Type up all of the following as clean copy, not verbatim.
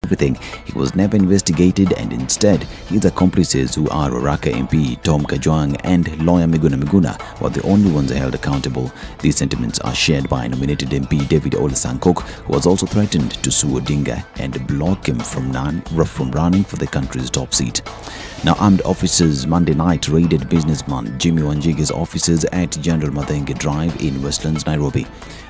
everything. He was never investigated, and instead, his accomplices, who are Ruraka MP Tom Kajwang and lawyer Miguna, were the only ones held accountable. These sentiments are shared by nominated MP David Ole Sankok, who was also threatened to sue Odinga and block him from running for the country's top seat. Now, armed officers Monday night raided businessman Jimmy Wanjigi's offices at General Mathenge Drive in Westlands, Nairobi.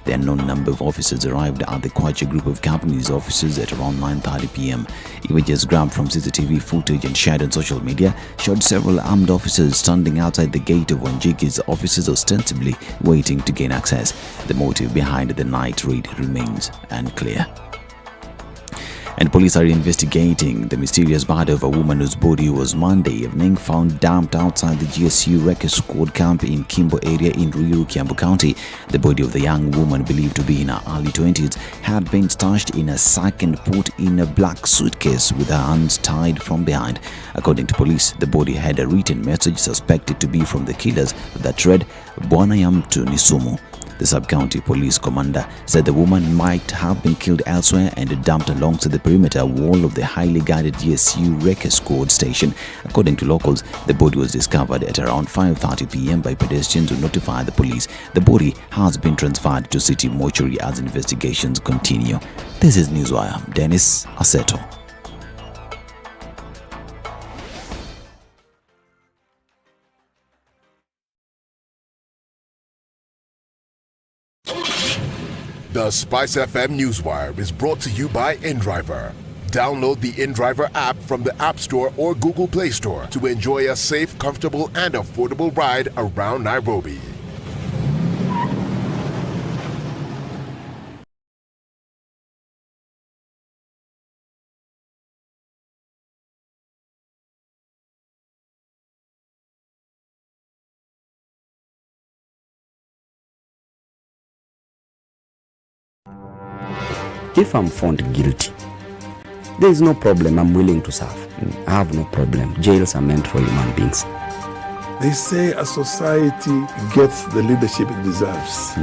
The unknown number of officers arrived at the Kwacha Group of Companies offices at around 9:30 p.m. Images grabbed from CCTV footage and shared on social media showed several armed officers standing outside the gate of Wanjigi's offices, ostensibly waiting to gain access. The motive behind the night raid remains unclear. And police are investigating the mysterious body of a woman whose body was Monday evening found dumped outside the GSU Wrecking Squad camp in Kimbo area in Ruiru, Kiambu County. The body of the young woman, believed to be in her early 20s, had been stashed in a sack and put in a black suitcase with her hands tied from behind. According to police, the body had a written message suspected to be from the killers that read, "Bwana ya mtu ni sumu." The sub-county police commander said the woman might have been killed elsewhere and dumped alongside the perimeter wall of the highly guarded GSU Wrecking Squad station. According to locals, the body was discovered at around 5:30 p.m. by pedestrians who notified the police. The body has been transferred to City Mortuary as investigations continue. This is Newswire. Dennis Aseto. The SpiceFM Newswire is brought to you by InDriver. Download the InDriver app from the App Store or Google Play Store to enjoy a safe, comfortable, and affordable ride around Nairobi. If I'm found guilty, there is no problem. I'm willing to serve. I have no problem. Jails are meant for human beings. They say a society gets the leadership it deserves.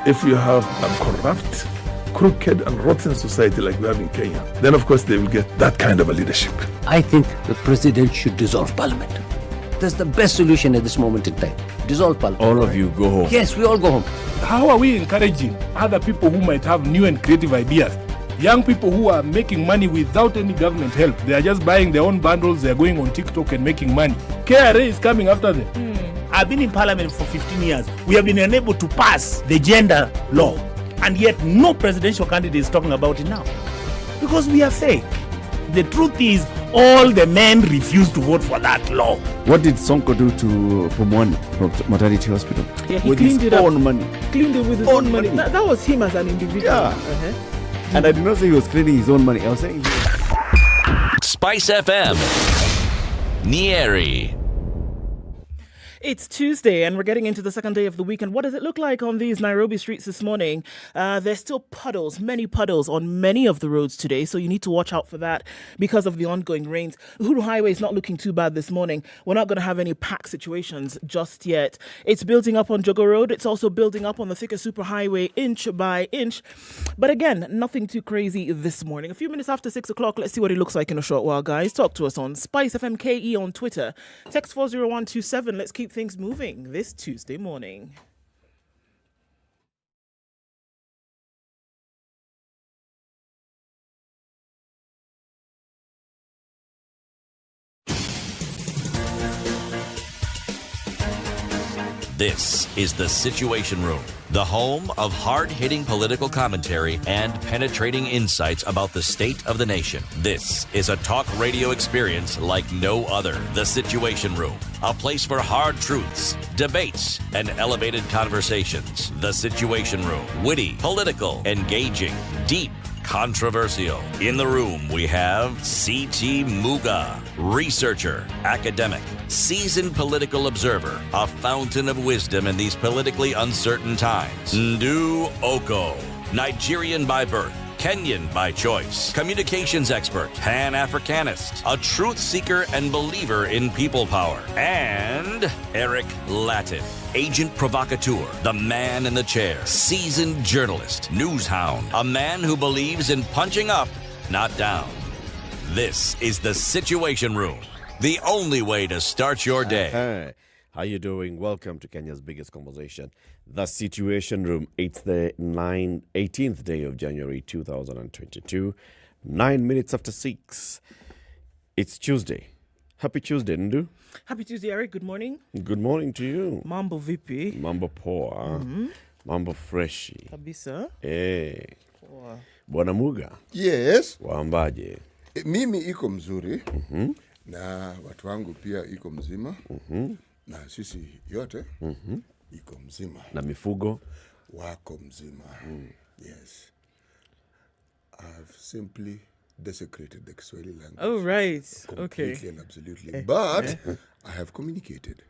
If you have a corrupt, crooked, and rotten society like we have in Kenya, then of course they will get that kind of a leadership. I think the president should dissolve parliament. That's the best solution at this moment in time. Dissolve parliament. All of you go home. Yes, we all go home. How are we encouraging other people who might have new and creative ideas? Young people who are making money without any government help. They are just buying their own bundles. They are going on TikTok and making money. KRA is coming after them. I've been in parliament for 15 years. We have been unable to pass the gender law. And yet no presidential candidate is talking about it now. Because we are fake. The truth is, all the men refused to vote for that law. What did Sonko do to Pumwani Maternity Hospital? Yeah, he with cleaned his it up. own money. Cleaned it with his own money. That was him as an individual. Yeah. And I did not say he was cleaning his own money. I was saying SpiceFM Nyeri. It's Tuesday and we're getting into the second day of the week. And what does it look like on these Nairobi streets this morning? There's still puddles, many puddles on many of the roads today. So you need to watch out for that because of the ongoing rains. Uhuru Highway is not looking too bad this morning. We're not going to have any pack situations just yet. It's building up on Jogo Road. It's also building up on the Thika Superhighway inch by inch. But again, nothing too crazy this morning. A few minutes after 6 o'clock, let's see what it looks like in a short while, guys. Talk to us on SpiceFMKE on Twitter. Text 40127. Let's keep things moving this Tuesday morning. This is the Situation Room, the home of hard-hitting political commentary and penetrating insights about the state of the nation. This is a talk radio experience like no other. The Situation Room, a place for hard truths, debates, and elevated conversations. The Situation Room, witty, political, engaging, deep, controversial. In the room, we have C.T. Muga, researcher, academic, seasoned political observer, a fountain of wisdom in these politically uncertain times. Ndu Okoh, Nigerian by birth, Kenyan by choice, communications expert, Pan-Africanist, a truth seeker and believer in people power, and Eric Latiff, agent provocateur, the man in the chair, seasoned journalist, news hound, a man who believes in punching up, not down. This is the Situation Room, the only way to start your day. Hey, how you doing? Welcome to Kenya's biggest conversation, the Situation Room. It's the 18th day of January 2022, 9 minutes after 6. It's Tuesday. Happy Tuesday, Ndu. Happy Tuesday, Eric. Good morning. Good morning to you. Mambo vipi? Mambo poa. Mambo freshi. Kabisa. Poa. Bwana Muga. Yes. Waambaje? Mimi iko mzuri. Na watu wangu pia iko mzima. Na sisi yote iko mzima. Na mifugo wako mzima. Yes. I've simply desecrated the Kiswahili language. Oh, right. Completely Okay. and absolutely. But I have communicated.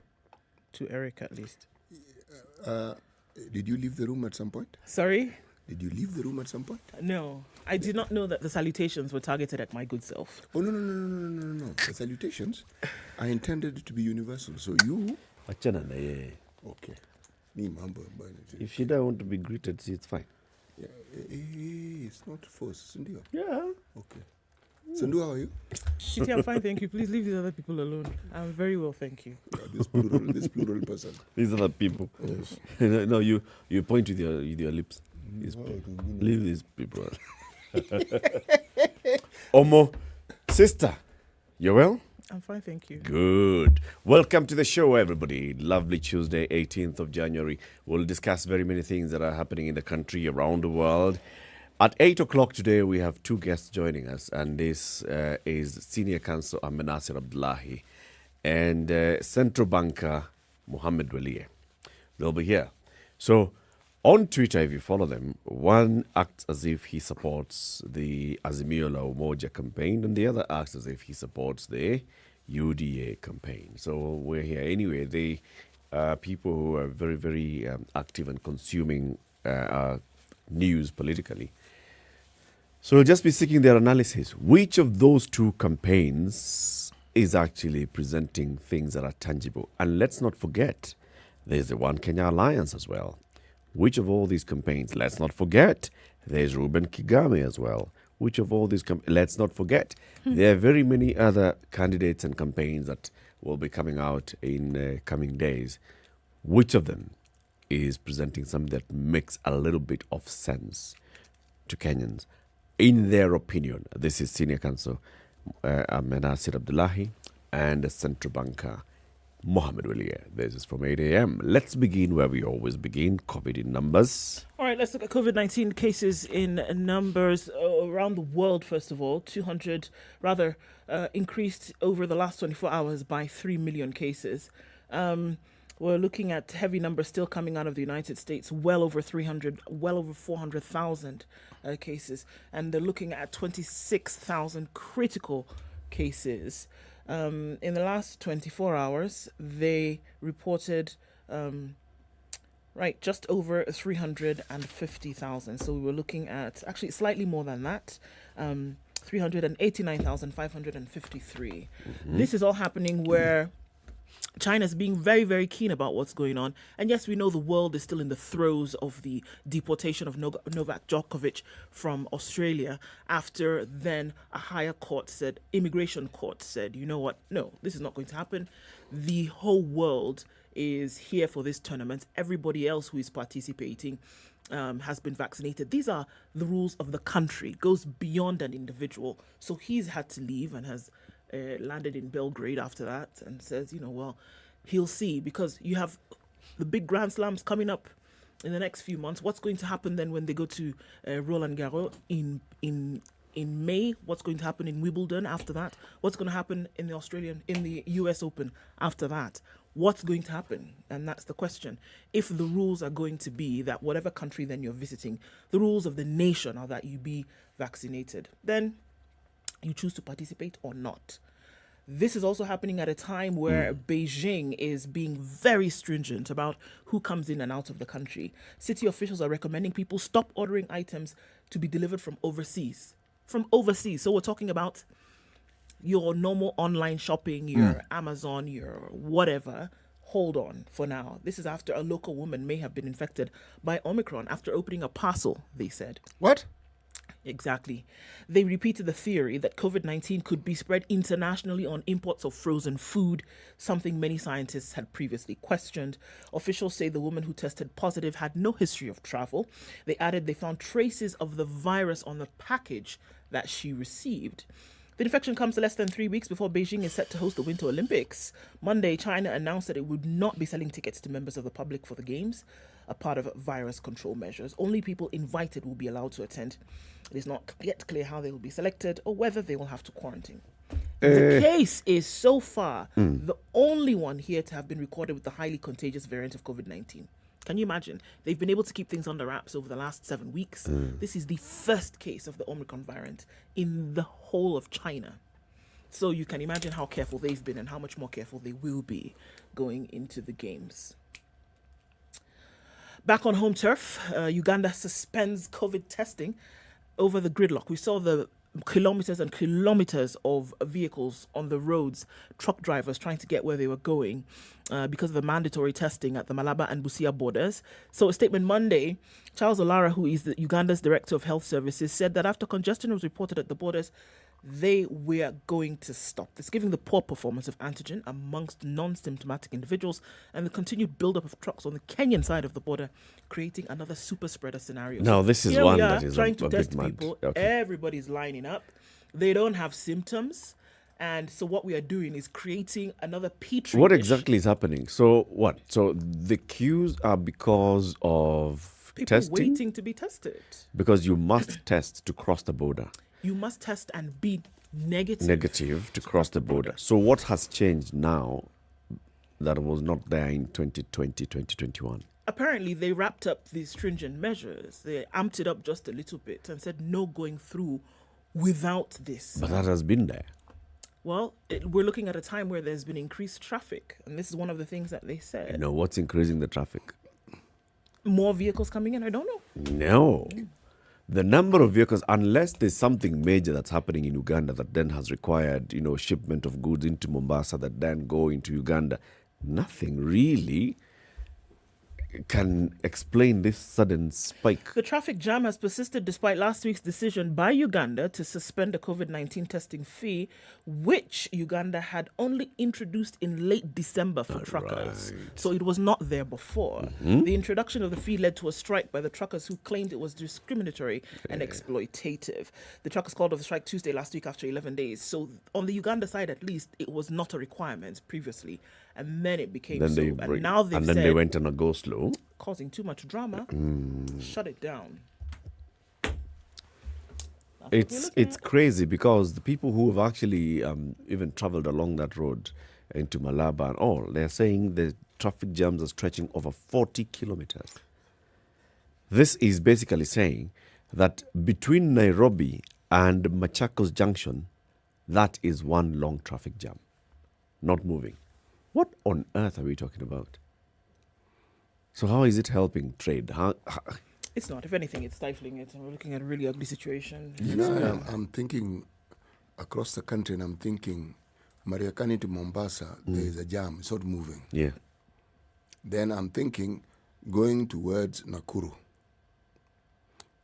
To Eric, at least. Did you leave the room at some point? Sorry? Did you leave the room at some point? No. I did not know that the salutations were targeted at my good self. Oh, no. The salutations are intended to be universal. So you... Achana na yeye. Okay. Ni mambo ambayo. If she don't want to be greeted, see, it's fine. Yeah, it's not forced, Sindio? Yeah. Okay. Sindu, how are you? City, I'm fine, thank you. Please leave these other people alone. I'm very well, thank you. This plural person. These are the people. Yes. No, you point with your lips. Leave these people. Omo, sister, you well? I'm fine, thank you. Good. Welcome to the show, everybody. Lovely Tuesday, 18th of January. We'll discuss very many things that are happening in the country, around the world. At 8 o'clock today, we have two guests joining us, and this is Senior Counsel Amenasir Abdullahi and Central Banker Mohammed Walie. They'll be here. So, on Twitter, if you follow them, one acts as if he supports the Azimio la Umoja campaign, and the other acts as if he supports the UDA campaign. So we're here. Anyway, they are people who are very, very active and consuming news politically. So we'll just be seeking their analysis. Which of those two campaigns is actually presenting things that are tangible? And let's not forget, there's the One Kenya Alliance as well. Which of all these campaigns? Let's not forget, there's Reuben Kigame as well. Which of all these let's not forget, there are very many other candidates and campaigns that will be coming out in coming days. Which of them is presenting something that makes a little bit of sense to Kenyans, in their opinion? This is Senior Counsel Amenasir Abdullahi and Central Banker Mohammed Walie. This is from 8 a.m. Let's begin where we always begin, COVID in numbers. All right, let's look at COVID-19 cases in numbers around the world, first of all. 200, increased over the last 24 hours by 3 million cases. We're looking at heavy numbers still coming out of the United States, well over 400,000 cases. And they're looking at 26,000 critical cases. In the last 24 hours, they reported just over 350,000. So we were looking at actually slightly more than that, 389,553. This is all happening where China's being very, very keen about what's going on. And yes, we know the world is still in the throes of the deportation of Novak Djokovic from Australia after then a higher court said, immigration court said, you know what? No, this is not going to happen. The whole world is here for this tournament. Everybody else who is participating has been vaccinated. These are the rules of the country. It goes beyond an individual. So he's had to leave and has landed in Belgrade after that and says, he'll see, because you have the big Grand Slams coming up in the next few months. What's going to happen then when they go to Roland Garros in May? What's going to happen in Wimbledon after that? What's going to happen in the US Open after that? What's going to happen? And that's the question. If the rules are going to be that whatever country then you're visiting, the rules of the nation are that you be vaccinated, then you choose to participate or not. This is also happening at a time where Beijing is being very stringent about who comes in and out of the country. City officials are recommending people stop ordering items to be delivered from overseas. So we're talking about your normal online shopping, your Amazon, your whatever. Hold on for now. This is after a local woman may have been infected by Omicron after opening a parcel, they said. What? Exactly. They repeated the theory that COVID-19 could be spread internationally on imports of frozen food, something many scientists had previously questioned. Officials say the woman who tested positive had no history of travel. They added they found traces of the virus on the package that she received. The infection comes less than 3 weeks before Beijing is set to host the Winter Olympics. Monday, China announced that it would not be selling tickets to members of the public for the Games, a part of virus control measures. Only people invited will be allowed to attend. It is not yet clear how they will be selected or whether they will have to quarantine. The case is so far the only one here to have been recorded with the highly contagious variant of COVID-19. Can you imagine? They've been able to keep things under wraps over the last 7 weeks. This is the first case of the Omicron variant in the whole of China. So you can imagine how careful they've been and how much more careful they will be going into the Games. Back on home turf, Uganda suspends COVID testing over the gridlock. We saw the kilometers and kilometers of vehicles on the roads, truck drivers trying to get where they were going because of the mandatory testing at the Malaba and Busia borders. So a statement Monday, Charles Olara, who is Uganda's Director of Health Services, said that after congestion was reported at the borders, they were going to stop this, giving the poor performance of antigen amongst non-symptomatic individuals and the continued buildup of trucks on the Kenyan side of the border, creating another super spreader scenario. Now, this is one that is trying to test bit mad. people. Okay. Everybody's lining up. They don't have symptoms. And so what we are doing is creating another petri What dish. exactly is happening? So what? So the queues are because of People testing? waiting to be tested. Because you must test to cross the border. You must test and be Negative to cross the border. So what has changed now that was not there in 2020, 2021? Apparently, they wrapped up these stringent measures. They amped it up just a little bit and said no going through without this. But that has been there. Well, we're looking at a time where there's been increased traffic. And this is one of the things that they said. You know, what's increasing the traffic? More vehicles coming in? I don't know. No. The number of vehicles, unless there's something major that's happening in Uganda that then has required, shipment of goods into Mombasa that then go into Uganda, nothing really can explain this sudden spike. The traffic jam has persisted despite last week's decision by Uganda to suspend a COVID-19 testing fee, which Uganda had only introduced in late December for truckers. Right. So it was not there before. The introduction of the fee led to a strike by the truckers who claimed it was discriminatory and exploitative. The truckers called off the strike Tuesday last week after 11 days. So on the Uganda side, at least, it was not a requirement previously. And then it became so. And now they've said, they went on a go slow. Causing too much drama. Shut it down. It's crazy because the people who have actually even traveled along that road into Malaba and all, they're saying the traffic jams are stretching over 40 kilometers. This is basically saying that between Nairobi and Machakos Junction, that is one long traffic jam, not moving. What on earth are we talking about? So how is it helping trade? It's not. If anything, it's stifling it. And we're looking at a really ugly situation. I'm thinking across the country, and I'm thinking Mariakani to Mombasa, there is a jam. It's not moving. Yeah. Then I'm thinking going towards Nakuru.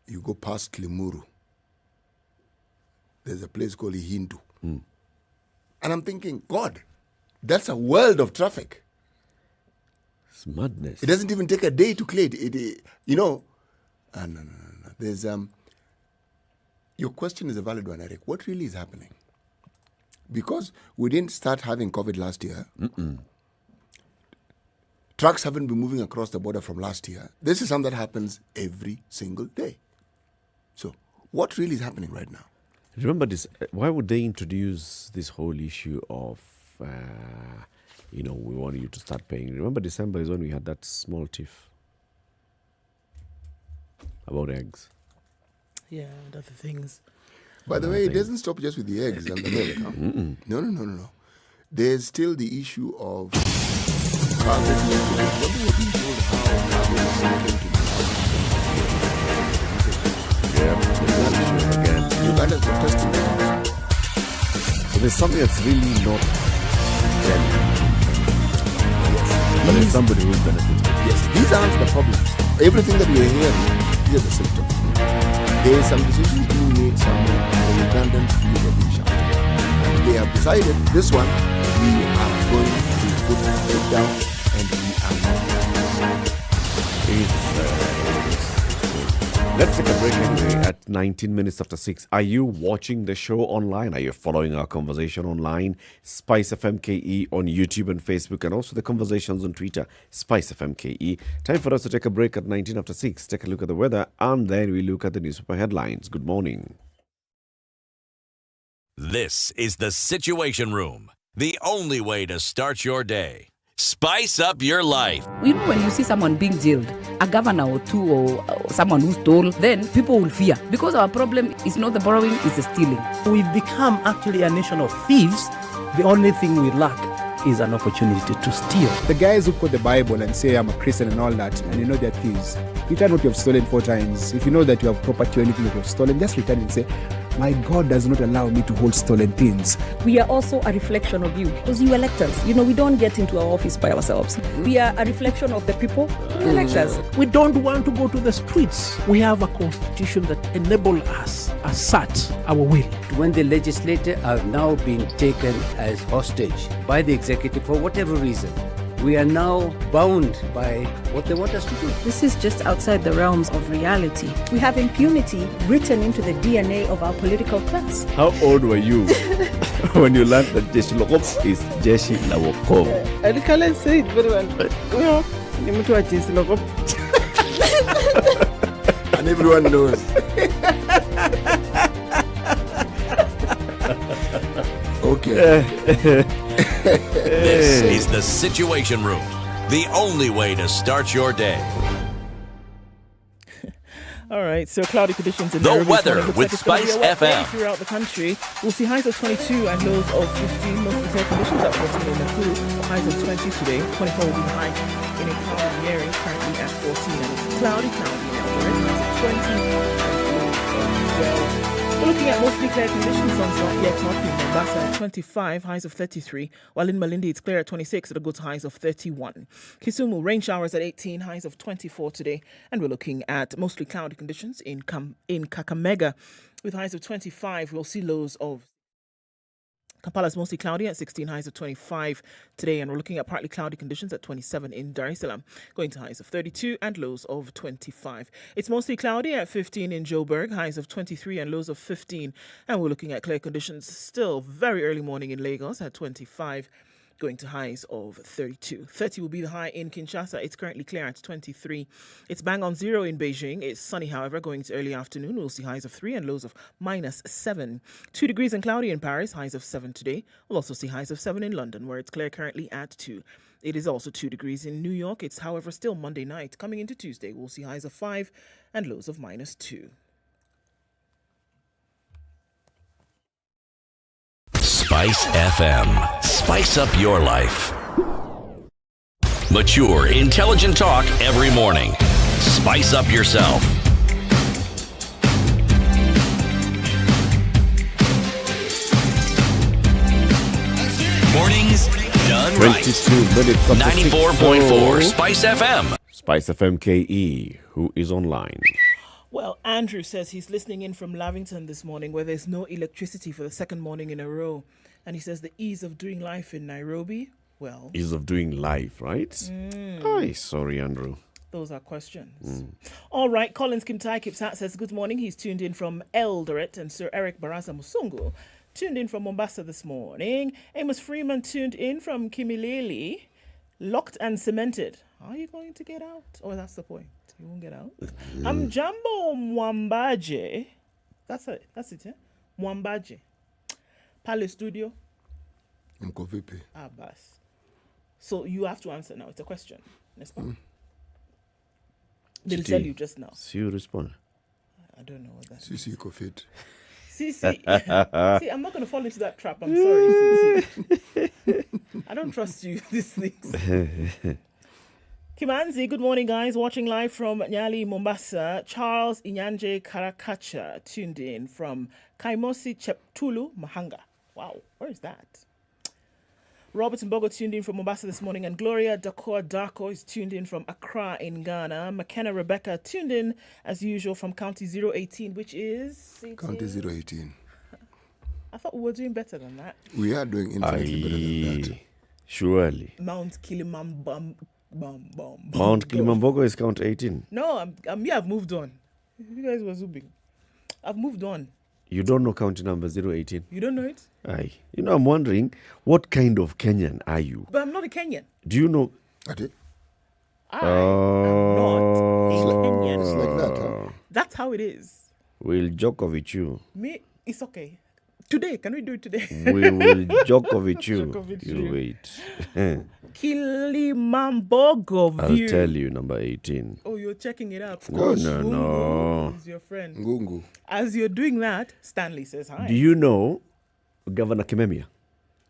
You go past Limuru. There's a place called Hindu. And I'm thinking, God, that's a world of traffic. It's madness. It doesn't even take a day to clear it. No. There's your question is a valid one, Eric. What really is happening? Because we didn't start having COVID last year. Trucks haven't been moving across the border from last year. This is something that happens every single day. So what really is happening right now? Remember this, why would they introduce this whole issue of, we want you to start paying? Remember December is when we had that small tiff about eggs. Yeah, and other things. By the way, it doesn't stop just with the eggs and the milk. Huh? No. There's still the issue of Uganda's protesting. So there's something that's really not genuine. But there's somebody who's benefiting. Yes, these aren't the problems. Everything that we're hearing, these are the symptoms. There is some decisions being made somewhere, and the Ugandans feel that we shall. And they have decided this one, we are going to put it down, and we are not. Let's take a break anyway at 19 minutes after 6. Are you watching the show online? Are you following our conversation online? SpiceFM KE on YouTube and Facebook, and also the conversations on Twitter, SpiceFM KE. Time for us to take a break at 19 after 6. Take a look at the weather, and then we look at the newspaper headlines. Good morning. This is the Situation Room, the only way to start your day. Spice up your life. You know, when you see someone being jailed, a governor or two or someone who stole, then people will fear. Because our problem is not the borrowing, it's the stealing. We've become actually a nation of thieves. The only thing we lack is an opportunity to steal. The guys who quote the Bible and say I'm a Christian and all that, and you know they're thieves. Return what you have stolen 4 times. If you know that you have property or anything that you have stolen, just return and say, my God does not allow me to hold stolen things. We are also a reflection of you, because you elect us. You know, we don't get into our office by ourselves. We are a reflection of the people who elect us. We don't want to go to the streets. We have a constitution that enables us, assert our will. When the legislature are now being taken as hostage by the executive for whatever reason, we are now bound by what they want us to do. This is just outside the realms of reality. We have impunity written into the DNA of our political class. How old were you when you learned that Jeshi Lokop is Jeshi Lawoko? I can't say it very well. No, you to Jeshi Lokop. And everyone knows. Okay. This is the Situation Room, the only way to start your day. All right, so cloudy conditions in The Nairobi weather morning. Looks with like it's gonna be a Spice wet day FM. throughout the country. We'll see highs of 22 and lows of 15. Mostly clear conditions at 14 in Nakuru. Highs of 20 today. 24 will be the high in Nyeri, currently at 14. And it's cloudy in Eldoret. Highs of 20 and lows of 12. We're looking at mostly clear conditions. Sun's not yet up in Mombasa at 25, highs of 33, while in Malindi it's clear at 26 at a good highs of 31. Kisumu, rain showers at 18, highs of 24 today, and we're looking at mostly cloudy conditions in Kakamega with highs of 25. We'll see lows of Kampala's mostly cloudy at 16, highs of 25 today, and we're looking at partly cloudy conditions at 27 in Dar es Salaam, going to highs of 32 and lows of 25. It's mostly cloudy at 15 in Joburg, highs of 23 and lows of 15, and we're looking at clear conditions still very early morning in Lagos at 25, going to highs of 32. 30 will be the high in Kinshasa. It's currently clear at 23. It's bang on zero in Beijing. It's sunny, however, going to early afternoon. We'll see highs of 3 and lows of -7. 2 degrees and cloudy in Paris, highs of 7 today. We'll also see highs of 7 in London, where it's clear currently at 2. It is also 2 degrees in New York. It's, however, still Monday night. Coming into Tuesday, we'll see highs of 5 and lows of -2. Spice FM. Spice up your life. Mature, intelligent talk every morning. Spice up yourself. Mornings done right. 22 minutes after 94.4 6. Spice FM. Spice FM KE, who is online. Well, Andrew says he's listening in from Lavington this morning where there's no electricity for the second morning in a row. And he says the ease of doing life in Nairobi, well... Ease of doing life, right? Ay, sorry, Andrew. Those are questions. All right, Collins Kimtai Kipsat says, good morning. He's tuned in from Eldoret. And Sir Eric Barasa Musungu tuned in from Mombasa this morning. Amos Freeman tuned in from Kimilili. Locked and cemented. Are you going to get out? Oh, that's the point. You won't get out. I'm Jambo Mwambaje. That's it, yeah? Mwambaje. Palace Studio. Mkovipi. Bas. So you have to answer now. It's a question. They'll tell you just now. So you respond. I don't know what that is. Sisi Kofit. See, I'm not going to fall into that trap. I'm sorry. See. I don't trust you, these things. Kimanzi, good morning, guys. Watching live from Nyeri, Mombasa. Charles Inyanje Karakacha tuned in from Kaimosi Cheptulu, Mahanga. Wow, where is that? Robert Mbogo tuned in from Mombasa this morning, and Gloria Dako is tuned in from Accra in Ghana. McKenna Rebecca tuned in as usual from County 018, which is... County 018. I thought we were doing better than that. We are doing infinitely better than that. Surely. Mount Kilimanjaro. Mount Kilimanjaro is count 18. No, I've moved on. You guys were zooming. I've moved on. You don't know county number 018? You don't know it? Aye. You know, I'm wondering, what kind of Kenyan are you? But I'm not a Kenyan. Do you know? I'm not a Kenyan. It's like that, huh? That's how it is. We'll joke with you. Me, it's okay. Today, can we do it today? We will joke with you. Joke with You you. wait. Kilimanjaro view. I'll tell you, number 18. Oh, you're checking it out. Of No, course. no, Ngungu no. is your friend. Ngungu. As you're doing that, Stanley says hi. Do you know Governor Kimemia?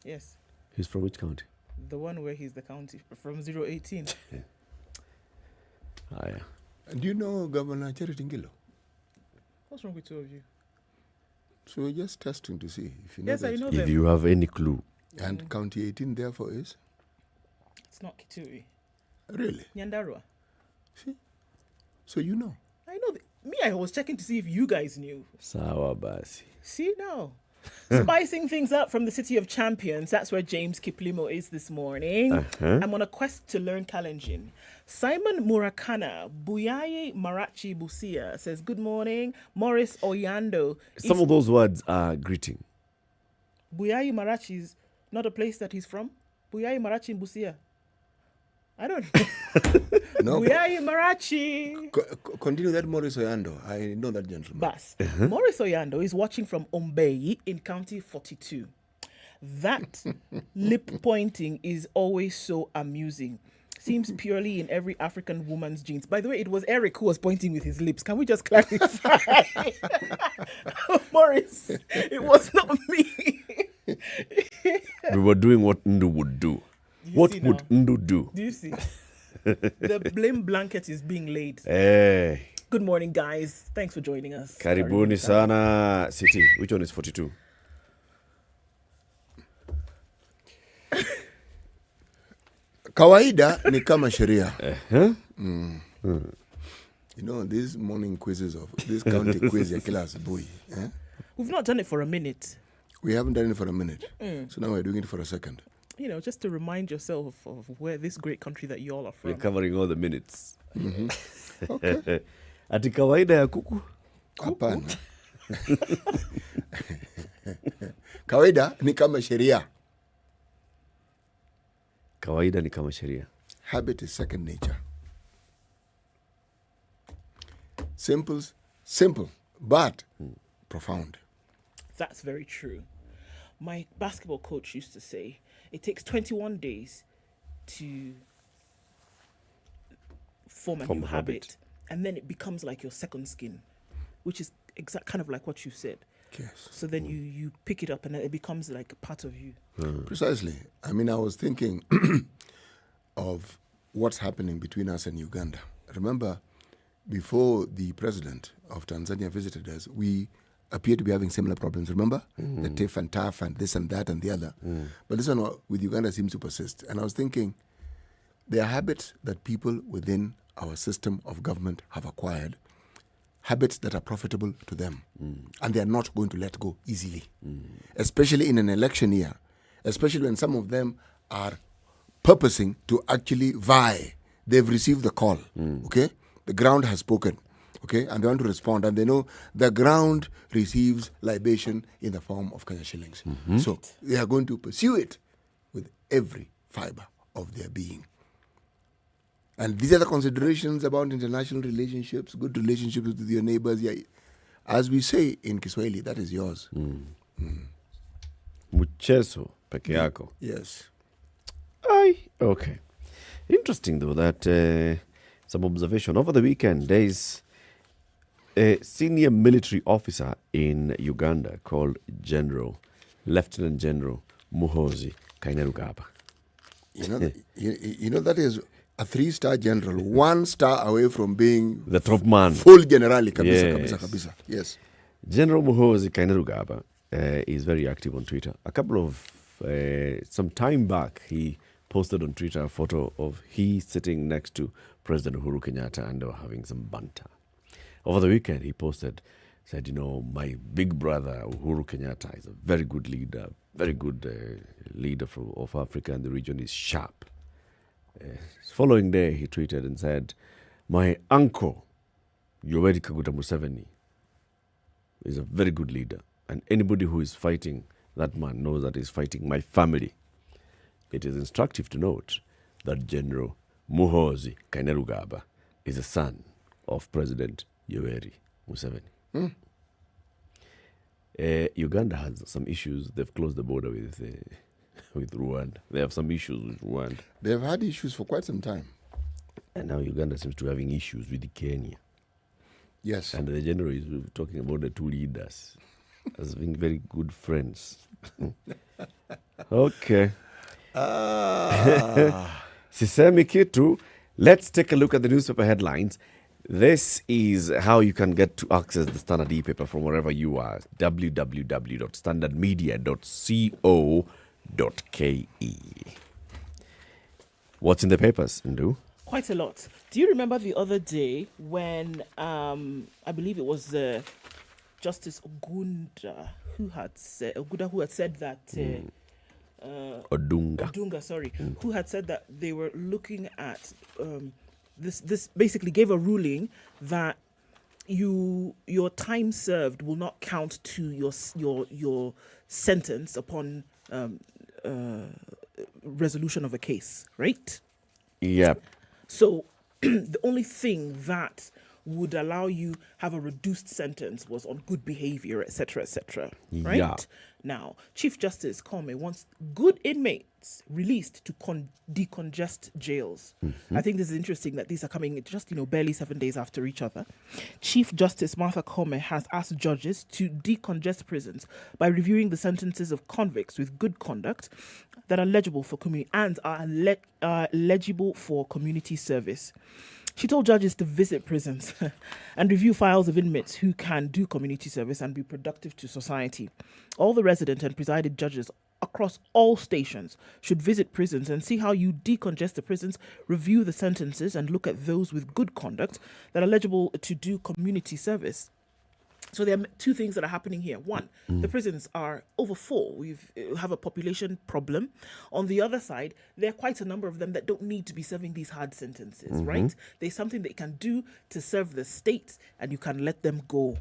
Yes. He's from which county? The one where he's the county from 018. Ah, yeah. And do you know Governor Charity Ngilo? What's wrong with two of you? So we're just testing to see if you know Yes, that. I know If them. you have any clue. And County 18 therefore is? It's not Kitui. Really? Nyandarua. See? So you know. I know. I was checking to see if you guys knew. Sawa basi. See now. Spicing things up from the City of Champions. That's where James Kiplimo is this morning. I'm on a quest to learn Kalenjin. Simon Murakana, Buyayi Marachi Busia says, good morning. Morris Oyando. Some of those words are greeting. Buyayi Marachi is not a place that he's from. Buyayi Marachi in Busia. I don't know. No. Buyayi Marachi. Continue that, Morris Oyando. I know that gentleman. Bas. Morris Oyando is watching from Ombeyi in County 42. That lip pointing is always so amusing. Seems purely in every African woman's genes. By the way, it was Eric who was pointing with his lips. Can we just clarify? Morris, it was not me. We were doing what Ndu would do. What would Ndu do? Do you see? The blame blanket is being laid. Hey. Good morning, guys. Thanks for joining us. Karibuni sana. City. Which one is 42? Kawaida ni kama sheria. You know, these morning quizzes of this county quiz ya kila asubuhi. We've not done it for a minute. We haven't done it for a minute. So now we're doing it for a second. You know, just to remind yourself of where this great country that you all are from. We're covering all the minutes. Okay. Ati kawaida ya kuku? Hapana. Kawaida ni kama sheria. Kawaida ni kama sheria. Habit is second nature. Simple, but profound. That's very true. My basketball coach used to say it takes 21 days to form a new habit, and then it becomes like your second skin, which is kind of like what you said. Yes. So then you pick it up and it becomes like a part of you. Precisely. I mean, I was thinking of what's happening between us and Uganda. Remember, before the president of Tanzania visited us, we appeared to be having similar problems. Remember? The tiff and taff and this and that and the other. But this one with Uganda seems to persist. And I was thinking, there are habits that people within our system of government have acquired, habits that are profitable to them, and they are not going to let go easily, especially in an election year, especially when some of them are purposing to actually vie. They've received the call, okay? The ground has spoken, okay? And they want to respond, and they know the ground receives libation in the form of Kenya shillings. So they are going to pursue it with every fiber of their being. And these are the considerations about international relationships, good relationships with your neighbors. Yeah. As we say in Kiswahili, that is yours. Mchezo peke yako. Yes. Okay. Interesting though that some observation. Over the weekend, there is a senior military officer in Uganda called Lieutenant General Muhoozi Kainerugaba. You know that is a 3-star general, 1 star away from being the top man. Full generali, kabisa, Yes. kabisa. Yes. General Muhoozi Kainerugaba is very active on Twitter. A couple of some time back, he posted on Twitter a photo of he sitting next to President Uhuru Kenyatta and they were having some banter. Over the weekend, he said, my big brother Uhuru Kenyatta is a very good leader, of Africa and the region, is sharp. Following day, he tweeted and said, my uncle, Yoweri Kaguta Museveni, is a very good leader. And anybody who is fighting that man knows that he's fighting my family. It is instructive to note that General Muhoozi Kainerugaba is a son of President Yoweri Museveni. Uganda has some issues. They've closed the border with Rwanda. They have some issues with Rwanda. They've had issues for quite some time. And now Uganda seems to be having issues with Kenya. Yes. And the general is talking about the two leaders as being very good friends. Okay. Sisemi kitu. Let's take a look at the newspaper headlines. This is how you can get to access the Standard e-paper from wherever you are. www.standardmedia.co.ke. What's in the papers, Ndu? Quite a lot. Do you remember the other day when I believe it was Justice Ogunda who had said that Odunga, who had said that they were looking at this basically gave a ruling that your time served will not count to your sentence upon resolution of a case, right? Yep. So the only thing that would allow you have a reduced sentence was on good behavior, etc., right? Yeah. Now, Chief Justice Kome wants good inmates released to decongest jails. I think this is interesting that these are coming just, barely 7 days after each other. Chief Justice Martha Kome has asked judges to decongest prisons by reviewing the sentences of convicts with good conduct that are legible for legible for community service. She told judges to visit prisons and review files of inmates who can do community service and be productive to society. All the resident and presided judges across all stations should visit prisons and see how you decongest the prisons, review the sentences, and look at those with good conduct that are eligible to do community service. So there are two things that are happening here. One, the prisons are over full. We have a population problem. On the other side, there are quite a number of them that don't need to be serving these hard sentences, right? There's something they can do to serve the state, and you can let them go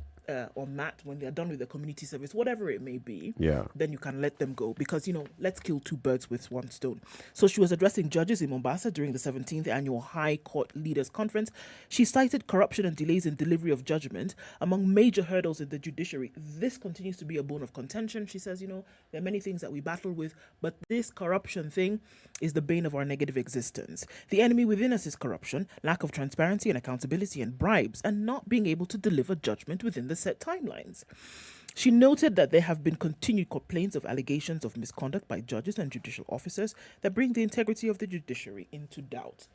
on that when they're done with the community service, whatever it may be. Then you can let them go because, let's kill two birds with one stone. So she was addressing judges in Mombasa during the 17th annual High Court Leaders Conference. She cited corruption and delays in delivery of judgment among major hurdles in the judiciary. This continues to be a bone of contention. She says, there are many things that we battle with, but this corruption thing is the bane of our negative existence. The enemy within us is corruption, lack of transparency and accountability, and bribes, and not being able to deliver judgment within the set timelines. She noted that there have been continued complaints of allegations of misconduct by judges and judicial officers that bring the integrity of the judiciary into doubt.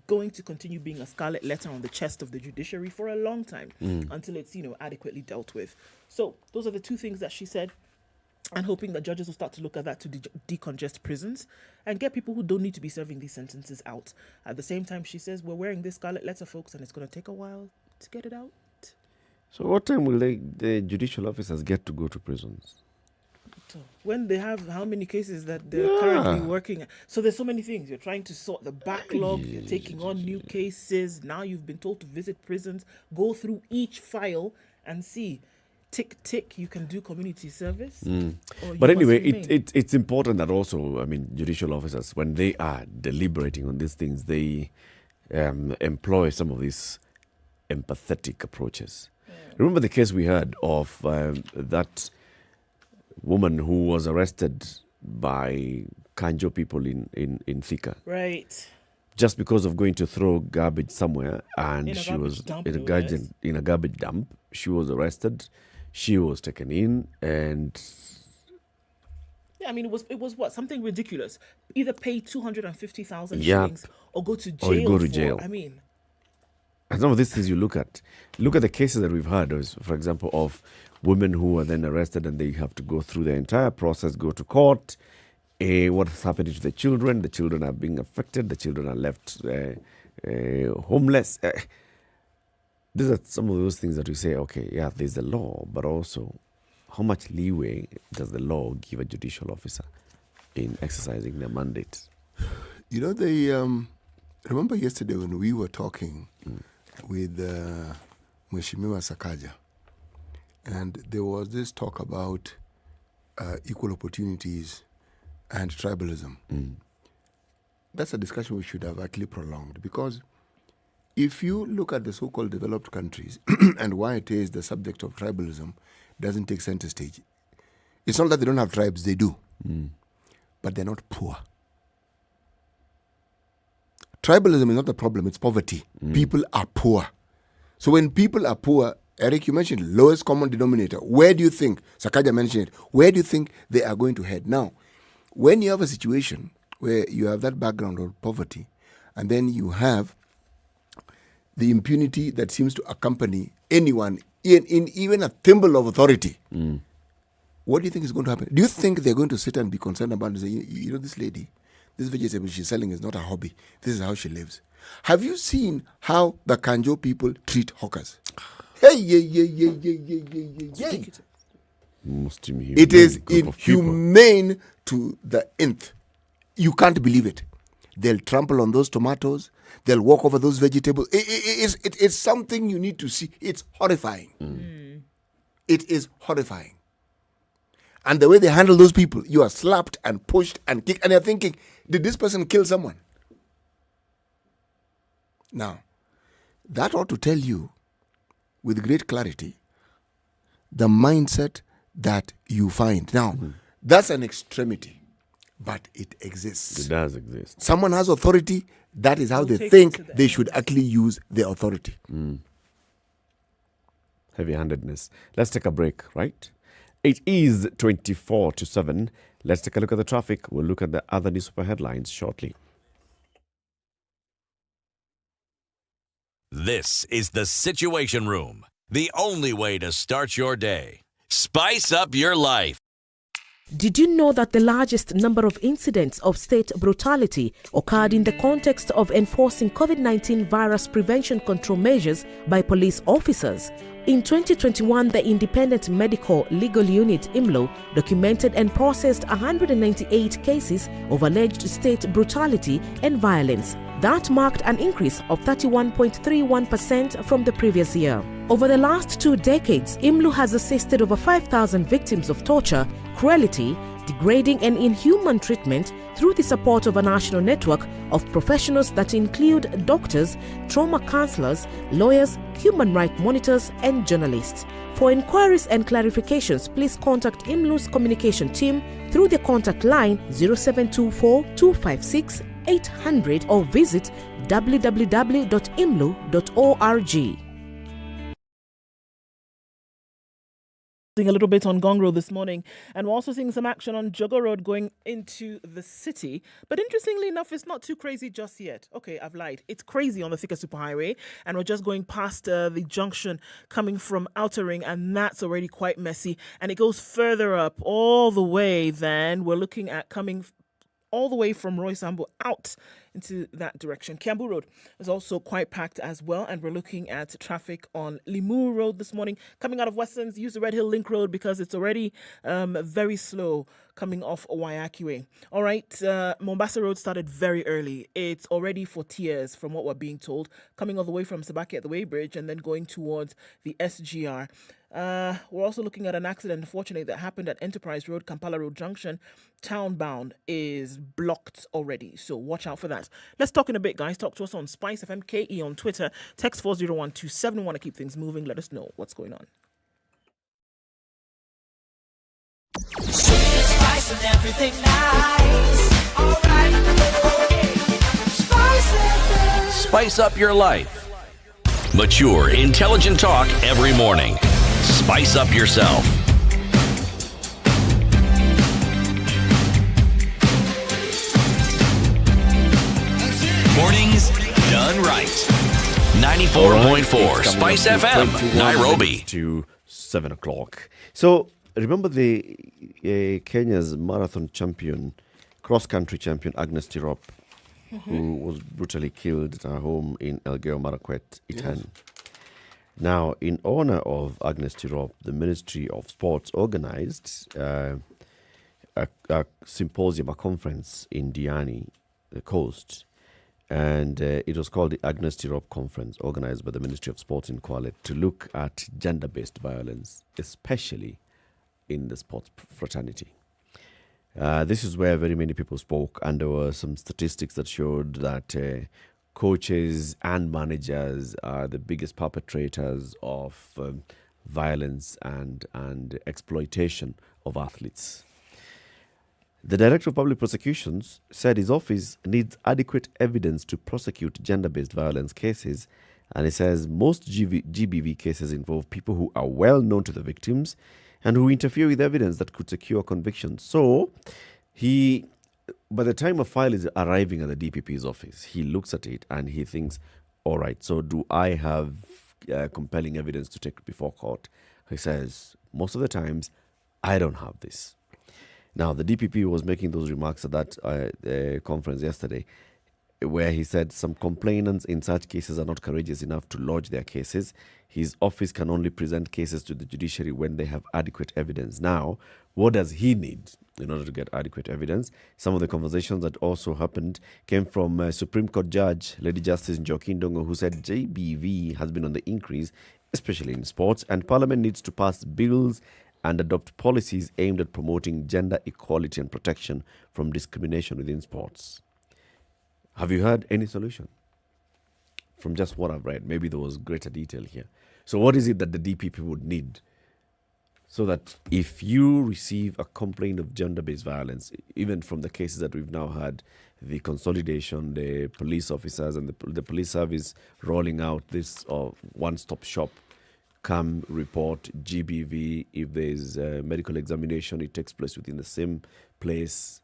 Going to continue being a scarlet letter on the chest of the judiciary for a long time until it's, adequately dealt with. So those are the two things that she said, and hoping that judges will start to look at that to decongest prisons and get people who don't need to be serving these sentences out. At the same time, she says, we're wearing this scarlet letter, folks, and it's going to take a while to get it out. So what time will the judicial officers get to go to prisons? So when they have how many cases that they're currently working at. So there's so many things. You're trying to sort the backlog. You're taking on new cases. Now you've been told to visit prisons, go through each file and see. Tick, tick, you can do community service. But anyway, it's important that also, judicial officers, when they are deliberating on these things, they employ some of these empathetic approaches. Remember the case we heard of that woman who was arrested by Kanjo people in Thika. Right. Just because of going to throw garbage somewhere, and she was in a garbage dump. She was arrested. She was taken in, and it was what, something ridiculous. Either pay 250,000 shillings or go to jail. Or go to jail. And some of these things you look at the cases that we've had, for example, of women who are then arrested and they have to go through the entire process, go to court, What's happening to the children? The children are being affected. The children are left homeless. These are some of those things that we say, okay, yeah, there's a law, but also how much leeway does the law give a judicial officer in exercising their mandate? You know, they remember yesterday when we were talking with Mheshimiwa Sakaja, and there was this talk about equal opportunities and tribalism. That's a discussion we should have actually prolonged, because if you look at the so-called developed countries and why it is the subject of tribalism doesn't take center stage, it's not that they don't have tribes, they do, but they're not poor. Tribalism is not the problem, it's poverty. People are poor. So when people are poor, Eric, you mentioned lowest common denominator. Where do you think, Sakaja mentioned it, where do you think they are going to head? Now, when you have a situation where you have that background of poverty, and then you have the impunity that seems to accompany anyone in even a thimble of authority, what do you think is going to happen? Do you think they're going to sit and be concerned about and say, you know, this lady, this vegetable she's selling is not a hobby. This is how she lives. Have you seen how the Kanjo people treat hawkers? Hey, Most inhumane. It is inhumane to the nth. You can't believe it. They'll trample on those tomatoes. They'll walk over those vegetables. It's something you need to see. It's horrifying. It is horrifying. And the way they handle those people, you are slapped and pushed and kicked, and you're thinking, did this person kill someone? Now, that ought to tell you with great clarity the mindset that you find. Now, that's an extremity, but it exists. It does exist. Someone has authority, that is how they think they should actually use their authority. Heavy-handedness. Let's take a break, right? It is 24 to 7. Let's take a look at the traffic. We'll look at the other newspaper headlines shortly. This is the Situation Room, the only way to start your day. Spice up your life. Did you know that the largest number of incidents of state brutality occurred in the context of enforcing COVID-19 virus prevention control measures by police officers? In 2021, the Independent Medical Legal Unit IMLO documented and processed 198 cases of alleged state brutality and violence. That marked an increase of 31.31% from the previous year. Over the last 2 decades, IMLO has assisted over 5,000 victims of torture, cruelty, degrading and inhuman treatment through the support of a national network of professionals that include doctors, trauma counselors, lawyers, human rights monitors and journalists. For inquiries and clarifications, please contact IMLO's communication team through the contact line 0724 256 800 or visit www.imlo.org. A little bit on Gong Road this morning, and we're also seeing some action on Jogo Road going into the city. But interestingly enough, it's not too crazy just yet. Okay, I've lied. It's crazy on the Thika Superhighway, and we're just going past the junction coming from Outer Ring, and that's already quite messy. And it goes further up all the way. Then we're looking at coming all the way from Roy Sambo out into that direction. Kiambu Road is also quite packed as well, and we're looking at traffic on Limuru Road this morning. Coming out of Westlands, use the Red Hill Link Road because it's already very slow coming off Wayaki Way. All right, Mombasa Road started very early. It's already for tears from what we're being told, coming all the way from Sabaki at the Weybridge and then going towards the SGR. We're also looking at an accident, unfortunately, that happened at Enterprise Road, Kampala Road Junction. Townbound is blocked already, so watch out for that. Let's talk in a bit, guys. Talk to us on SpiceFM KE on Twitter. Text 40127. Want to keep things moving? Let us know what's going on. Spice and everything nice. All right. Okay. SpiceFM. Spice up your life. Mature, intelligent talk every morning. Spice up yourself. Mornings done right. 94.4 Spice FM, Nairobi. To 7 o'clock. So remember the Kenya's marathon champion cross-country champion Agnes Tirop, who was brutally killed at her home in Elgeyo Marakwet, Iten. Now, in honor of Agnes Tirop, the Ministry of Sports organized a symposium, a conference in Diani, the coast, and it was called the Agnes Tirop Conference, organized by the Ministry of Sports in Kwale, to look at gender-based violence, especially in the sports fraternity. This is where very many people spoke, and there were some statistics that showed that coaches and managers are the biggest perpetrators of violence and exploitation of athletes. The Director of Public Prosecutions said his office needs adequate evidence to prosecute gender-based violence cases, and he says most GBV cases involve people who are well known to the victims and who interfere with evidence that could secure conviction. So, by the time a file is arriving at the DPP's office, he looks at it and he thinks, all right, so do I have compelling evidence to take before court? He says, most of the times, I don't have this. Now, the DPP was making those remarks at that conference yesterday, where he said some complainants in such cases are not courageous enough to lodge their cases. His office can only present cases to the judiciary when they have adequate evidence. Now, what does he need in order to get adequate evidence? Some of the conversations that also happened came from Supreme Court Judge Lady Justice Njoki Ndongo, who said JBV has been on the increase, especially in sports, and Parliament needs to pass bills and adopt policies aimed at promoting gender equality and protection from discrimination within sports. Have you heard any solution? From just what I've read, maybe there was greater detail here. So what is it that the DPP would need so that if you receive a complaint of gender-based violence, even from the cases that we've now had, the consolidation, the police officers and the police service rolling out this one-stop shop, come report GBV, if there's a medical examination, it takes place within the same place.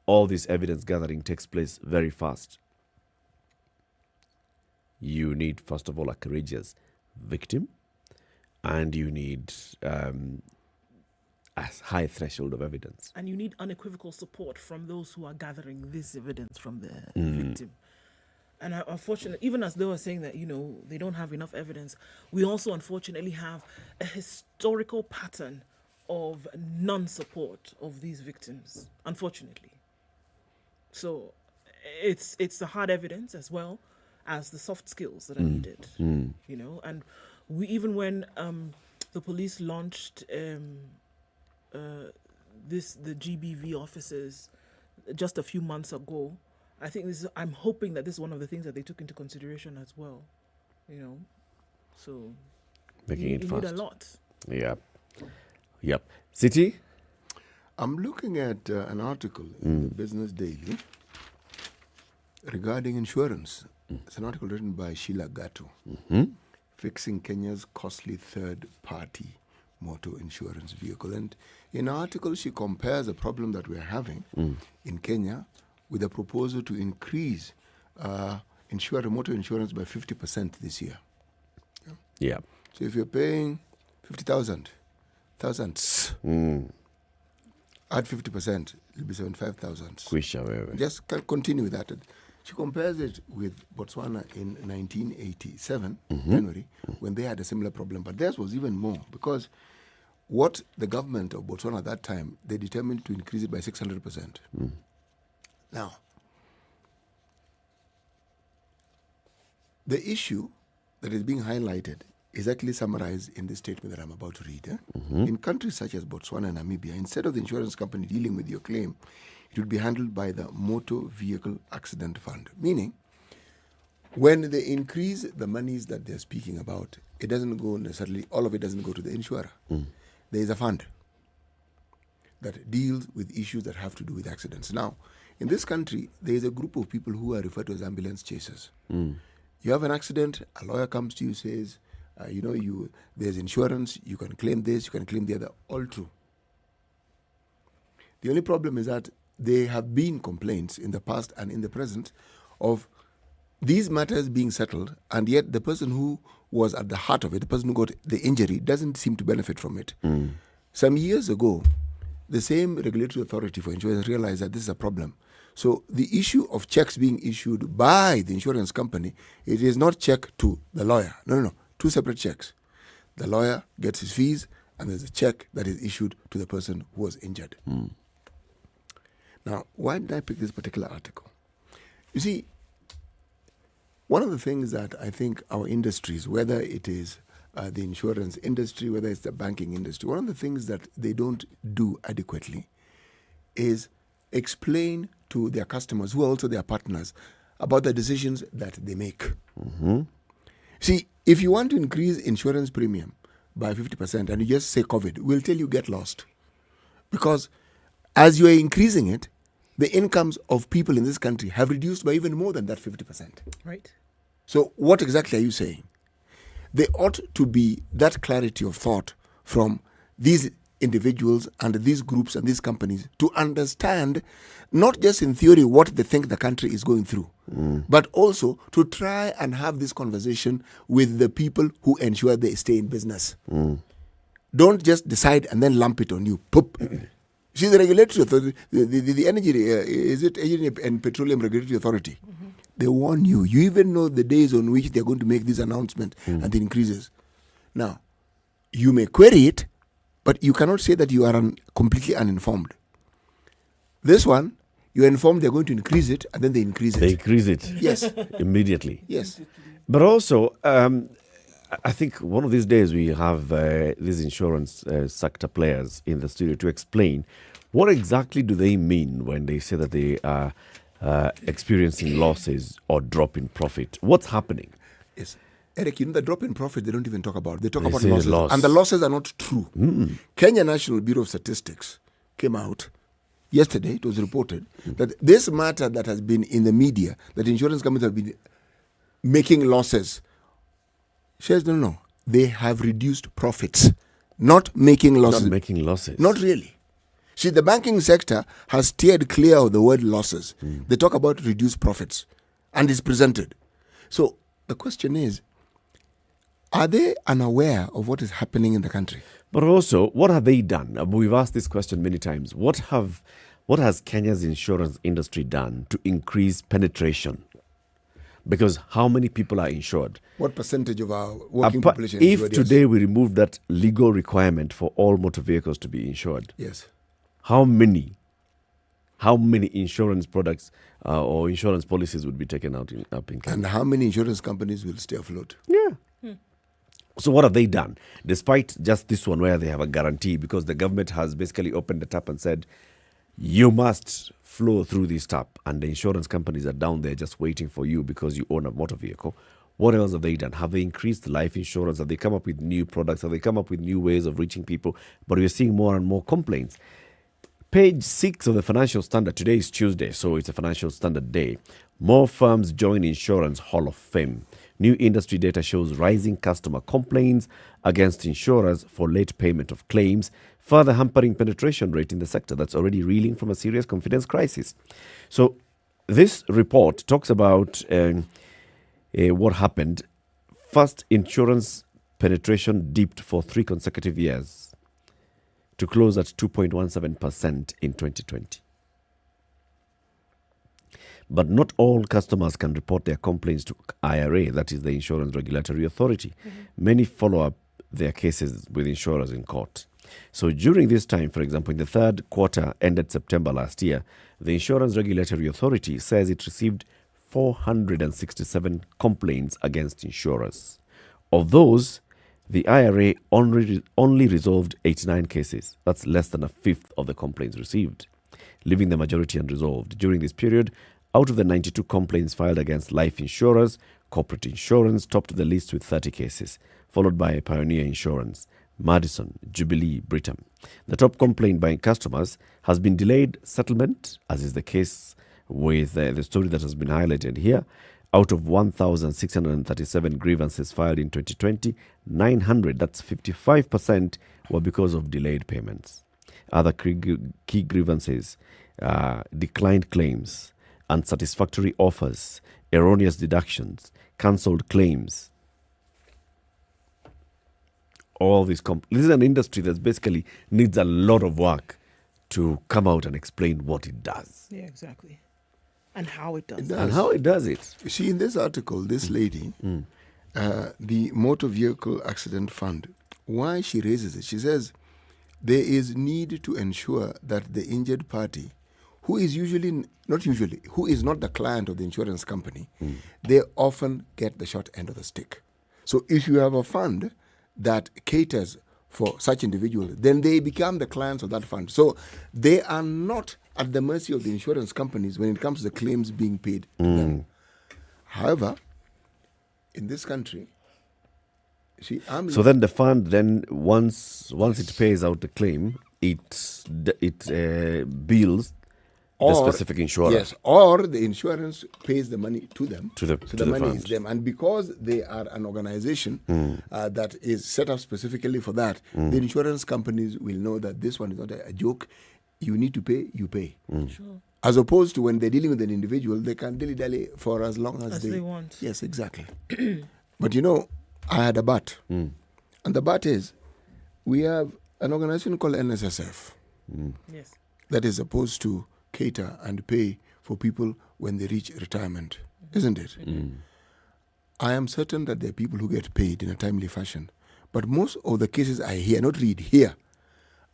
All this evidence gathering takes place very fast. You need, first of all, a courageous victim, and you need a high threshold of evidence. And you need unequivocal support from those who are gathering this evidence from the victim. And unfortunately, even as they were saying that, they don't have enough evidence, we also unfortunately have a historical pattern of non-support of these victims, unfortunately. So it's the hard evidence as well as the soft skills that are needed, and even when the police launched the GBV officers just a few months ago, I think I'm hoping that this is one of the things that they took into consideration as well, so making it fast. Need a lot. Yep. City? I'm looking at an article in the Business Daily regarding insurance. It's an article written by Sheila Gato, fixing Kenya's costly third-party motor insurance vehicle. And in an article, she compares a problem that we're having in Kenya with a proposal to increase motor insurance by 50% this year. Yeah. So if you're paying 50,000, add 50%, it'll be 75,000. Just continue with that. She compares it with Botswana in 1987, January, when they had a similar problem. But theirs was even more, because what the government of Botswana at that time, they determined to increase it by 600%. Now, the issue that is being highlighted is actually summarized in the statement that I'm about to read. In countries such as Botswana and Namibia, instead of the insurance company dealing with your claim, it would be handled by the Motor Vehicle Accident Fund. Meaning, when they increase the monies that they're speaking about, it doesn't go necessarily, all of it doesn't go to the insurer. There is a fund that deals with issues that have to do with accidents. Now, in this country, there is a group of people who are referred to as ambulance chasers. You have an accident, a lawyer comes to you, says, there's insurance, you can claim this, you can claim the other. All true. The only problem is that there have been complaints in the past and in the present of these matters being settled, and yet the person who was at the heart of it, the person who got the injury, doesn't seem to benefit from it. Some years ago, the same regulatory authority for insurance realized that this is a problem. So the issue of checks being issued by the insurance company, it is not check to the lawyer. No. 2 separate checks. The lawyer gets his fees, and there's a check that is issued to the person who was injured. Now, why did I pick this particular article? You see, one of the things that I think our industries, whether it is the insurance industry, whether it's the banking industry, one of the things that they don't do adequately is explain to their customers, who are also their partners, about the decisions that they make. See, if you want to increase insurance premium by 50% and you just say COVID, we'll tell you get lost. Because as you are increasing it, the incomes of people in this country have reduced by even more than that 50%. Right. So what exactly are you saying? There ought to be that clarity of thought from these individuals and these groups and these companies to understand, not just in theory what they think the country is going through, but also to try and have this conversation with the people who ensure they stay in business. Don't just decide and then lump it on you. Poop. See, the regulatory authority, the energy, is it Energy and Petroleum Regulatory Authority? They warn you. You even know the days on which they're going to make this announcement and the increases. Now, you may query it, but you cannot say that you are completely uninformed. This one, you're informed they're going to increase it, and then they increase it. They increase it. Yes. Immediately. Yes. But also, I think one of these days we have these insurance sector players in the studio to explain what exactly do they mean when they say that they are experiencing losses or drop in profit. What's happening? Yes. Eric, you know the drop in profit they don't even talk about. They talk about say losses. loss. And the losses are not true. Kenya National Bureau of Statistics came out yesterday. It was reported that this matter that has been in the media, that insurance companies have been making losses, says no. They have reduced profits, not making losses. Not making losses. Not really. See, the banking sector has steered clear of the word losses. They talk about reduced profits, and it's presented. So the question is, are they unaware of what is happening in the country? But also, what have they done? We've asked this question many times. What has Kenya's insurance industry done to increase penetration? Because how many people are insured? What percentage of our working population is If insured? today we remove that legal requirement for all motor vehicles to be insured, Yes. how many insurance products or insurance policies would be taken out up in Kenya? And how many insurance companies will stay afloat? Yeah. So what have they done? Despite just this one where they have a guarantee, because the government has basically opened the tap and said, you must flow through this tap, and the insurance companies are down there just waiting for you because you own a motor vehicle. What else have they done? Have they increased life insurance? Have they come up with new products? Have they come up with new ways of reaching people? But we're seeing more and more complaints. Page 6 of the Financial Standard. Today is Tuesday, so it's a Financial Standard day. More firms join Insurance Hall of Fame. New industry data shows rising customer complaints against insurers for late payment of claims, further hampering penetration rate in the sector that's already reeling from a serious confidence crisis. So this report talks about what happened. First, insurance penetration dipped for 3 consecutive years to close at 2.17% in 2020. But not all customers can report their complaints to IRA, that is the Insurance Regulatory Authority. Many follow up their cases with insurers in court. So during this time, for example, in the third quarter ended September last year, the Insurance Regulatory Authority says it received 467 complaints against insurers. Of those, the IRA only resolved 89 cases. That's less than a fifth of the complaints received, leaving the majority unresolved. During this period, out of the 92 complaints filed against life insurers, corporate insurance topped the list with 30 cases, followed by Pioneer Insurance, Madison, Jubilee, Britam. The top complaint by customers has been delayed settlement, as is the case with the story that has been highlighted here. Out of 1,637 grievances filed in 2020, 900, that's 55%, were because of delayed payments. Other key grievances, declined claims, unsatisfactory offers, erroneous deductions, cancelled claims. All these this is an industry that basically needs a lot of work to come out and explain what it does. Yeah, exactly. And how it does it. And how it does it. You see, in this article, this lady, the Motor Vehicle Accident Fund, why she raises it, she says there is need to ensure that the injured party, who is who is not the client of the insurance company, they often get the short end of the stick. So if you have a fund that caters for such individuals, then they become the clients of that fund. So they are not at the mercy of the insurance companies when it comes to the claims being paid to them. However, in this country, so then the fund, then once it pays out the claim, it bills the specific insurer. Yes, or the insurance pays the money to them. So the money fund is them. And because they are an organization that is set up specifically for that, the insurance companies will know that this one is not a joke. You need to pay, you pay. Sure. As opposed to when they're dealing with an individual, they can dilly-dally for as long as they want. Yes, exactly. But I had a but. And the but is, we have an organization called NSSF Yes. that is supposed to cater and pay for people when they reach retirement, isn't it? I am certain that there are people who get paid in a timely fashion. But most of the cases I hear, not read, hear,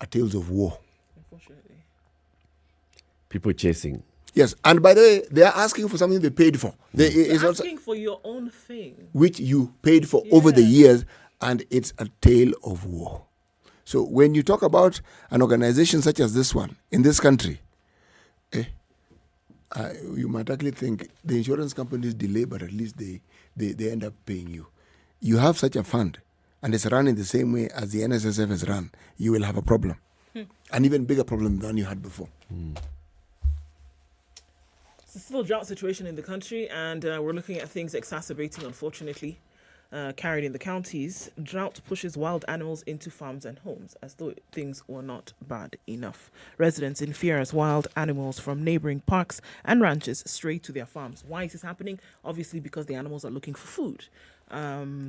are tales of war. Unfortunately. People chasing. Yes, and by the way, they are asking for something they paid for. They're asking for your own thing. Which you paid for over the years, and it's a tale of war. So when you talk about an organization such as this one in this country, you might actually think the insurance companies delay, but at least they end up paying you. You have such a fund, and it's run in the same way as the NSSF is run, you will have a problem. An even bigger problem than you had before. It's still a drought situation in the country, and we're looking at things exacerbating, unfortunately, carried in the counties. Drought pushes wild animals into farms and homes, as though things were not bad enough. Residents in fear as wild animals from neighboring parks and ranches stray to their farms. Why is this happening? Obviously because the animals are looking for food.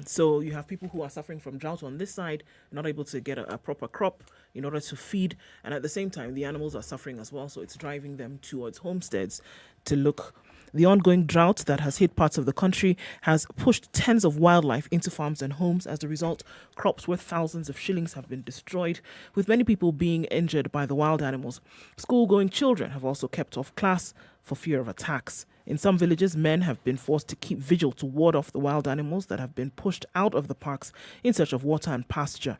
So you have people who are suffering from drought on this side, not able to get a proper crop in order to feed, and at the same time the animals are suffering as well, so it's driving them towards homesteads to look. The ongoing drought that has hit parts of the country has pushed tens of wildlife into farms and homes. As a result, crops worth thousands of shillings have been destroyed, with many people being injured by the wild animals. School-going children have also kept off class for fear of attacks. In some villages, men have been forced to keep vigil to ward off the wild animals that have been pushed out of the parks in search of water and pasture.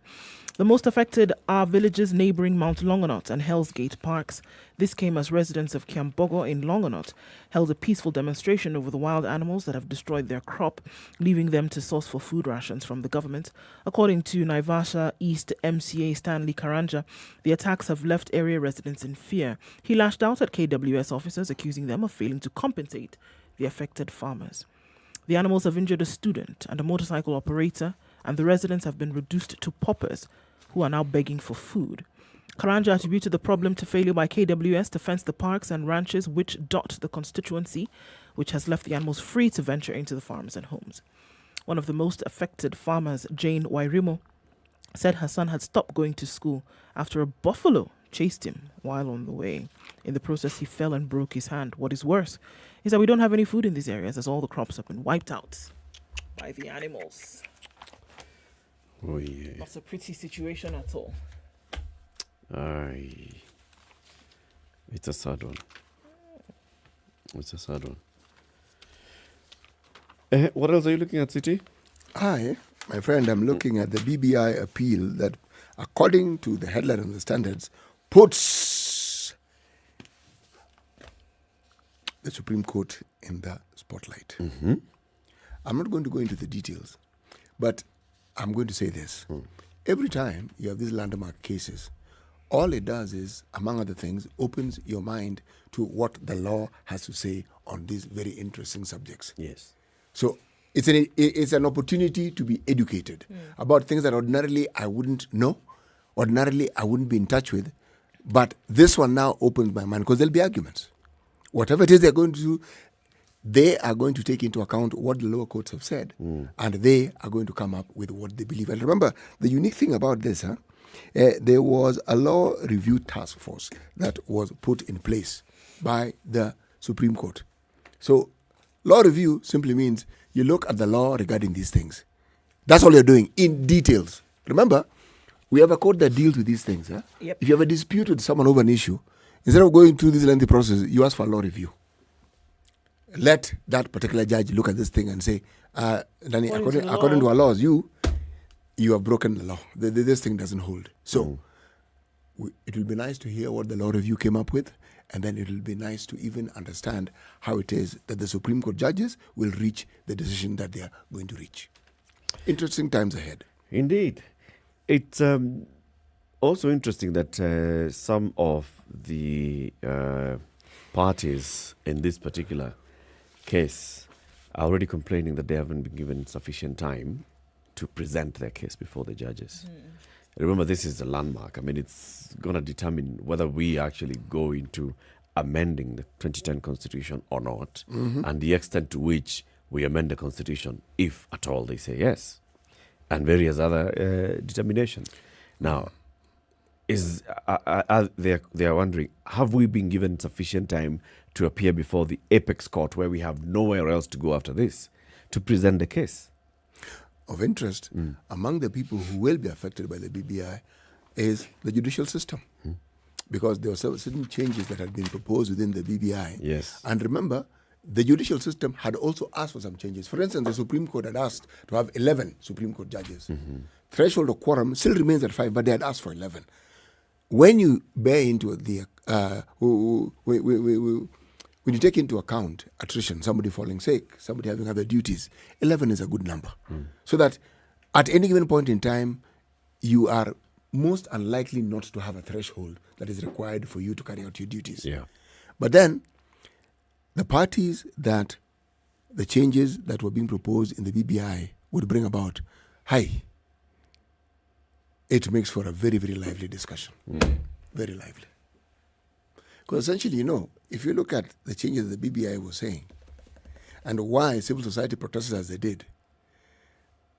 The most affected are villages neighbouring Mount Longonot and Hell's Gate parks. This came as residents of Kiambogo in Longonot held a peaceful demonstration over the wild animals that have destroyed their crop, leaving them to source for food rations from the government. According to Naivasha East MCA Stanley Karanja, the attacks have left area residents in fear. He lashed out at KWS officers, accusing them of failing to compensate the affected farmers. The animals have injured a student and a motorcycle operator, and the residents have been reduced to paupers who are now begging for food. Karanja attributed the problem to failure by KWS to fence the parks and ranches which dot the constituency, which has left the animals free to venture into the farms and homes. One of the most affected farmers, Jane Wairimo, said her son had stopped going to school after a buffalo chased him while on the way. In the process, he fell and broke his hand. What is worse is that we don't have any food in these areas, as all the crops have been wiped out by the animals. Oh, yeah. Not a pretty situation at all. Aye. It's a sad one. It's a sad one. What else are you looking at, City? Hi, my friend, I'm looking at the BBI appeal that, according to the headline on the Standards, puts the Supreme Court in the spotlight. I'm not going to go into the details, but I'm going to say this. Every time you have these landmark cases, all it does is, among other things, opens your mind to what the law has to say on these very interesting subjects. Yes. So it's an opportunity to be educated about things that ordinarily I wouldn't know, ordinarily I wouldn't be in touch with, but this one now opens my mind because there'll be arguments. Whatever it is they're going to do, they are going to take into account what the lower courts have said, and they are going to come up with what they believe. And remember, the unique thing about this There was a law review task force that was put in place by the Supreme Court. So, law review simply means you look at the law regarding these things. That's all you're doing in details. Remember, we have a court that deals with these things. Huh? Yep. If you have a dispute with someone over an issue, instead of going through this lengthy process, you ask for a law review. Let that particular judge look at this thing and say, Danny, according to our laws, you have broken the law. This thing doesn't hold. So it will be nice to hear what the law review came up with, and then it will be nice to even understand how it is that the Supreme Court judges will reach the decision that they are going to reach. Interesting times ahead. Indeed. It's also interesting that some of the parties in this particular case are already complaining that they haven't been given sufficient time to present their case before the judges. Remember, this is a landmark. I mean, it's going to determine whether we actually go into amending the 2010 Constitution or not, and the extent to which we amend the Constitution, if at all they say yes, and various other determinations. Now, they are wondering, have we been given sufficient time to appear before the apex court, where we have nowhere else to go after this, to present the case? Of interest, among the people who will be affected by the BBI is the judicial system. Because there were certain changes that had been proposed within the BBI. Yes. And remember, the judicial system had also asked for some changes. For instance, the Supreme Court had asked to have 11 Supreme Court judges. Threshold of quorum still remains at 5, but they had asked for 11. When you bear into the when you take into account attrition, somebody falling sick, somebody having other duties, 11 is a good number. So that at any given point in time, you are most unlikely not to have a threshold that is required for you to carry out your duties. Yeah. But then, the parties that the changes that were being proposed in the BBI would bring about, it makes for a very, very lively discussion. Very lively. Because essentially, if you look at the changes that the BBI was saying and why civil society protested as they did,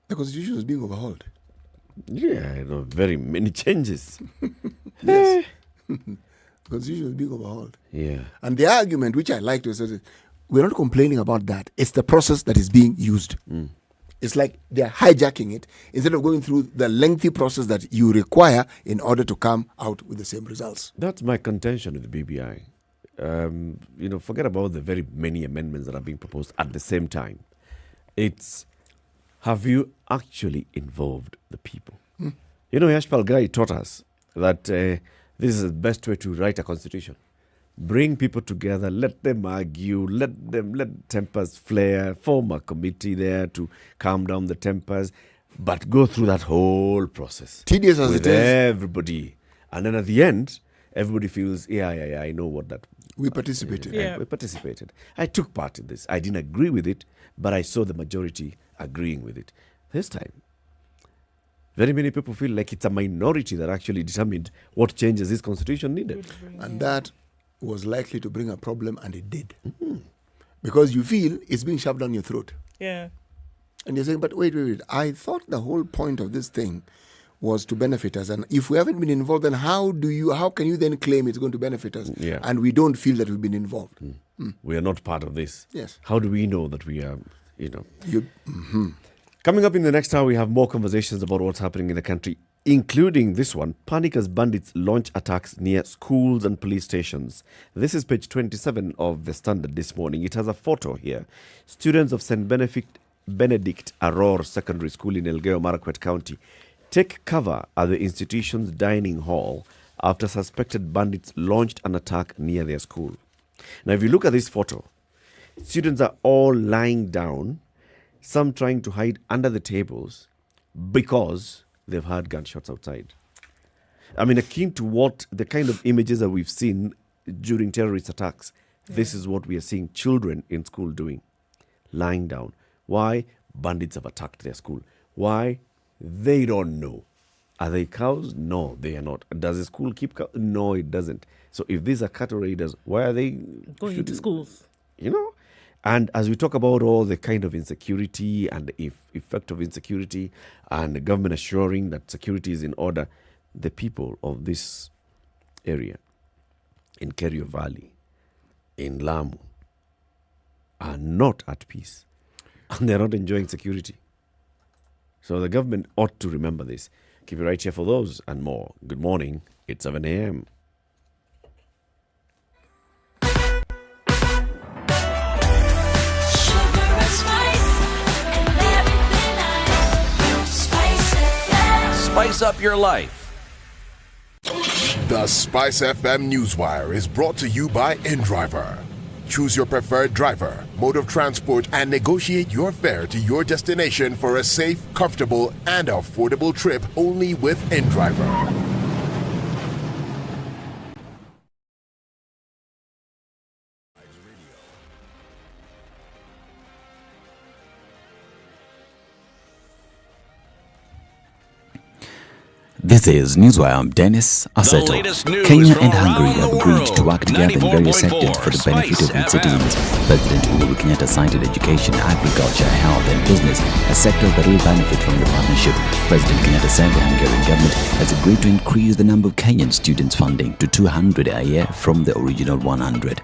the Constitution was being overhauled. Yeah, very many changes. Yes. The Constitution was being overhauled. Yeah. And the argument, which I like to say, is we're not complaining about that. It's the process that is being used. It's like they're hijacking it instead of going through the lengthy process that you require in order to come out with the same results. That's my contention with the BBI. Forget about the very many amendments that are being proposed at the same time. It's, have you actually involved the people? Yashpal Gai taught us that this is the best way to write a constitution. Bring people together, let them argue, let tempers flare, form a committee there to calm down the tempers, but go through that whole process. Tedious as with it is. Everybody. And then at the end, everybody feels, I know what that... We participated. We participated. I took part in this. I didn't agree with it, but I saw the majority agreeing with it. This time, very many people feel like it's a minority that actually determined what changes this constitution needed. And that was likely to bring a problem, and it did. Because you feel it's being shoved down your throat. Yeah. And you're saying, but wait. I thought the whole point of this thing was to benefit us. And if we haven't been involved, then how can you then claim it's going to benefit us? Yeah. And we don't feel that we've been involved. We are not part of this. Yes. How do we know that we are, Coming up in the next hour, we have more conversations about what's happening in the country, including this one. Panic as bandits launch attacks near schools and police stations. This is page 27 of the Standard this morning. It has a photo here. Students of St. Benedict Aurora Secondary School in Elgeyo Marakwet County take cover at the institution's dining hall after suspected bandits launched an attack near their school. Now, if you look at this photo, students are all lying down, some trying to hide under the tables because they've heard gunshots outside. I mean, akin to what the kind of images that we've seen during terrorist attacks, this is what we are seeing children in school doing, lying down. Why? Bandits have attacked their school. Why? They don't know. Are they cows? No, they are not. Does the school keep cows? No, it doesn't. So if these are cattle raiders, why are they going into schools? And as we talk about all the kind of insecurity and the effect of insecurity and the government assuring that security is in order, the people of this area in Kerio Valley, in Lamu, are not at peace and they're not enjoying security. So the government ought to remember this. Keep it right here for those and more. Good morning. It's 7 a.m. Spice up your life. The SpiceFM Newswire is brought to you by InDriver. Choose your preferred driver, mode of transport, and negotiate your fare to your destination for a safe, comfortable, and affordable trip only with InDriver. This is Newswire. I'm Dennis Aseto. Kenya and Hungary have agreed to work together in various sectors for the benefit of its citizens. President Uhuru Kenyatta cited education, agriculture, health and business as sectors that will benefit from the partnership. President Kenyatta said the Hungarian government has agreed to increase the number of Kenyan students funding to 200 a year from the original 100.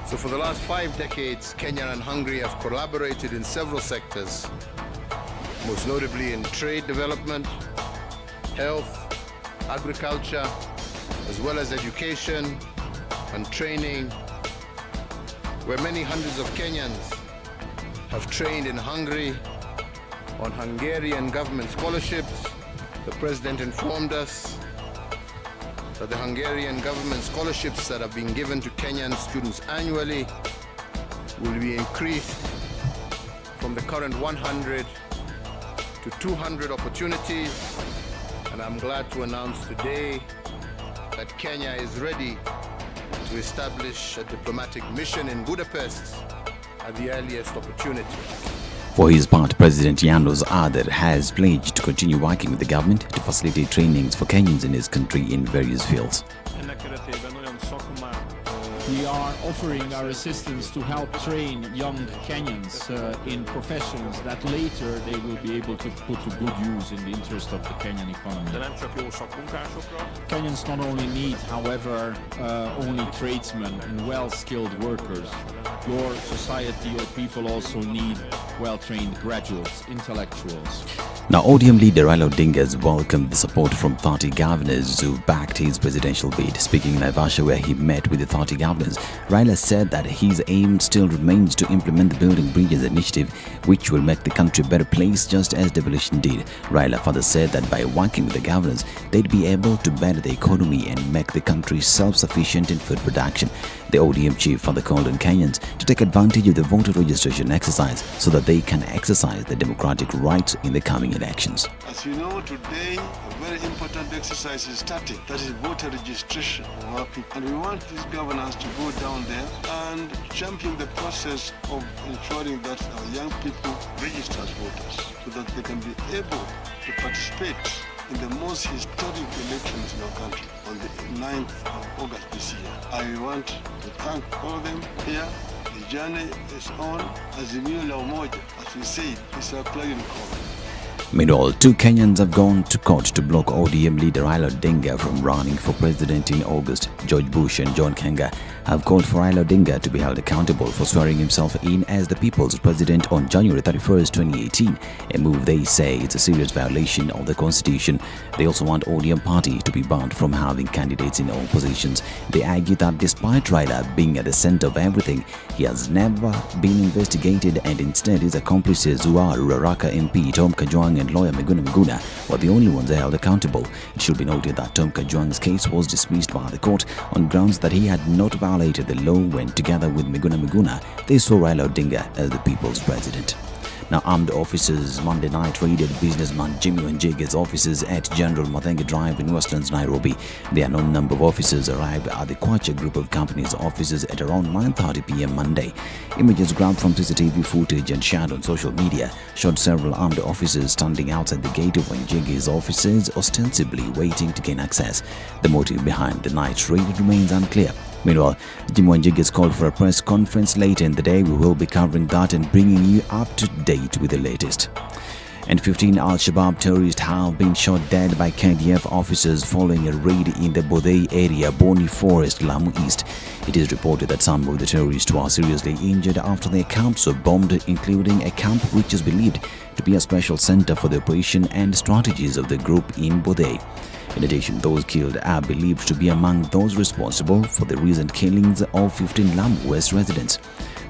So for the last 5 decades, Kenya and Hungary have collaborated in several sectors, most notably in trade development, health, agriculture, as well as education and training, where many hundreds of Kenyans have trained in Hungary on Hungarian government scholarships. The President informed us that the Hungarian government scholarships that have been given to Kenyan students annually will be increased from the current 100 to 200 opportunities. And I'm glad to announce today that Kenya is ready to establish a diplomatic mission in Budapest at the earliest opportunity. For his part, President Janos Ader has pledged to continue working with the government to facilitate trainings for Kenyans in his country in various fields. We are offering our assistance to help train young Kenyans in professions that later they will be able to put to good use in the interest of the Kenyan economy. Kenyans not only need, however, only tradesmen and well-skilled workers. Your society, your people also need well-trained graduates, intellectuals. Now, ODM leader Raila Odinga has welcomed the support from 30 governors who backed his presidential bid. Speaking in Naivasha, where he met with the 30 governors, Raila said that his aim still remains to implement the Building Bridges initiative, which will make the country a better place, just as devolution did. Raila further said that by working with the governors, they'd be able to better the economy and make the country self-sufficient in food production. The ODM chief further called on Kenyans to take advantage of the voter registration exercise so that they can exercise their democratic rights in the coming elections. As you know, today a very important exercise is starting. That is voter registration of our people. And we want these governors to go down there and champion the process of ensuring that our young people register as voters so that they can be able to participate in the most historic elections in our country on the 9th of August this year. I want to thank all of them here. The journey is on. Azimio la Umoja, as we say, is our clarion call. Meanwhile, 2 Kenyans have gone to court to block ODM leader Raila Odinga from running for president in August. George Bush and John Kenga have called for Raila Odinga to be held accountable for swearing himself in as the people's president on January 31st, 2018, a move they say is a serious violation of the constitution. They also want ODM party to be banned from having candidates in all positions. They argue that despite Raila being at the center of everything, he has never been investigated, and instead his accomplices, who are Ruraka MP Tom Kajwang and lawyer Muga Ndu Okoh, were the only ones held accountable. It should be noted that Tom Kajwang's case was dismissed by the court on grounds that he had not violated the law when, together with Muga Ndu Okoh, they saw Raila Odinga as the people's president. Now, armed officers Monday night raided businessman Jimmy Wanjigi's offices at General Mathenge Drive in Westlands, Nairobi. The unknown number of officers arrived at the Kwacha group of companies' offices at around 9:30 p.m. Monday. Images grabbed from CCTV footage and shared on social media showed several armed officers standing outside the gate of Wanjigi's offices, ostensibly waiting to gain access. The motive behind the night raid remains unclear. Meanwhile, Jim Wanjigi has called for a press conference later in the day. We will be covering that and bringing you up to date with the latest. And 15 Al-Shabaab terrorists have been shot dead by KDF officers following a raid in the Bodai area, Boni Forest, Lamu East. It is reported that some of the terrorists were seriously injured after their camps were bombed, including a camp which is believed to be a special center for the operation and strategies of the group in Bodai. In addition, those killed are believed to be among those responsible for the recent killings of 15 Lamu West residents.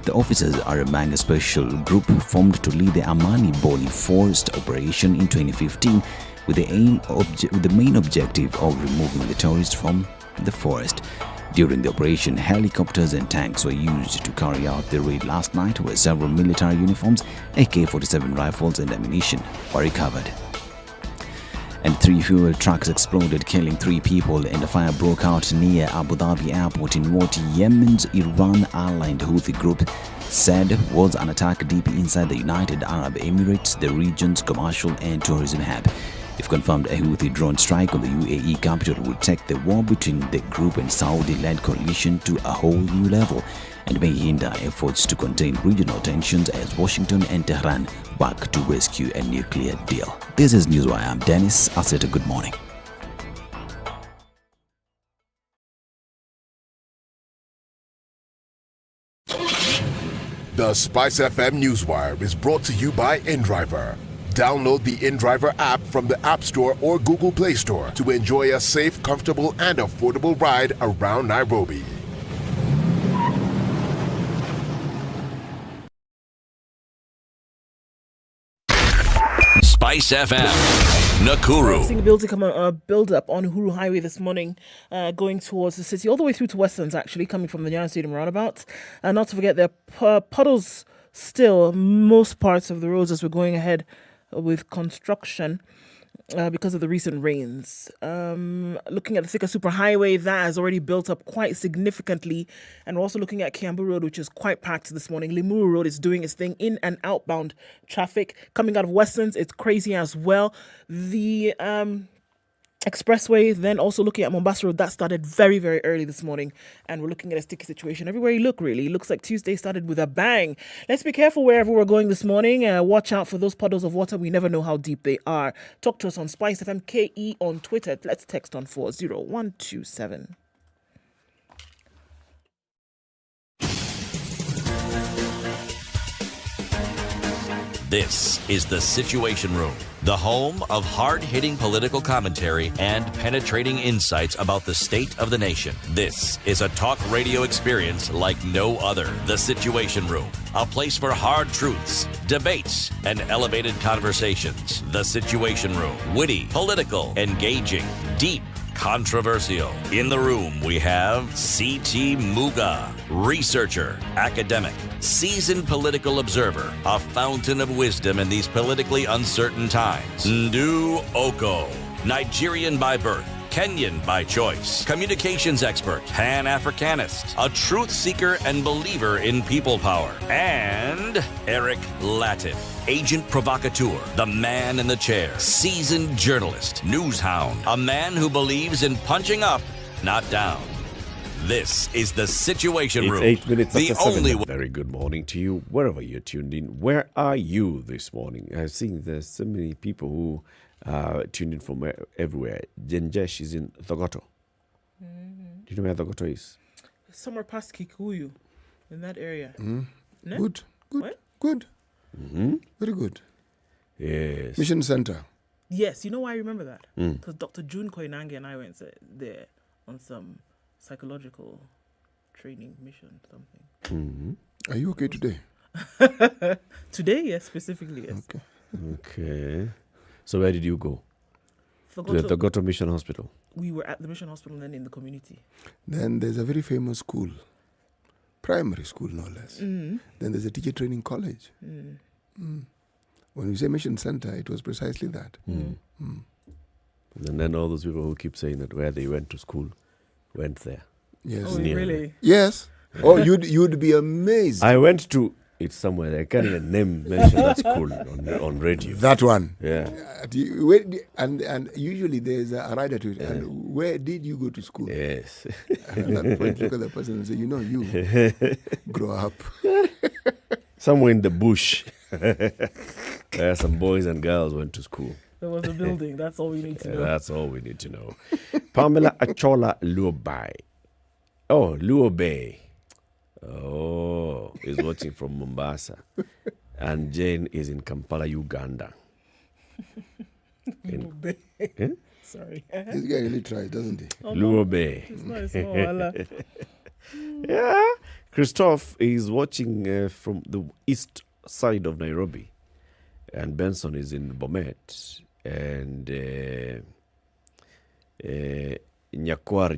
The officers are among a special group formed to lead the Amani Boni Forest operation in 2015 with the main objective of removing the terrorists from the forest. During the operation, helicopters and tanks were used to carry out the raid last night, where several military uniforms, AK-47 rifles and ammunition were recovered. And 3 fuel trucks exploded, killing 3 people, and a fire broke out near Abu Dhabi airport in what Yemen's Iran-aligned Houthi group said was an attack deep inside the United Arab Emirates, the region's commercial and tourism hub. If confirmed, a Houthi drone strike on the UAE capital would take the war between the group and Saudi-led coalition to a whole new level and may hinder efforts to contain regional tensions as Washington and Tehran work to rescue a nuclear deal. This is Newswire. I'm Dennis Aseta. Good morning. The SpiceFM Newswire is brought to you by InDriver. Download the InDriver app from the App Store or Google Play Store to enjoy a safe, comfortable, and affordable ride around Nairobi. Spice FM, Nakuru. Seeing a build up on Uhuru Highway this morning, going towards the city, all the way through to Westlands, actually, coming from the Nyeri Stadium roundabout. And not to forget, there are puddles still, most parts of the roads as we're going ahead with construction because of the recent rains. Looking at the Thika Superhighway, that has already built up quite significantly. And we're also looking at Kiambu Road, which is quite packed this morning. Limuru Road is doing its thing in and outbound traffic. Coming out of Westlands, it's crazy as well. The Expressway, then also looking at Mombasa Road, that started very, very early this morning. And we're looking at a sticky situation everywhere you look, really. It looks like Tuesday started with a bang. Let's be careful wherever we're going this morning. Watch out for those puddles of water. We never know how deep they are. Talk to us on SpiceFM KE on Twitter. Let's text on 40127. This is The Situation Room, the home of hard-hitting political commentary and penetrating insights about the state of the nation. This is a talk radio experience like no other. The Situation Room, a place for hard truths, debates, and elevated conversations. The Situation Room, witty, political, engaging, deep, controversial. In the room, we have C.T. Muga, researcher, academic, seasoned political observer, a fountain of wisdom in these politically uncertain times. Ndu Okoh, Nigerian by birth, Kenyan by choice, communications expert, Pan-Africanist, a truth seeker and believer in people power, and Eric Latiff, agent provocateur, the man in the chair, seasoned journalist, news hound, a man who believes in punching up, not down. This is The Situation Room. It's 8 minutes the after 7. only one. Very good morning to you, wherever you're tuned in. Where are you this morning? I've seen there's so many people who tuned in from everywhere. Jenjesh is in Thogoto. Mm-hmm. Do you know where Thogoto is? Somewhere past Kikuyu, in that area. Mm. No? Good. What? Good. Mm-hmm. Very good. Yes. Mission Center. Yes, you know why I remember that? Mm. Because Dr. June Koinange and I went there on some psychological training mission, something. Mm-hmm. Are you okay today? Today, yes, specifically, yes. Okay. Okay. So where did you go? To the Thogoto Mission Hospital. We were at the mission hospital and then in the community. Then there's a very famous school, primary school no less. Mm. Then there's a teacher training college. Mm. Mm. When we say mission center, it was precisely that. Mm. Mm. And then all those people who keep saying that where they went to school went there. Yes. Oh, really? Yes. Oh, you'd be amazed. I went to it somewhere. I can't even mention that school on radio. That one. Yeah. And usually there's a rider to it. Yeah. And where did you go to school? Yes. And at that point, look at the person and say, you grow up. Somewhere in the bush. Some boys and girls went to school. There was a building. That's all we need to know. That's all we need to know. Pamela Achola Luobai. Oh, Luobai. Oh, is watching from Mombasa. And Jane is in Kampala, Uganda. Luobai. Sorry. This guy really tries, doesn't he? Luobai. Yeah. Christoph is watching from the east side of Nairobi. And Benson is in Bomet. And Nyakwar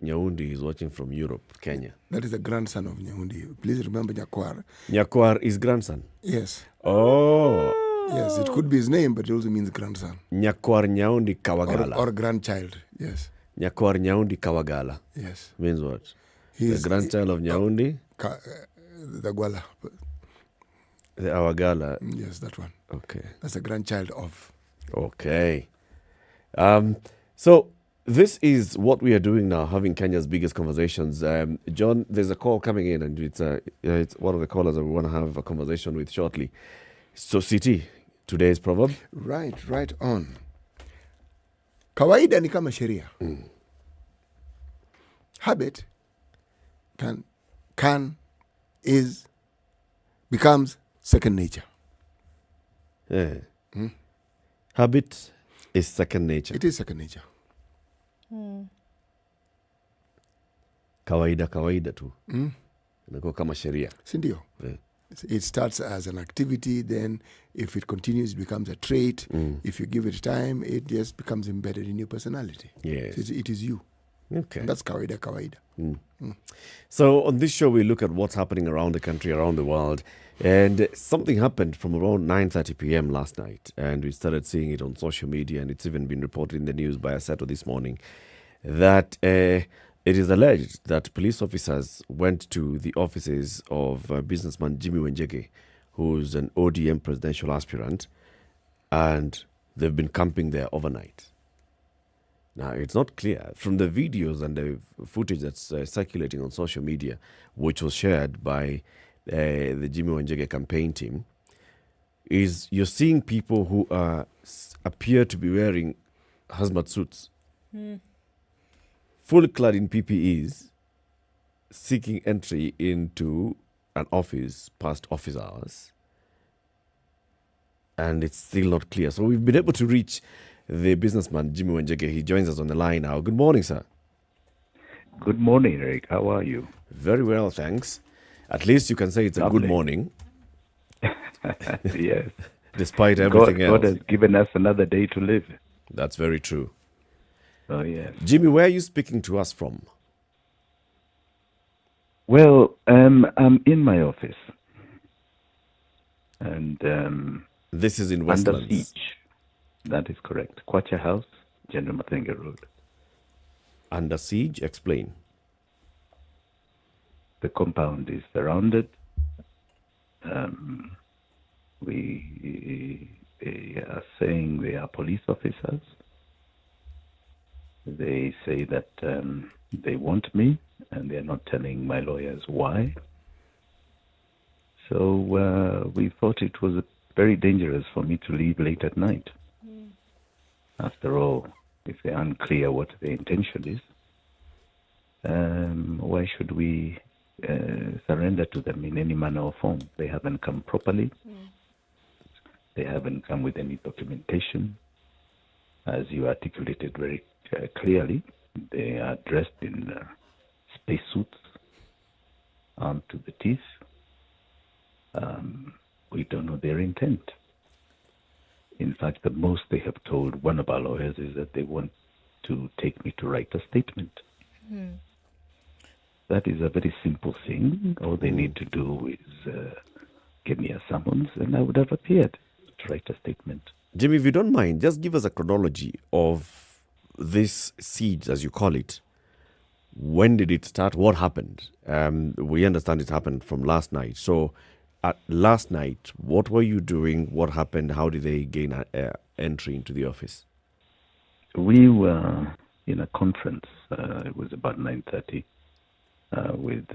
Nyaundi is watching from Europe, Kenya. That is the grandson of Nyaundi. Please remember Nyakwar. Nyakwar is grandson? Yes. Oh. Yes, it could be his name, but it also means grandson. Nyakwar Nyaundi Kawagala. Or grandchild, yes. Nyakwar Nyaundi Kawagala. Yes. Means what? He's the grandchild of Nyaundi? The Gwala. The Awagala. Yes, that one. Okay. That's the grandchild of. Okay. So this is what we are doing now, having Kenya's biggest conversations. John, there's a call coming in, and it's one of the callers that we want to have a conversation with shortly. So, City, today's proverb? Right on. Kawaida ni kama sheria. Habit becomes second nature. Yeah. Habit is second nature. It is second nature. Kawaida tu. Inakuwa kama sheria. Sindio? Yeah. It starts as an activity, then if it continues, it becomes a trait. If you give it time, it just becomes embedded in your personality. Yes. So it is you. Okay. And that's kawaida. So on this show, we look at what's happening around the country, around the world. And something happened from around 9:30 p.m. last night. And we started seeing it on social media, and it's even been reported in the news by Aseto this morning, that it is alleged that police officers went to the offices of businessman Jimmy Wanjigi, who's an ODM presidential aspirant, and they've been camping there overnight. Now, it's not clear from the videos and the footage that's circulating on social media, which was shared by the Jimmy Wanjigi campaign team, is you're seeing people who appear to be wearing hazmat suits, full clad in PPEs, seeking entry into an office past office hours. And it's still not clear. So we've been able to reach the businessman, Jimmy Wanjigi. He joins us on the line now. Good morning, sir. Good morning, Eric. How are you? Very well, thanks. At least you can say it's a good morning. Yes. Despite everything else. God has given us another day to live. That's very true. Oh, yes. Jimmy, where are you speaking to us from? Well, I'm in my office. And this is in Westlands. Under siege. That is correct. Kwacha House, General Matenga Road. Under siege? Explain. The compound is surrounded. They are saying they are police officers. They say that they want me, and they're not telling my lawyers why. So we thought it was very dangerous for me to leave late at night. After all, if they're unclear what their intention is, why should we surrender to them in any manner or form? They haven't come properly. They haven't come with any documentation. As you articulated very clearly, they are dressed in spacesuits, armed to the teeth. We don't know their intent. In fact, the most they have told one of our lawyers is that they want to take me to write a statement. That is a very simple thing. All they need to do is give me a summons, and I would have appeared to write a statement. Jimmy, if you don't mind, just give us a chronology of this siege, as you call it. When did it start? What happened? We understand it happened from last night. So, last night, what were you doing? What happened? How did they gain entry into the office? We were in a conference. It was about 9:30 with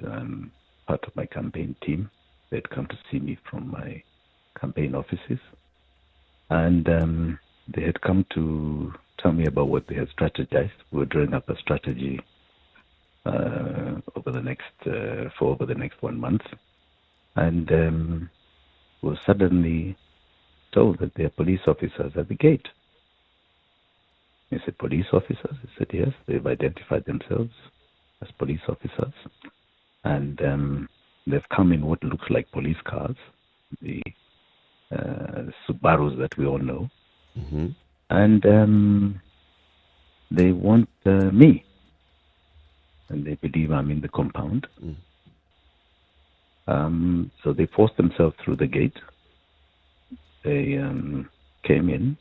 part of my campaign team. They'd come to see me from my campaign offices. And they had come to tell me about what they had strategized. We were drawing up a strategy over the next 1 month. And was suddenly told that there are police officers at the gate. I said, police officers? He said, yes, they've identified themselves as police officers. And they've come in what looks like police cars, the Subarus that we all know. Mm-hmm. And they want me. And they believe I'm in the compound. So they forced themselves through the gate. They came in,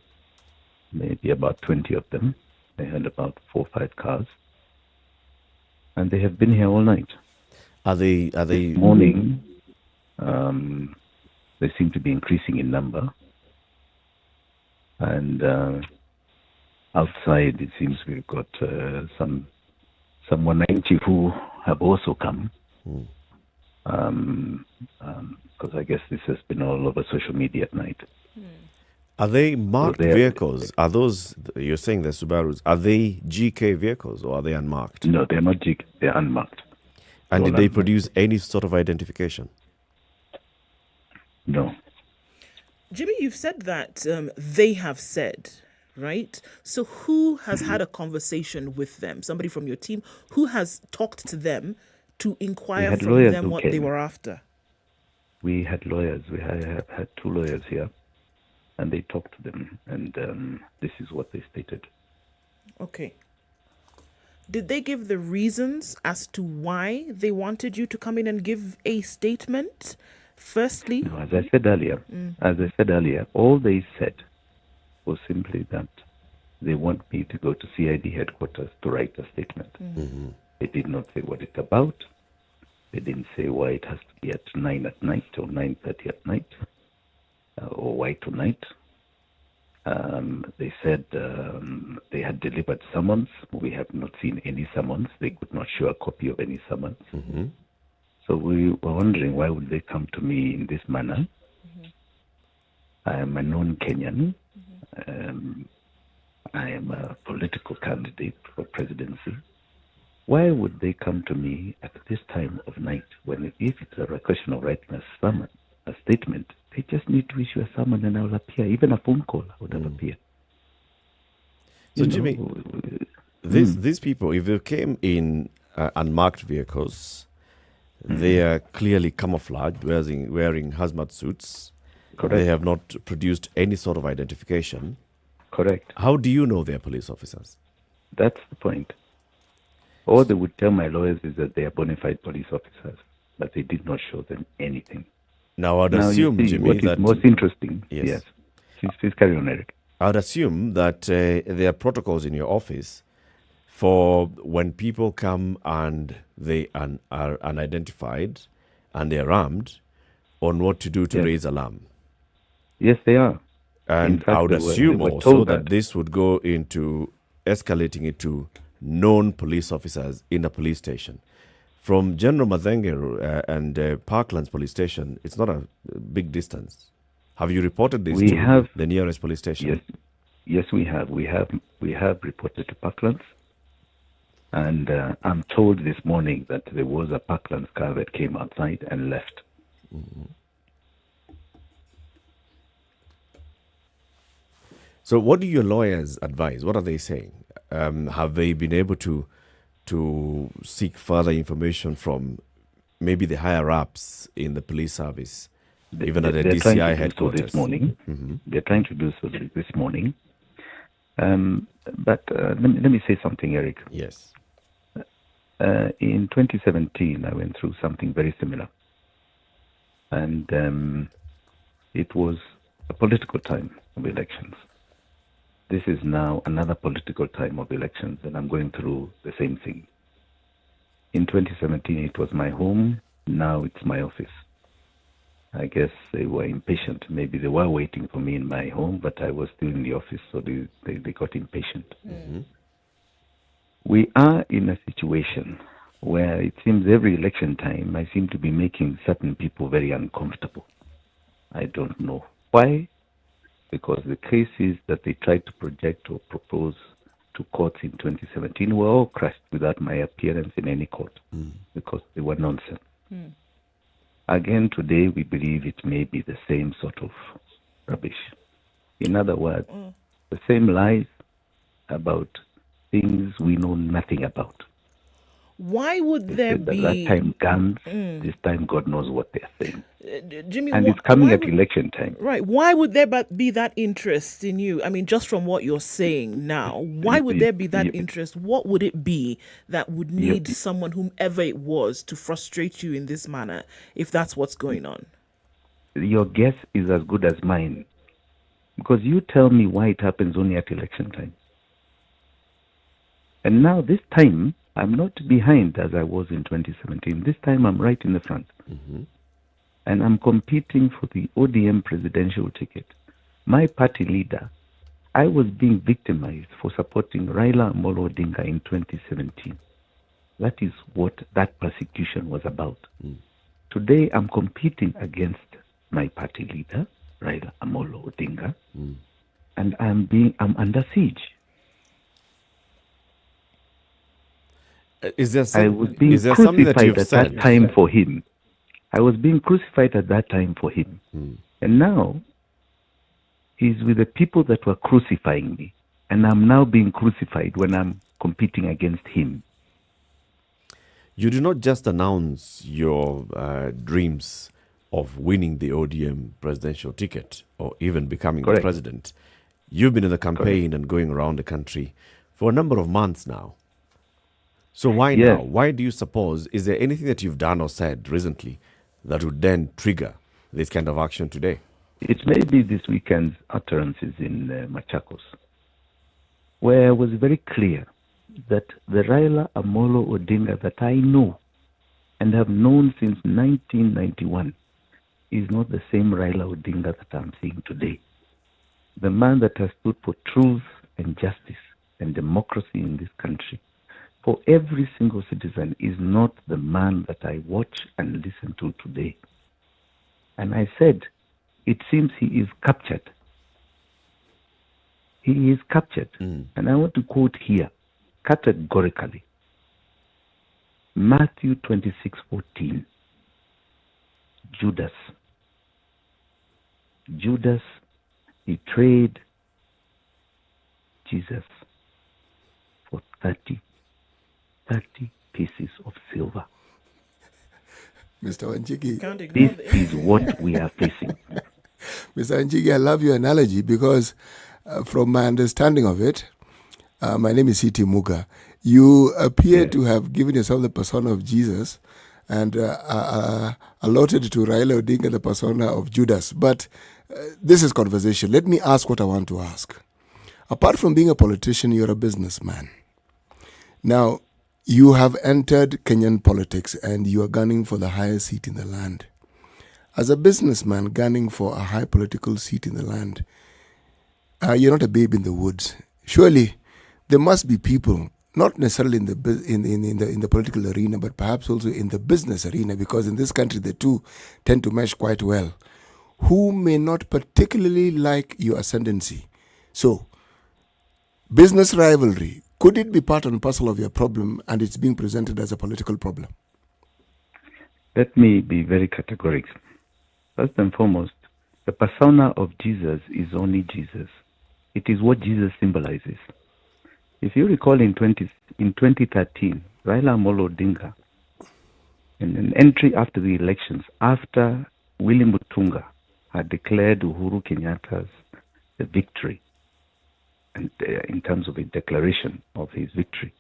maybe about 20 of them. They had about 4 or 5 cars. And they have been here all night. Are they This morning, they seem to be increasing in number. And outside, it seems we've got some Wananchi who have also come. Because I guess this has been all over social media at night. Are they marked vehicles? Are those, you're saying they're Subarus, are they GK vehicles or are they unmarked? No, they're not GK, they're unmarked. And did they produce any sort of identification? No. Jimmy, you've said that they have said, right? So who has had a conversation with them? Somebody from your team who has talked to them to inquire from them what they were after? We had lawyers. We have had 2 lawyers here, and they talked to them, and this is what they stated. Okay. Did they give the reasons as to why they wanted you to come in and give a statement? Firstly, no, as I said earlier, all they said was simply that they want me to go to CID headquarters to write a statement. Mm-hmm. They did not say what it's about. They didn't say why it has to be at 9 at night or 9:30 at night, or why tonight. They said they had delivered summons. We have not seen any summons. They could not show a copy of any summons. Mm-hmm. So we were wondering, why would they come to me in this manner? I am a non-Kenyan. I am a political candidate for presidency. Why would they come to me at this time of night when, if it's a question of writing a statement, they just need to issue a summons and I will appear. Even a phone call, I would have appeared. So, Jimmy, these people, if they came in unmarked vehicles, they are clearly camouflaged, wearing hazmat suits. Correct. They have not produced any sort of identification. Correct. How do you know they are police officers? That's the point. All they would tell my lawyers is that they are bona fide police officers, but they did not show them anything. Now, I'd assume, Jimmy, what is most interesting. Yes. Please carry on, Eric. I'd assume that there are protocols in your office for when people come and they are unidentified and they're armed on what to do to raise alarm. Yes, they are. And fact, I would assume also that this would go into escalating it to known police officers in a police station. From General Mathenge and Parklands police station, it's not a big distance. Have you reported this to the nearest police station? Yes, we have. We have reported to Parklands. And I'm told this morning that there was a Parklands car that came outside and left. Mm-hmm. So what do your lawyers advise? What are they saying? Have they been able to seek further information from maybe the higher-ups in the police service, even at the DCI headquarters? This morning. Mm-hmm. They're trying to do so this morning. But let me say something, Eric. Yes. In 2017, I went through something very similar. And it was a political time of elections. This is now another political time of elections, and I'm going through the same thing. In 2017, it was my home. Now it's my office. I guess they were impatient. Maybe they were waiting for me in my home, but I was still in the office, so they got impatient. Mm-hmm. We are in a situation where it seems every election time I seem to be making certain people very uncomfortable. I don't know why. because the cases that they tried to project or propose to courts in 2017 were all crushed without my appearance in any court because they were nonsense. Again, today we believe it may be the same sort of rubbish. In other words, the same lies about things we know nothing about. Why would there be... That time guns, this time God knows what they're saying. Jimmy, and it's coming at election time. Right. Why would there be that interest in you? I mean, just from what you're saying now, why would there be that interest? What would it be that would need someone, whomever it was, to frustrate you in this manner, if that's what's going on? Your guess is as good as mine. Because you tell me why it happens only at election time. And now this time, I'm not behind as I was in 2017. This time I'm right in the front. And I'm competing for the ODM presidential ticket. My party leader, I was being victimized for supporting Raila Amolo Odinga in 2017. That is what that persecution was about. Today I'm competing against my party leader, Raila Amolo Odinga, and I'm under siege. I was being crucified at that time for him. I was being crucified at that time for him. And now, he's with the people that were crucifying me. And I'm now being crucified when I'm competing against him. You do not just announce your dreams of winning the ODM presidential ticket or even becoming the president. You've been in the campaign and going around the country for a number of months now. So why now? Why do you suppose, is there anything that you've done or said recently that would then trigger this kind of action today? It may be this weekend's utterances in Machakos, where I was very clear that the Raila Amolo Odinga that I know and have known since 1991 is not the same Raila Odinga that I'm seeing today. The man that has stood for truth and justice and democracy in this country for every single citizen is not the man that I watch and listen to today. And I said, it seems he is captured. He is captured. And I want to quote here, categorically, Matthew 26:14. Judas betrayed Jesus for 30 pieces of silver. Mr. Wanjigi, this is what we are facing. Mr. Wanjigi, I love your analogy because from my understanding of it, my name is C.T. Muga. You appear to have given yourself the persona of Jesus and allotted to Raila Odinga the persona of Judas. But this is conversation. Let me ask what I want to ask. Apart from being a politician, you're a businessman. Now, you have entered Kenyan politics and you are gunning for the highest seat in the land. As a businessman gunning for a high political seat in the land, you're not a babe in the woods. Surely, there must be people, not necessarily in the political arena, but perhaps also in the business arena, because in this country the two tend to mesh quite well, who may not particularly like your ascendancy. So, business rivalry, could it be part and parcel of your problem and it's being presented as a political problem? Let me be very categorical. First and foremost, the persona of Jesus is only Jesus. It is what Jesus symbolizes. If you recall in 2013, Raila Amolo Odinga, in an entry after the elections, after William Mutunga had declared Uhuru Kenyatta's the victory, and in terms of a declaration of his victory.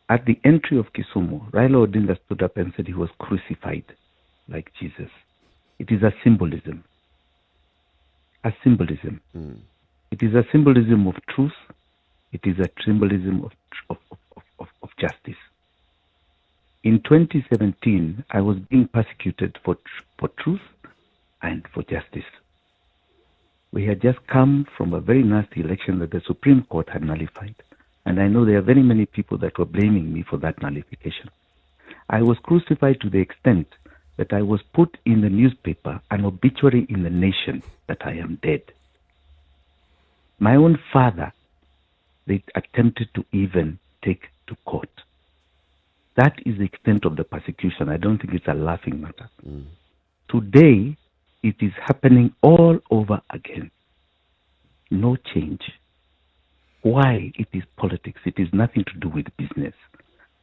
At the entry of Kisumu, Raila Odinga stood up and said he was crucified like Jesus. It is a symbolism. A symbolism. It is a symbolism of truth. It is a symbolism of justice. In 2017, I was being persecuted for truth and for justice. We had just come from a very nasty election that the Supreme Court had nullified. And I know there are very many people that were blaming me for that nullification. I was crucified to the extent that I was put in the newspaper, an obituary in the nation, that I am dead. My own father, they attempted to even take to court. That is the extent of the persecution. I don't think it's a laughing matter. Today, it is happening all over again. No change. Why? It is politics. It is nothing to do with business.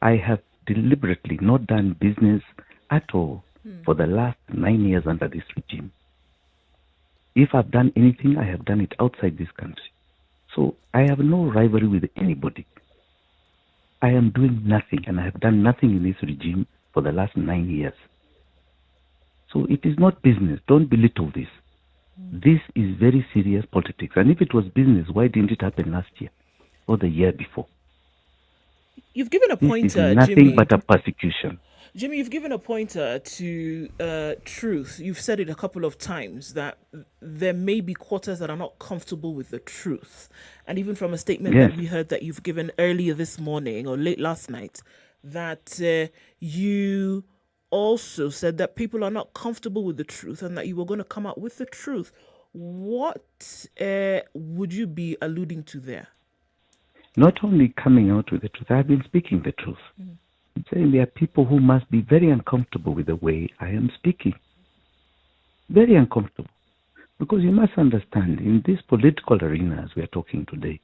I have deliberately not done business at all for the last 9 years under this regime. If I've done anything, I have done it outside this country. So I have no rivalry with anybody. I am doing nothing, and I have done nothing in this regime for the last 9 years. So it is not business. Don't belittle this. This is very serious politics. And if it was business, why didn't it happen last year or the year before? You've given a pointer, this is nothing Jimmy. but a persecution. Jimmy, you've given a pointer to truth. You've said it a couple of times that there may be quarters that are not comfortable with the truth. And even from a statement that we heard that you've given earlier this morning or late last night, that you also said that people are not comfortable with the truth and that you were going to come out with the truth. What would you be alluding to there? Not only coming out with the truth, I've been speaking the truth. I'm saying there are people who must be very uncomfortable with the way I am speaking. Very uncomfortable. Because you must understand, in this political arena as we are talking today,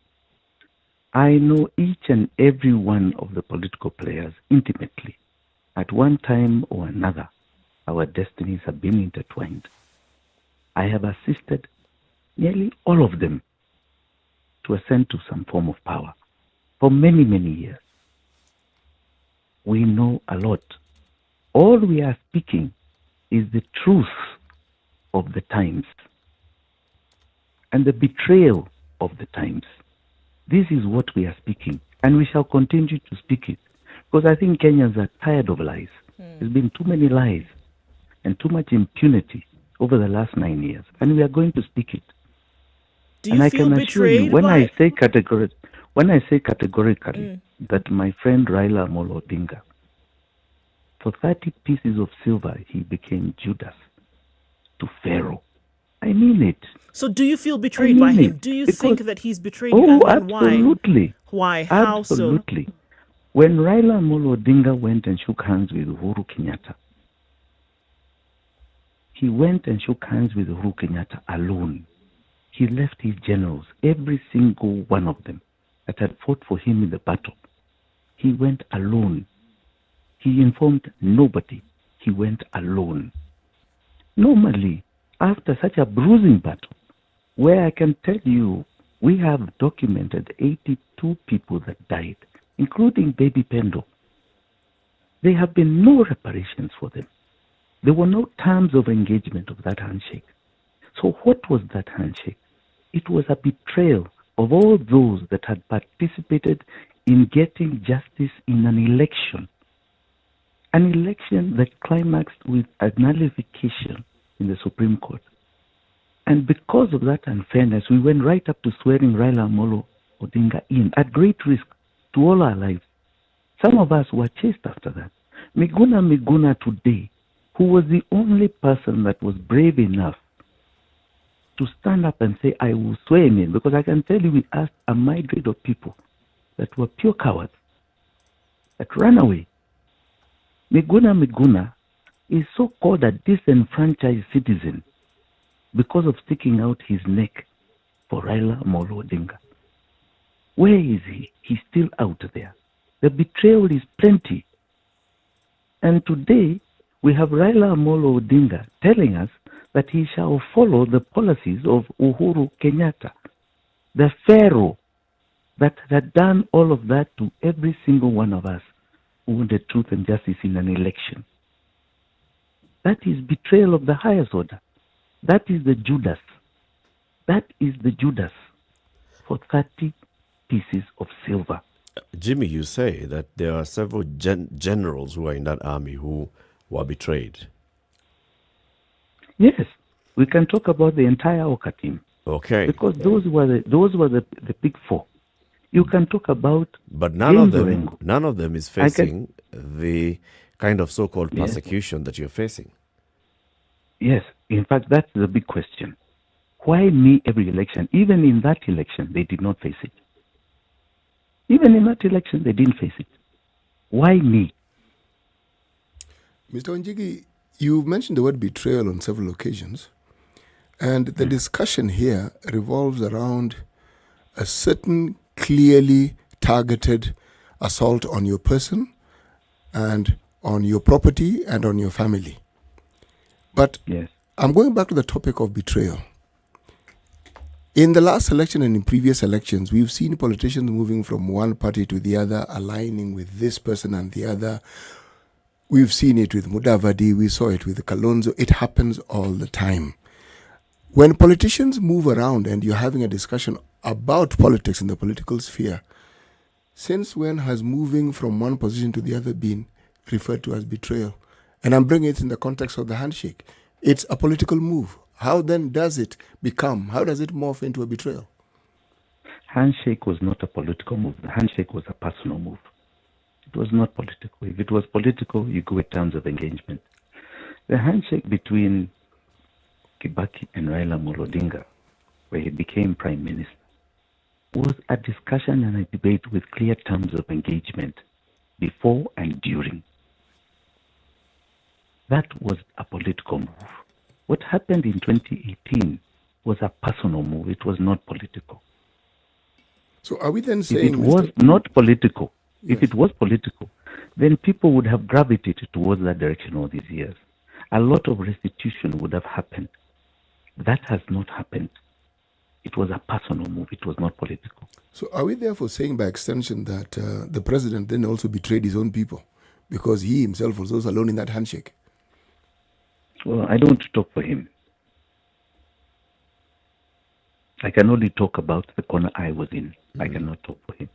I know each and every one of the political players intimately. At one time or another, our destinies have been intertwined. I have assisted nearly all of them to ascend to some form of power for many, many years. We know a lot. All we are speaking is the truth of the times and the betrayal of the times. This is what we are speaking, and we shall continue to speak it, because I think Kenyans are tired of lies. There's been too many lies and too much impunity over the last 9 years, and we are going to speak it. Do you feel betrayed? When I say categorically that my friend Raila Amolo Odinga, for 30 pieces of silver, he became Judas to Pharaoh. I mean it. So do you feel betrayed by him? Do you think that he's betrayed you? Oh, and absolutely. Why? How so? Absolutely. When Raila Amolo Odinga went and shook hands with Uhuru Kenyatta, he went and shook hands with Uhuru Kenyatta alone. He left his generals, every single one of them that had fought for him in the battle. He went alone. He informed nobody. He went alone. Normally, after such a bruising battle, where I can tell you we have documented 82 people that died, including baby Pendo, there have been no reparations for them. There were no terms of engagement of that handshake. So what was that handshake? It was a betrayal of all those that had participated in getting justice in an election. An election that climaxed with a nullification in the Supreme Court. And because of that unfairness, we went right up to swearing Raila Amolo Odinga in at great risk to all our lives. Some of us were chased after that. Miguna today, who was the only person that was brave enough to stand up and say, I will swear him in, because I can tell you we asked a myriad of people that were pure cowards, that ran away. Miguna is so-called a disenfranchised citizen because of sticking out his neck for Raila Amolo Odinga. Where is he? He's still out there. The betrayal is plenty. And today, we have Raila Amolo Odinga telling us that he shall follow the policies of Uhuru Kenyatta, the Pharaoh that had done all of that to every single one of us who wanted truth and justice in an election. That is betrayal of the highest order. That is the Judas. That is the Judas for 30 pieces of silver. Jimmy, you say that there are several generals who are in that army who were betrayed. Yes, we can talk about the entire Oka team. Okay. Because those were the big four. You can talk about, but none of them is facing the kind of so-called persecution that you're facing? Yes, in fact, that's the big question. Why me every election? Even in that election, they did not face it. Even in that election, they didn't face it. Why me? Mr. Wanjigi, you've mentioned the word betrayal on several occasions, and the discussion here revolves around a certain clearly targeted assault on your person and on your property and on your family. But I'm going back to the topic of betrayal. In the last election and in previous elections, we've seen politicians moving from one party to the other, aligning with this person and the other. We've seen it with Mudavadi, we saw it with Kalonzo. It happens all the time. When politicians move around and you're having a discussion about politics in the political sphere, since when has moving from one position to the other been referred to as betrayal? And I'm bringing it in the context of the handshake. It's a political move. How then does it morph into a betrayal? Handshake was not a political move. The handshake was a personal move. It was not political. If it was political, you go with terms of engagement. The handshake between Kibaki and Raila Amolo Odinga, where he became prime minister, was a discussion and a debate with clear terms of engagement before and during. That was a political move. What happened in 2018 was a personal move. It was not political. So are we then saying... If it was not political, if it was political, then people would have gravitated towards that direction all these years. A lot of restitution would have happened. That has not happened. It was a personal move. It was not political. So are we therefore saying by extension that the president then also betrayed his own people because he himself was also alone in that handshake? Well, I don't talk for him. I can only talk about the corner I was in. I cannot talk for him.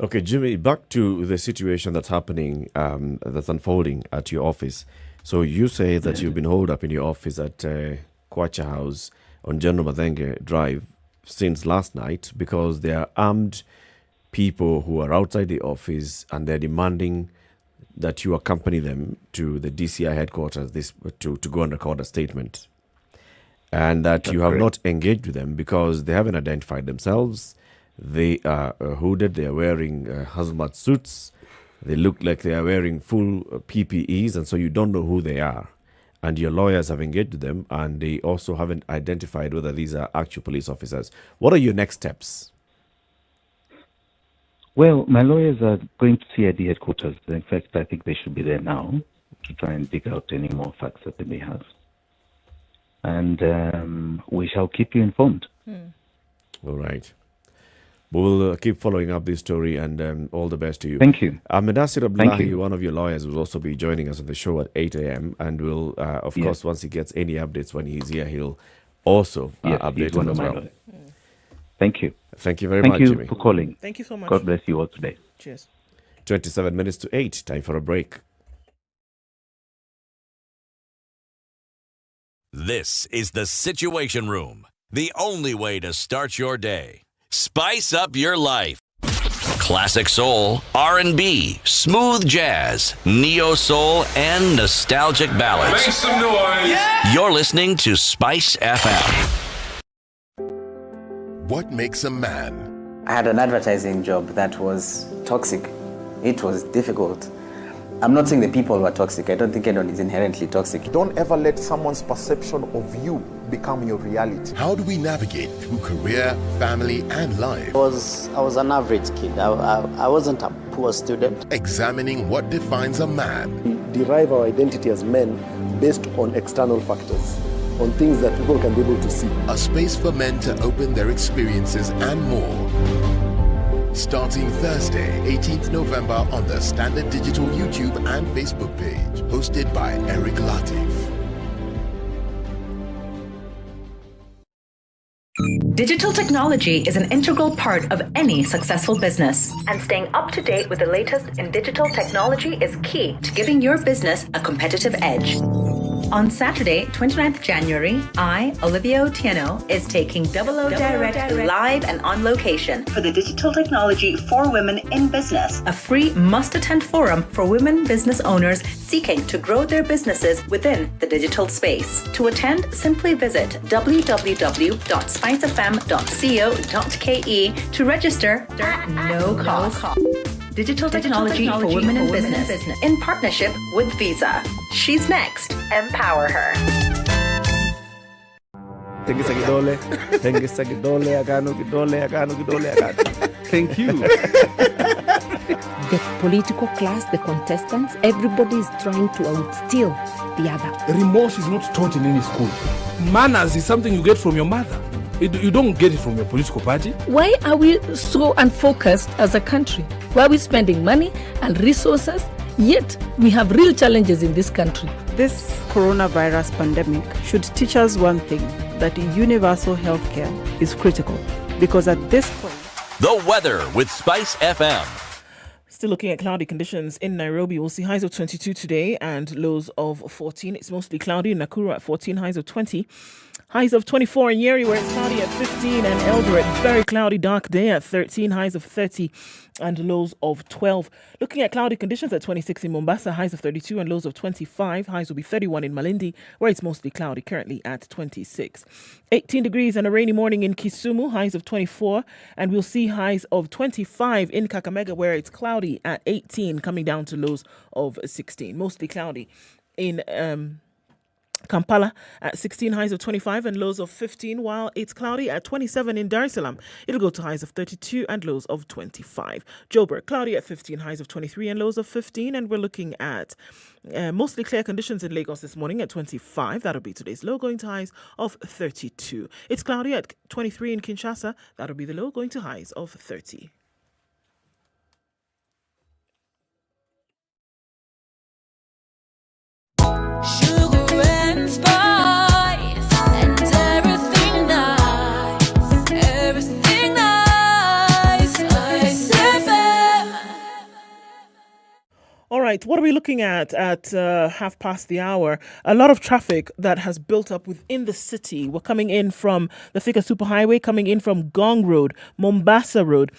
Okay, Jimmy, back to the situation that's happening, that's unfolding at your office. So you say that you've been holed up in your office at Kwacha House on General Mathenge Drive since last night because there are armed people who are outside the office and they're demanding that you accompany them to the DCI headquarters to go and record a statement. And that you have not engaged with them because they haven't identified themselves. They are hooded, they are wearing hazmat suits. They look like they are wearing full PPEs, and so you don't know who they are. And your lawyers have engaged with them, and they also haven't identified whether these are actual police officers. What are your next steps? Well, my lawyers are going to CID headquarters. In fact, I think they should be there now to try and dig out any more facts that they may have. And we shall keep you informed. All right. We'll keep following up this story, and all the best to you. Thank you. Nasir Abdullahi, one of your lawyers, will also be joining us on the show at 8 a.m. And we'll, of course, once he gets any updates when he's here, he'll also update us as well. Thank you. Thank you very much, Jimmy. Thank you for calling. Thank you so much. God bless you all today. Cheers. 27 minutes to 8. Time for a break. This is the Situation Room, the only way to start your day. Spice up your life. Classic soul, R&B, smooth jazz, neo soul, and nostalgic ballads. Make some noise. Yeah! You're listening to Spice FM. What makes a man? I had an advertising job that was toxic. It was difficult. I'm not saying the people were toxic. I don't think anyone is inherently toxic. Don't ever let someone's perception of you become your reality. How do we navigate through career, family, and life? I was an average kid. I wasn't a poor student. Examining what defines a man. We derive our identity as men based on external factors, on things that people can be able to see. A space for men to open their experiences and more. Starting Thursday, 18th November on the Standard Digital YouTube and Facebook page. Hosted by Eric Latiff. Digital technology is an integral part of any successful business. And staying up to date with the latest in digital technology is key to giving your business a competitive edge. On Saturday, 29th January, I, Olivia Otieno, is taking 00 Direct live and on location for the Digital Technology for Women in Business, a free must-attend forum for women business owners seeking to grow their businesses within the digital space. To attend, simply visit www.spicefm.co.ke to register at no cost. Digital Technology for Women in Business in partnership with Visa. She's next. Empower her. Thank you. The political class, the contestants, everybody is trying to outsteal the other. Remorse is not taught in any school. Manners is something you get from your mother. You don't get it from your political party. Why are we so unfocused as a country? Why are we spending money and resources? Yet we have real challenges in this country. This coronavirus pandemic should teach us one thing, that universal healthcare is critical. Because at this point... The weather with SpiceFM. Still looking at cloudy conditions in Nairobi. We'll see highs of 22 today and lows of 14. It's mostly cloudy in Nakuru at 14, highs of 20. Highs of 24 in Nyeri, where it's cloudy at 15, and Eldoret, very cloudy, dark day at 13, highs of 30 and lows of 12. Looking at cloudy conditions at 26 in Mombasa, highs of 32 and lows of 25. Highs will be 31 in Malindi, where it's mostly cloudy, currently at 26. 18 degrees and a rainy morning in Kisumu, highs of 24, and we'll see highs of 25 in Kakamega, where it's cloudy at 18, coming down to lows of 16. Mostly cloudy in Kampala at 16, highs of 25 and lows of 15, while it's cloudy at 27 in Dar es Salaam. It'll go to highs of 32 and lows of 25. Joburg, cloudy at 15, highs of 23 and lows of 15, and we're looking at mostly clear conditions in Lagos this morning at 25. That'll be today's low, going to highs of 32. It's cloudy at 23 in Kinshasa. That'll be the low, going to highs of 30. Sugar and spice and everything nice, everything nice. SpiceFM. All right, what are we looking at half past the hour? A lot of traffic that has built up within the city. We're coming in from the Thika Superhighway, coming in from Gong Road, Mombasa Road.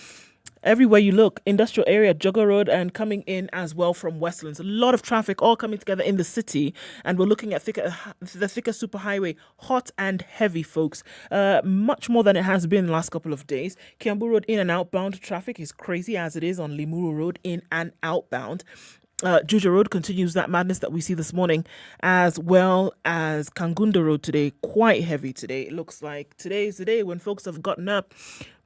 Everywhere you look, industrial area, Jogger Road, and coming in as well from Westlands. A lot of traffic all coming together in the city, and we're looking at the Thika Superhighway, hot and heavy, folks. Much more than it has been the last couple of days. Kiambu Road in and outbound traffic is crazy as it is on Limuru Road in and outbound. Juja Road continues that madness that we see this morning, as well as Kangunda Road today, quite heavy today. It looks like today is the day when folks have gotten up.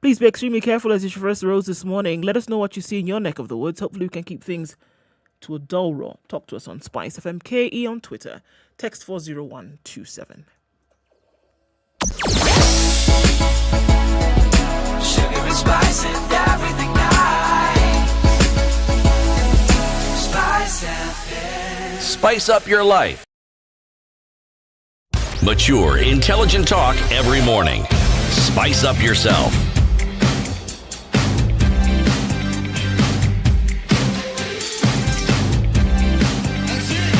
Please be extremely careful as you traverse the roads this morning. Let us know what you see in your neck of the woods. Hopefully we can keep things to a dull roar. Talk to us on SpiceFM KE on Twitter. Text 40127. Sugar and spice and everything nice. SpiceFM. Spice up your life. Mature, intelligent talk every morning. Spice up yourself.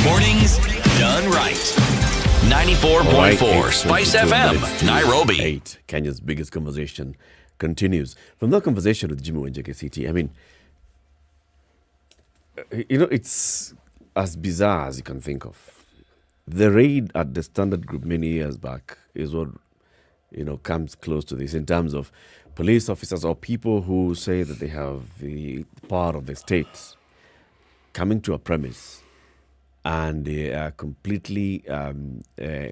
Mornings done right. 94.4 Spice FM, Nairobi. 8, Kenya's biggest conversation continues. From that conversation with Jimmy Wanjigi City, I mean, it's as bizarre as you can think of. The raid at the Standard Group many years back is what, comes close to this in terms of police officers or people who say that they have the power of the state coming to a premise and they are completely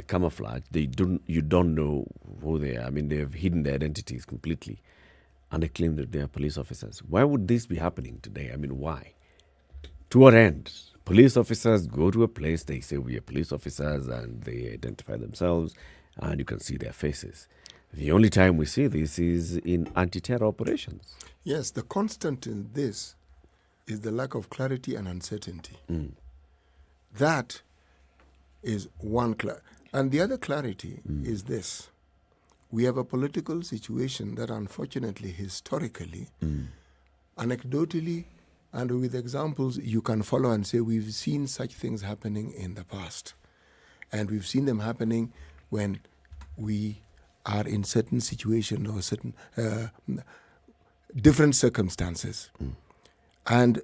camouflaged. You don't know who they are. I mean, they have hidden their identities completely, and they claim that they are police officers. Why would this be happening today? I mean, why? To what end? Police officers go to a place, they say we are police officers, and they identify themselves, and you can see their faces. The only time we see this is in anti-terror operations. Yes, the constant in this is the lack of clarity and uncertainty. That is one and the other clarity is this. We have a political situation that unfortunately, historically, anecdotally, and with examples you can follow and say we've seen such things happening in the past. And we've seen them happening when we are in certain situations or certain different circumstances. And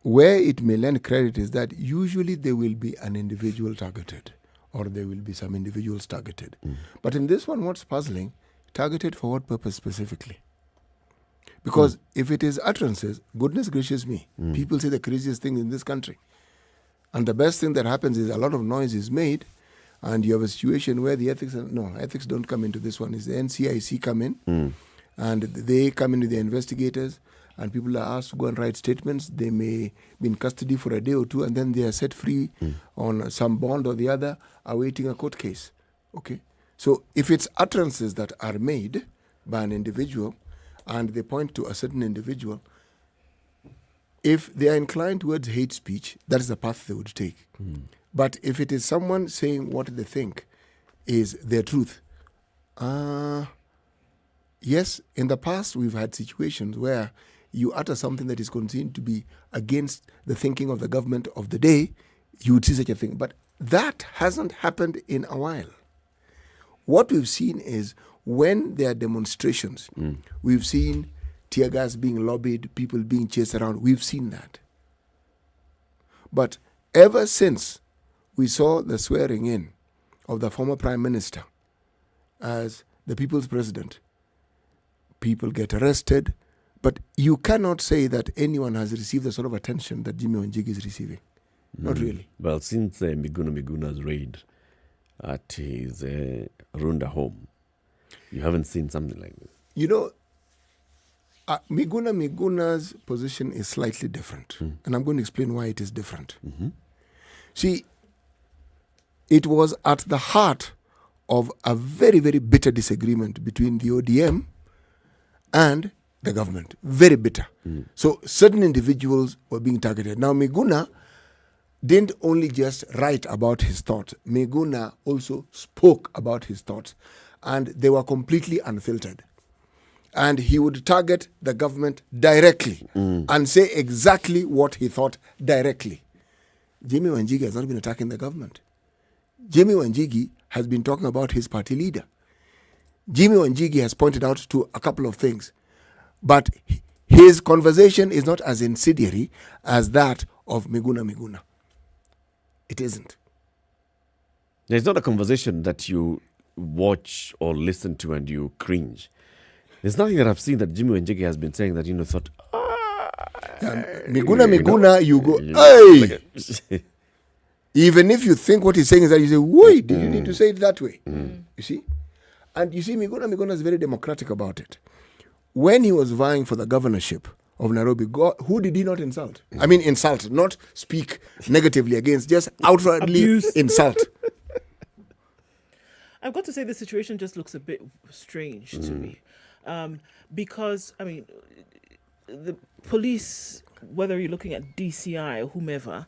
where it may lend credit is that usually there will be an individual targeted, or there will be some individuals targeted. But in this one, what's puzzling, targeted for what purpose specifically? Because if it is utterances, goodness gracious me, people say the craziest thing in this country. And the best thing that happens is a lot of noise is made, and you have a situation where the ethics don't come into this one. It's the NCIC come in, and they come into the investigators, and people are asked to go and write statements. They may be in custody for a day or two, and then they are set free on some bond or the other, awaiting a court case. Okay? So if it's utterances that are made by an individual, and they point to a certain individual, if they are inclined towards hate speech, that is the path they would take. But if it is someone saying what they think is their truth, yes, in the past we've had situations where you utter something that is considered to be against the thinking of the government of the day, you would see such a thing. But that hasn't happened in a while. What we've seen is when there are demonstrations, we've seen tear gas being lobbied, people being chased around. We've seen that. But ever since we saw the swearing in of the former Prime Minister as the people's president, people get arrested, but you cannot say that anyone has received the sort of attention that Jimmy Wanjigi is receiving. Not really. Well, since Miguna's raid at his Runda home, you haven't seen something like this. You know, Miguna's position is slightly different. And I'm going to explain why it is different. See, it was at the heart of a very, very bitter disagreement between the ODM and the government. Very bitter. So certain individuals were being targeted. Now, Miguna didn't only just write about his thoughts. Miguna also spoke about his thoughts. And they were completely unfiltered. And he would target the government directly and say exactly what he thought directly. Jimmy Wanjigi has not been attacking the government. Jimmy Wanjigi has been talking about his party leader. Jimmy Wanjigi has pointed out to a couple of things. But his conversation is not as incendiary as that of Miguna. It isn't. There's not a conversation that you watch or listen to and you cringe. There's nothing that I've seen that Jimmy Wanjigi has been saying that, thought, Miguna, you go, hey! Even if you think what he's saying is that, you say, wait, did you need to say it that way? You see? And you see, Miguna is very democratic about it. When he was vying for the governorship of Nairobi, who did he not insult? I mean, insult, not speak negatively against, just outrightly insult. I've got to say the situation just looks a bit strange to me. Because, I mean, the police, whether you're looking at DCI or whomever,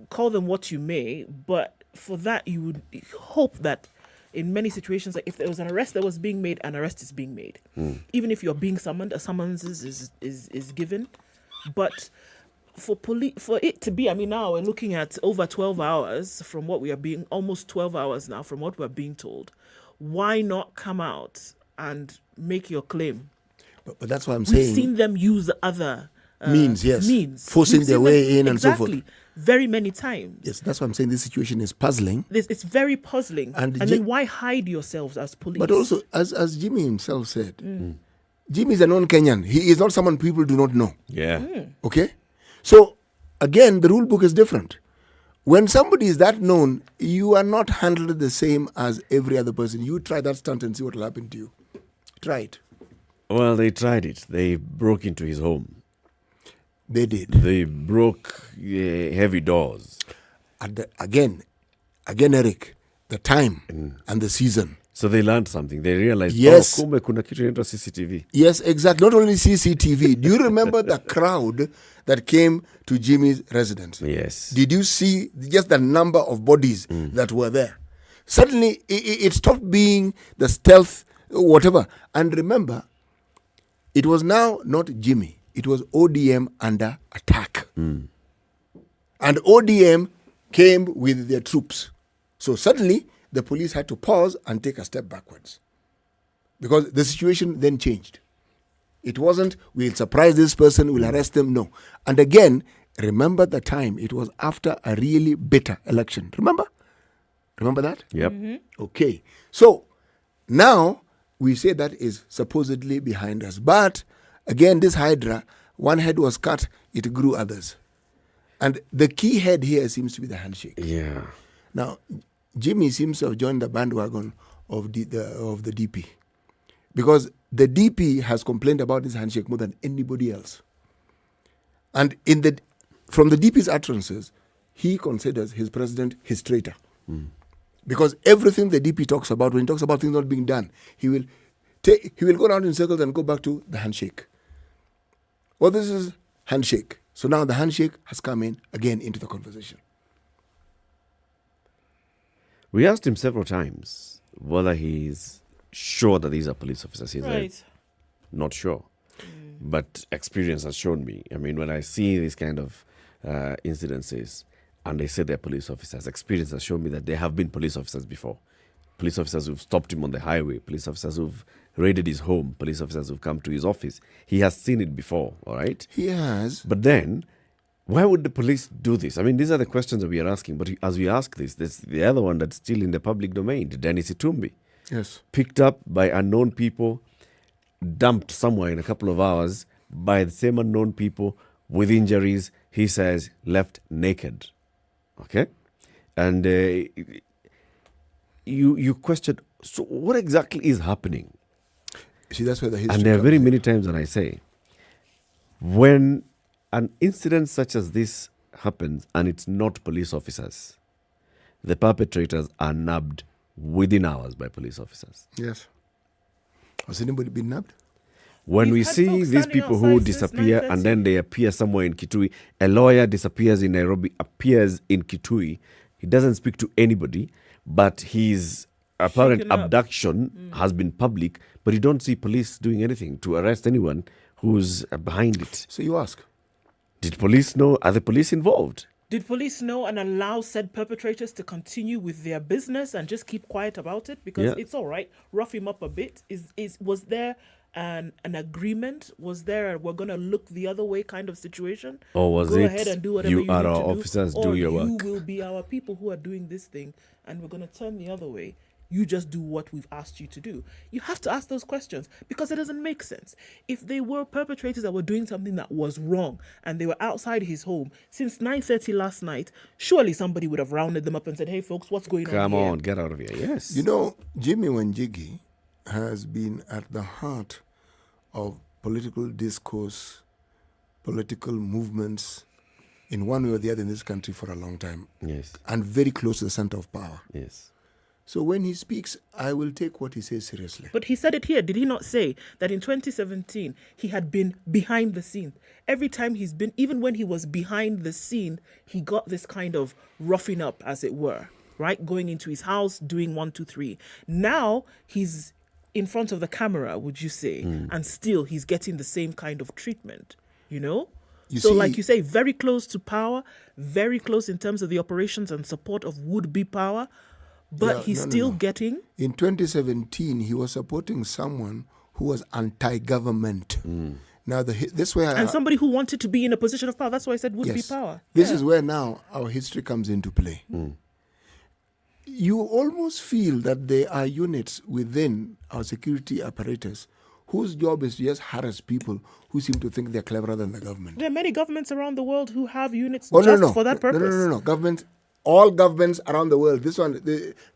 call them what you may, but for that you would hope that in many situations, like if there was an arrest that was being made, an arrest is being made. Even if you're being summoned, a summons is given. But for it to be, I mean, now we're looking at over 12 hours from what we are being, almost 12 hours now from what we're being told. Why not come out and make your claim? But that's what I'm saying. We've seen them use other means, forcing their way in and so forth. Very many times. Yes, that's why I'm saying this situation is puzzling. It's very puzzling. And then why hide yourselves as police? But also, as Jimmy himself said, Jimmy is a non-Kenyan. He is not someone people do not know. Okay? So, again, the rule book is different. When somebody is that known, you are not handled the same as every other person. You try that stunt and see what will happen to you. Try it. Well, they tried it. They broke into his home. They did. They broke heavy doors. Again, Eric, the time and the season. So they learned something. They realized, kumbe kuna kitu inaitwa CCTV. Yes, exactly. Not only CCTV. Do you remember the crowd that came to Jimmy's residence? Yes. Did you see just the number of bodies that were there? Suddenly, it stopped being the stealth, whatever. And remember, it was now not Jimmy. It was ODM under attack. And ODM came with their troops. So suddenly, the police had to pause and take a step backwards. Because the situation then changed. It wasn't, we'll surprise this person, we'll arrest them. No. And again, remember the time, it was after a really bitter election. Remember? Remember that? Yep. Okay. So now we say that is supposedly behind us. But again, this Hydra, one head was cut, it grew others. And the key head here seems to be the handshake. Yeah. Now, Jimmy seems to have joined the bandwagon of the DP. Because the DP has complained about this handshake more than anybody else. And from the DP's utterances, he considers his president his traitor. Because everything the DP talks about, when he talks about things not being done, he will go around in circles and go back to the handshake. Well, this is handshake. So now the handshake has come in again into the conversation. We asked him several times whether he's sure that these are police officers. He's Right. not sure. But experience has shown me. I mean, when I see these kind of incidences and they say they're police officers, experience has shown me that they have been police officers before. Police officers who've stopped him on the highway, police officers who've raided his home, police officers who've come to his office. He has seen it before, all right? He has. But then, why would the police do this? I mean, these are the questions that we are asking. But as we ask this, there's the other one that's still in the public domain, Dennis Itumbi. Yes. Picked up by unknown people, dumped somewhere in a couple of hours by the same unknown people with injuries, he says, left naked. Okay? And you question, so what exactly is happening? See, that's where the history And there are comes very in. many times when I say, when an incident such as this happens and it's not police officers, the perpetrators are nabbed within hours by police officers. Yes. Has anybody been nabbed? When we had see folks these standing people who outside since disappear 9:30. and then they appear somewhere in Kitui, a lawyer disappears in Nairobi, appears in Kitui, he doesn't speak to anybody, but his apparent Shaken up. abduction has been public, but you don't see police doing anything to arrest anyone who's behind it. So you ask, did police know? Are the police involved? Did police know and allow said perpetrators to continue with their business and just keep quiet about it? Because Yeah. it's all right, rough him up a bit. Was there an agreement? Was there a, we're going to look the other way kind of situation? Or was Go it, ahead and do whatever you you are need our to officers, do, do or your you work? will be our people who are doing this thing and we're going to turn the other way. You just do what we've asked you to do. You have to ask those questions because it doesn't make sense. If they were perpetrators that were doing something that was wrong and they were outside his home since 9:30 last night, surely somebody would have rounded them up and said, hey, folks, what's going Come on here? on, get out of here. Yes. you know, Jimmy Wanjigi has been at the heart of political discourse, political movements in one way or the other in this country for a long time. Yes. And very close to the center of power. Yes. So when he speaks, I will take what he says seriously. But he said it here. Did he not say that in 2017, he had been behind the scene? Every time he's been, even when he was behind the scene, he got this kind of roughing up, as it were, right? Going into his house, doing 1, 2, 3. Now he's in front of the camera, would you say? And still he's getting the same kind of treatment, you know? So like you say, very close to power, very close in terms of the operations and support of would-be power, but Yeah, he's no. still getting... In 2017, he was supporting someone who was anti-government. Now, this way... And somebody who wanted to be in a position of power. That's why I said would-be Yes. power. This Yeah. is where now our history comes into play. You almost feel that there are units within our security apparatus whose job is to just harass people who seem to think they're cleverer than the government. There are many governments around the world who have units Oh, just no. for that purpose. No. Government, all governments around the world. This one,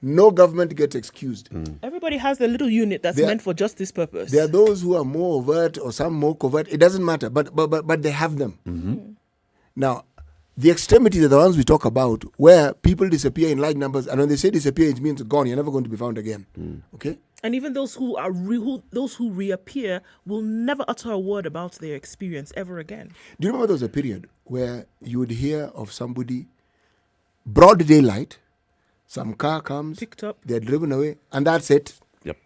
no government gets excused. Everybody has their little unit that's There- meant for just this purpose. There are those who are more overt or some more covert. It doesn't matter, but they have them. Now, the extremities are the ones we talk about, where people disappear in large numbers, and when they say disappear, it means gone. You're never going to be found again. Okay. And even those who are those who reappear will never utter a word about their experience ever again. Do you remember there was a period where you would hear of somebody, broad daylight, some car comes, picked up, they're driven away, and that's it. Yep.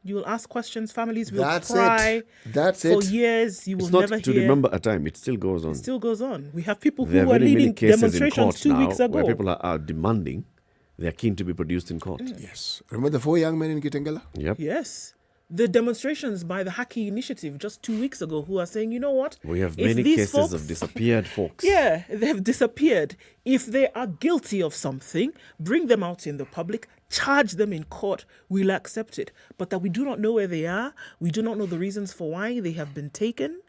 You will ask questions, families will That's cry. it. That's for it. years. You will It's not never to hear. remember a time. It still goes on. It still goes on. We have people There who are are very many leading cases in demonstrations court 2 now weeks ago. where people are demanding they're keen to be produced in court. Yes. Remember the 4 young men in Kitengela? Yep. Yes. The demonstrations by the Haki Initiative just 2 weeks ago who are saying, you know what? We have If many these cases folks- of disappeared folks. Yeah, they've disappeared. If they are guilty of something, bring them out in the public, charge them in court, we'll accept it. But that we do not know where they are, we do not know the reasons for why they have been taken.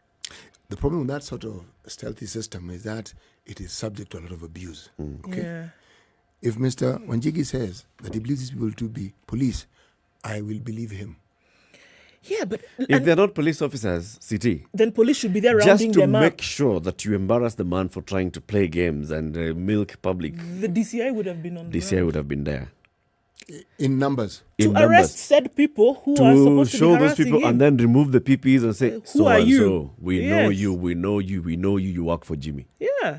The problem with that sort of stealthy system is that it is subject to a lot of abuse. Okay? Yeah. If Mr. Wanjigi says that he believes these people to be police, I will believe him. Yeah, but If they're not police officers, CT, then police should be there just rounding to them make up. sure that you embarrass the man for trying to play games and milk public, The DCI would have been on the DCI would have been there. In numbers. to In arrest numbers. said people who are To supposed to be show those harassing people him. and then remove the PPs and say, so are and you? so, we know Yes. you, we know you, we know you, you work for Jimmy. Yeah,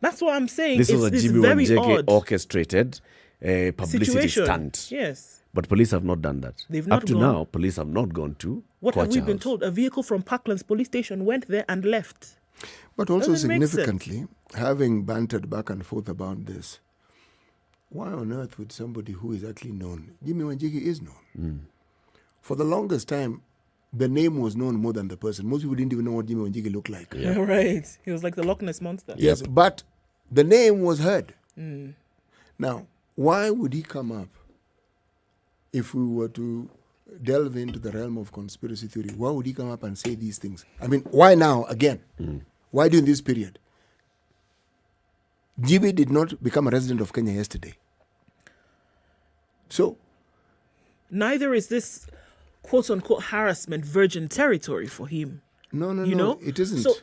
that's what I'm saying. This was a it's Jimmy very Wanjigi odd orchestrated publicity situation. stunt. Yes. But police have not done that. They've Up not to gone. now, police have not gone to What have we Kwacha been House. told? A vehicle from Parklands police station went there and left. But also Doesn't make sense. significantly, having bantered back and forth about this, why on earth would somebody who is actually known, Jimmy Wanjigi is known. For the longest time, the name was known more than the person. Most people didn't even know what Jimmy Wanjigi looked like. Yeah. Right. He was like the Loch Ness monster. Yes, but the name was heard. Mm. Now, why would he come up if we were to delve into the realm of conspiracy theory? Why would he come up and say these things? I mean, why now again? Why during this period? Jimmy did not become a resident of Kenya yesterday. So, Neither is this quote unquote harassment virgin territory for him. no, You know? it isn't. So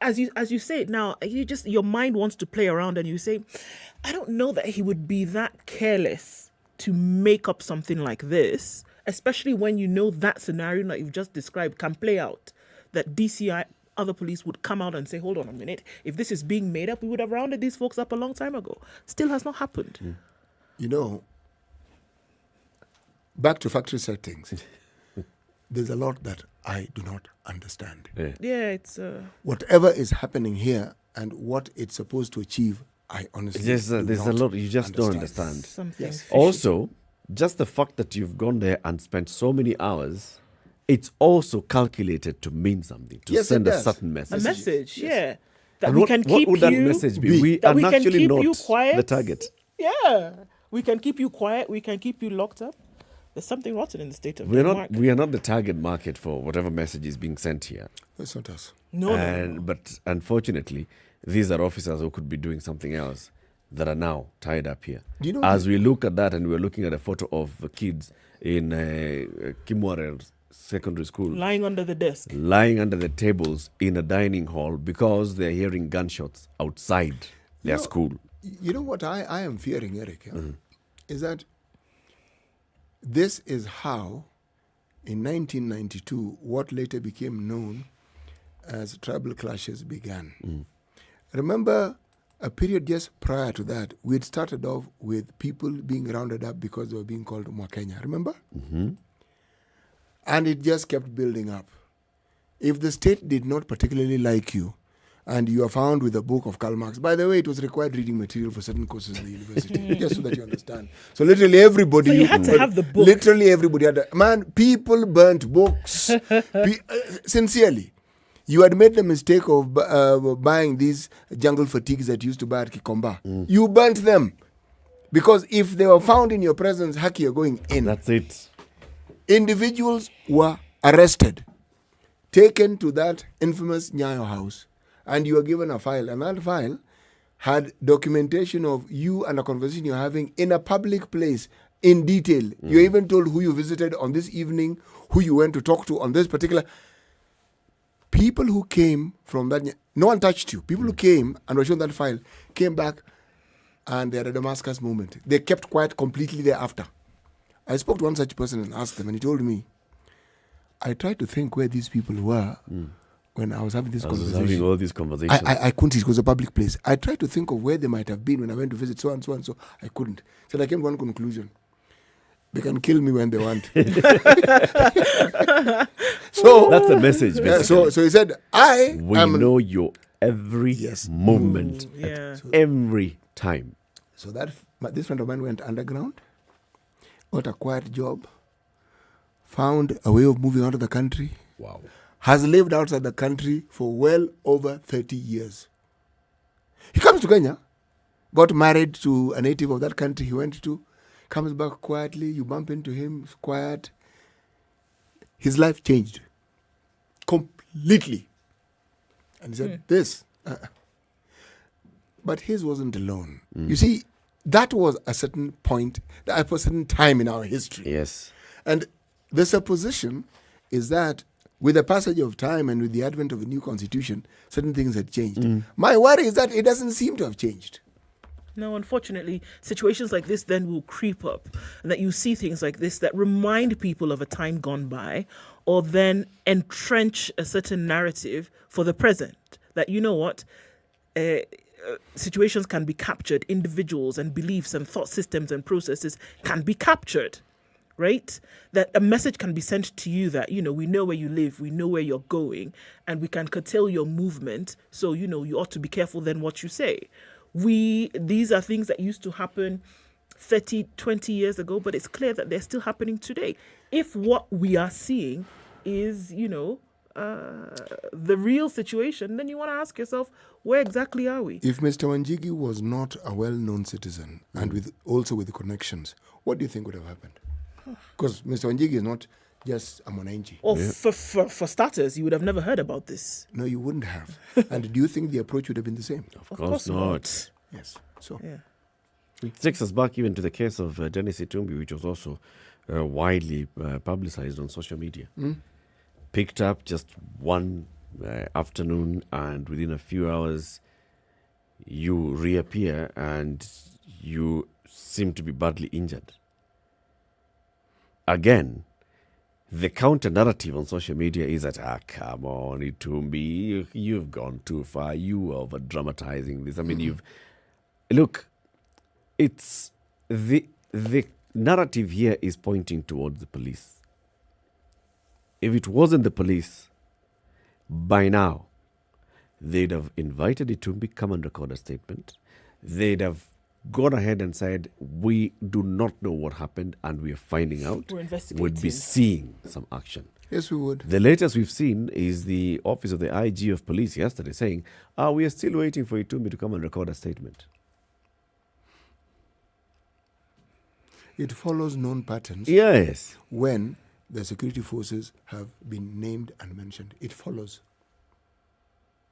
as you say it now, your mind wants to play around and you say, I don't know that he would be that careless to make up something like this, especially when you know that scenario that you've just described can play out. That DCI, other police would come out and say, hold on a minute, if this is being made up, we would have rounded these folks up a long time ago. Still has not happened. You know, back to factory settings, there's a lot that I do not understand. Yeah, it's... Whatever is happening here and what it's supposed to achieve, I honestly There's do a not lot you just don't understand. understand. Something Yes. fishy. Also, just the fact that you've gone there and spent so many hours, it's also calculated to mean something, to Yes, it send a does. certain A message. message, yeah. That And we what, can what keep would that you... message be? We that are we can actually keep not you quiet. the target. Yeah. We can keep you quiet. We can keep you locked up. There's something rotten in the state of Denmark. We are not the target market for whatever message is being sent here. That's not us. No. But unfortunately, these are officers who could be doing something else that are now tied up here. Do you know As we look at that and we're looking at a photo of the kids in Kimwarel Secondary School Lying under the desk. lying under the tables in a dining hall because they're hearing gunshots outside their school. You know what I am fearing, Eric, is that this is how, in 1992, what later became known as tribal clashes began. Remember, a period just prior to that, we had started off with people being rounded up because they were being called Mwakenya. Remember? And it just kept building up. If the state did not particularly like you, and you are found with a book of Karl Marx. By the way, it was required reading material for certain courses in the university, just so that you understand. So literally everybody... So you had to have the book. Literally everybody had... Man, people burnt books. Sincerely. You had made the mistake of buying these jungle fatigues that you used to buy at Kikomba. You burnt them. Because if they were found in your presence, Haki, you're going in. That's it. Individuals were arrested, taken to that infamous Nyayo house, and you were given a file. And that file had documentation of you and a conversation you're having in a public place in detail. You're even told who you visited on this evening, who you went to talk to on this particular... People who came from that... No one touched you. People who came and were shown that file came back and they had a Damascus moment. They kept quiet completely thereafter. I spoke to one such person and asked them, and he told me, I tried to think where these people were when I was having this conversation. Having all these conversations. I couldn't. It was a public place. I tried to think of where they might have been when I went to visit so and so and so. I couldn't. So I came to one conclusion. They can kill me when they want. So that's the message, basically. So he said, We know your every movement, at every time. So this friend of mine went underground, got a quiet job, found a way of moving out of the country. Wow. Has lived outside the country for well over 30 years. He comes to Kenya, got married to a native of that country he went to, comes back quietly, you bump into him, he's quiet. His life changed completely. And he said, this. But his wasn't alone. You see, that was a certain point, at a certain time in our history. Yes. And the supposition is that with the passage of time and with the advent of a new constitution, certain things had changed. My worry is that it doesn't seem to have changed. No, unfortunately, situations like this then will creep up, and that you see things like this that remind people of a time gone by, or then entrench a certain narrative for the present. That, you know what, situations can be captured, individuals and beliefs and thought systems and processes can be captured, right? That a message can be sent to you that, you know, we know where you live, we know where you're going, and we can curtail your movement. So, you know, you ought to be careful then what you say. These are things that used to happen 30, 20 years ago, but it's clear that they're still happening today. If what we are seeing is, you know, the real situation, then you want to ask yourself, where exactly are we? If Mr. Wanjigi was not a well-known citizen and also with connections, what do you think would have happened? Because Mr. Wanjigi is not just a Mwananchi. Or for starters, you would have never heard about this. No, you wouldn't have. And do you think the approach would have been the same? Of course not. Yes. So it takes us back even to the case of Dennis Itumbi, which was also widely publicized on social media. Picked up just one afternoon, and within a few hours, you reappear and you seem to be badly injured. Again, the counter narrative on social media is that, come on, Itumbi, you've gone too far. You are over dramatizing this. I mean, it's the narrative here is pointing towards the police. If it wasn't the police, by now, they'd have invited Itumbi come and record a statement. They'd have gone ahead and said, we do not know what happened and we are finding out. We're investigating. We'd be seeing some action. Yes, we would. The latest we've seen is the office of the IG of police yesterday saying, we are still waiting for Itumbi to come and record a statement. It follows known patterns. Yes. When the security forces have been named and mentioned, it follows.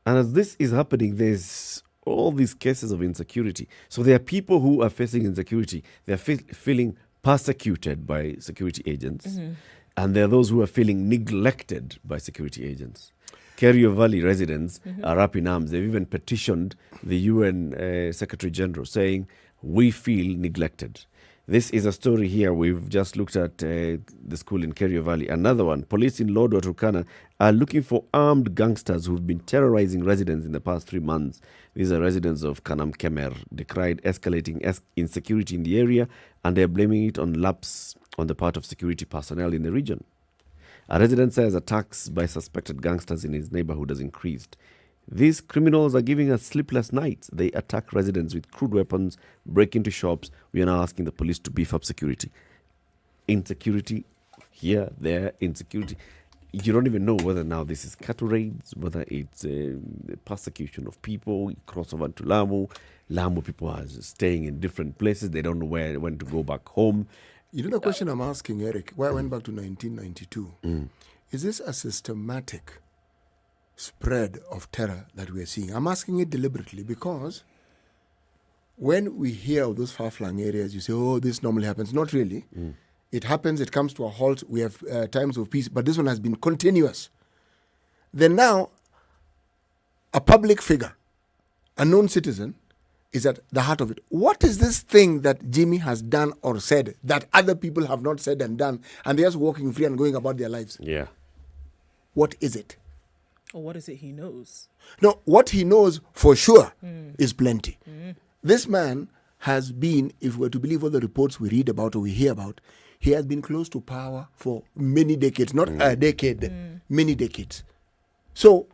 And as this is happening, there's all these cases of insecurity. So there are people who are facing insecurity. They're feeling persecuted by security agents. And there are those who are feeling neglected by security agents. Kerio Valley residents are up in arms. They've even petitioned the UN Secretary General saying, we feel neglected. This is a story here. We've just looked at the school in Kerio Valley. Another one, police in Lodwar, Turkana are looking for armed gangsters who've been terrorizing residents in the past 3 months. These are residents of Kanam Kemer. They cried escalating insecurity in the area, and they're blaming it on lapse on the part of security personnel in the region. A resident says attacks by suspected gangsters in his neighborhood has increased. These criminals are giving us sleepless nights. They attack residents with crude weapons, break into shops. We are now asking the police to beef up security. Insecurity, here, there, insecurity. You don't even know whether now this is cattle raids, whether it's persecution of people. Cross over to Lamu. Lamu people are staying in different places. They don't know when to go back home. You know the question I'm asking, Eric, why I went back to 1992. Is this a systematic spread of terror that we are seeing? I'm asking it deliberately because when we hear of those far-flung areas, you say, oh, this normally happens. Not really. It happens, it comes to a halt. We have times of peace, but this one has been continuous. Then now, a public figure, a known citizen, is at the heart of it. What is this thing that Jimmy has done or said that other people have not said and done, and they're just walking free and going about their lives? Yeah. What is it? Or what is it he knows? No, what he knows for sure is plenty. This man has been, if we're to believe all the reports we read about or we hear about, he has been close to power for many decades, not a decade, many decades. So,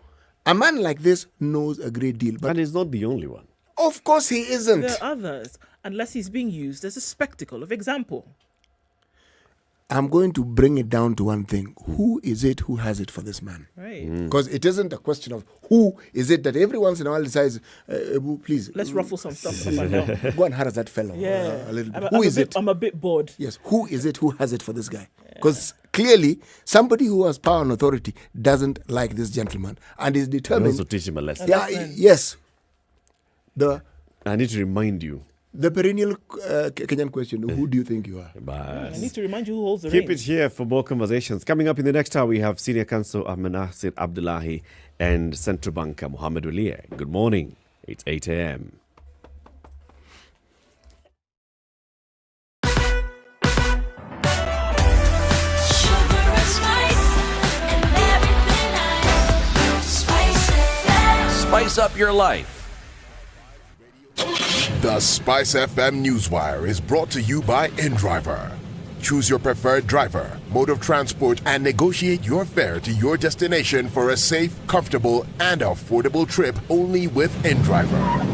a man like this knows a great deal. But and he's not the only one. Of course he isn't. There are others. unless he's being used as a spectacle of example. I'm going to bring it down to one thing. Who is it who has it for this man? Right. Because it isn't a question of who is it that every once in a while decides, please. Let's ruffle some stuff up and down. Go and harass that fellow a little bit. Who is it? I'm a bit bored. Yes. Who is it who has it for this guy? Because clearly, somebody who has power and authority doesn't like this gentleman and is determined. Also teach him a lesson. Yeah, yes. I need to remind you. The perennial Kenyan question, who do you think you are? I need to remind you who holds the Keep reins. it here for more conversations. Coming up in the next hour, we have Senior Counsel Nasir Abdullahi and Central Banker Mohammed Walia. Good morning. It's 8 a.m. Spice up your life. The Spice FM Newswire is brought to you by InDriver. Choose your preferred driver, mode of transport, and negotiate your fare to your destination for a safe, comfortable, and affordable trip only with InDriver.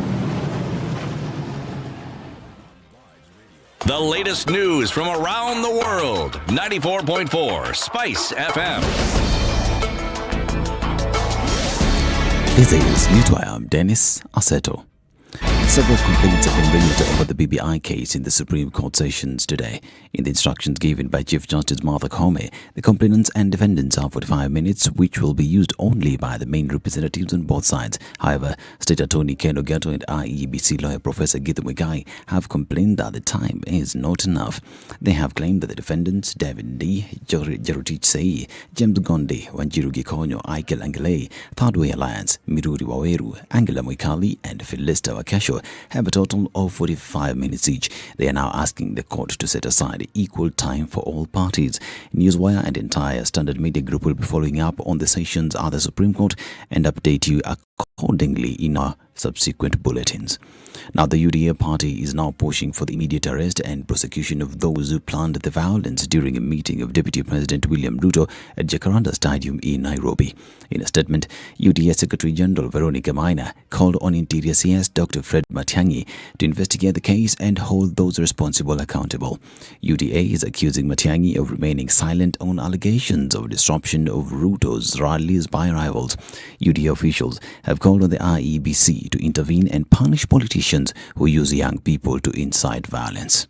The latest news from around the world. 94.4 Spice FM. This is Newswire. I'm Dennis Aseto. Several complaints have been raised over the BBI case in the Supreme Court sessions today. In the instructions given by Chief Justice Martha Koome, the complainants and defendants have 45 minutes, which will be used only by the main representatives on both sides. However, State Attorney Ken Ogato and IEBC lawyer Professor Githu Muigai have complained that the time is not enough. They have claimed that the defendants, David D, Jarutich Sei, James Gondi, Wanjiri Gikonyo, Aikel Angelei, Third Way Alliance, Miruri Waweru, Angela Moikali, and Philista Wakesho have a total of 45 minutes each. They are now asking the court to set aside equal time for all parties. Newswire and entire Standard Media Group will be following up on the sessions at the Supreme Court and update you accordingly in our subsequent bulletins. Now, the UDA party is now pushing for the immediate arrest and prosecution of those who planned the violence during a meeting of Deputy President William Ruto at Jacaranda Stadium in Nairobi. In a statement, UDA Secretary General Veronica Maina called on Interior CS Dr. Fred Matiang'i to investigate the case and hold those responsible accountable. UDA is accusing Matiang'i of remaining silent on allegations of disruption of Ruto's rallies by rivals. UDA officials have called on the IEBC to intervene and punish politicians who use young people to incite violence.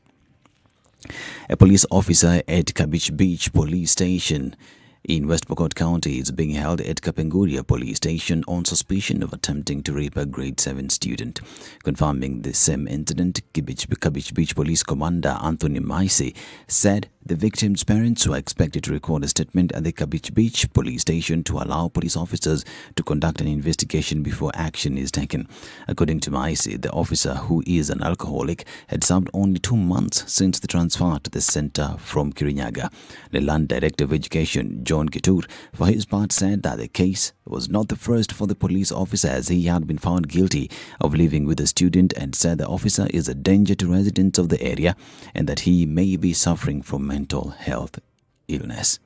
A police officer at Kabish Beach Police Station in West Pokot County is being held at Kapenguria Police Station on suspicion of attempting to rape a grade 7 student. Confirming the same incident, Kabish Beach Police Commander Anthony Maisi said the victim's parents were expected to record a statement at the Kabish Beach Police Station to allow police officers to conduct an investigation before action is taken. According to Maisi, the officer, who is an alcoholic, had served only 2 months since the transfer to the center from Kirinyaga. The Land Director of Education, John Kitur, for his part, said that the case was not the first for the police officer, as he had been found guilty of living with a student, and said the officer is a danger to residents of the area and that he may be suffering from mental health illness.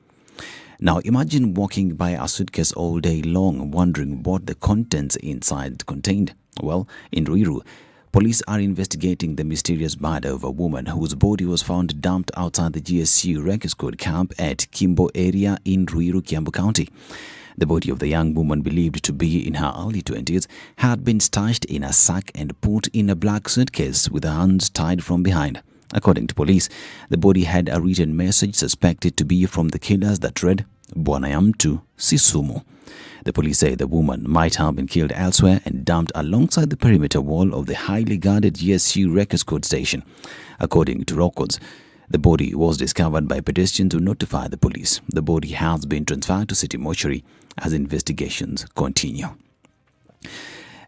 Now, imagine walking by a suitcase all day long, wondering what the contents inside contained. Well, in Ruiru, police are investigating the mysterious murder of a woman whose body was found dumped outside the GSU Rekescode camp at Kimbo area in Ruiru, Kiambu County. The body of the young woman, believed to be in her early 20s, had been stashed in a sack and put in a black suitcase with her hands tied from behind. According to police, the body had a written message suspected to be from the killers that read, "Bwana ya mtu si sumu." The police say the woman might have been killed elsewhere and dumped alongside the perimeter wall of the highly guarded GSU Rekescode station. According to records, the body was discovered by pedestrians who notified the police. The body has been transferred to City Mortuary as investigations continue.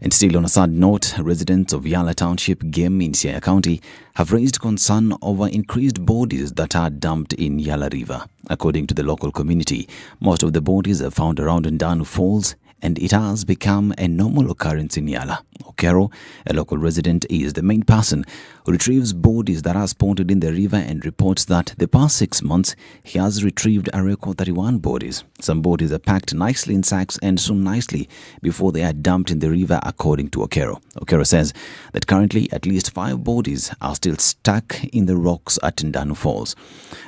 And still on a sad note, residents of Yala Township, Game in Siaya County, have raised concern over increased bodies that are dumped in Yala River. According to the local community, most of the bodies are found around Ndanu Falls, and it has become a normal occurrence in Yala. Okero, a local resident, is the main person retrieves bodies that are spotted in the river and reports that the past 6 months he has retrieved a record 31 bodies. Some bodies are packed nicely in sacks and sewn nicely before they are dumped in the river, according to Okoh. Okoh says that currently at least 5 bodies are still stuck in the rocks at Ndanu Falls.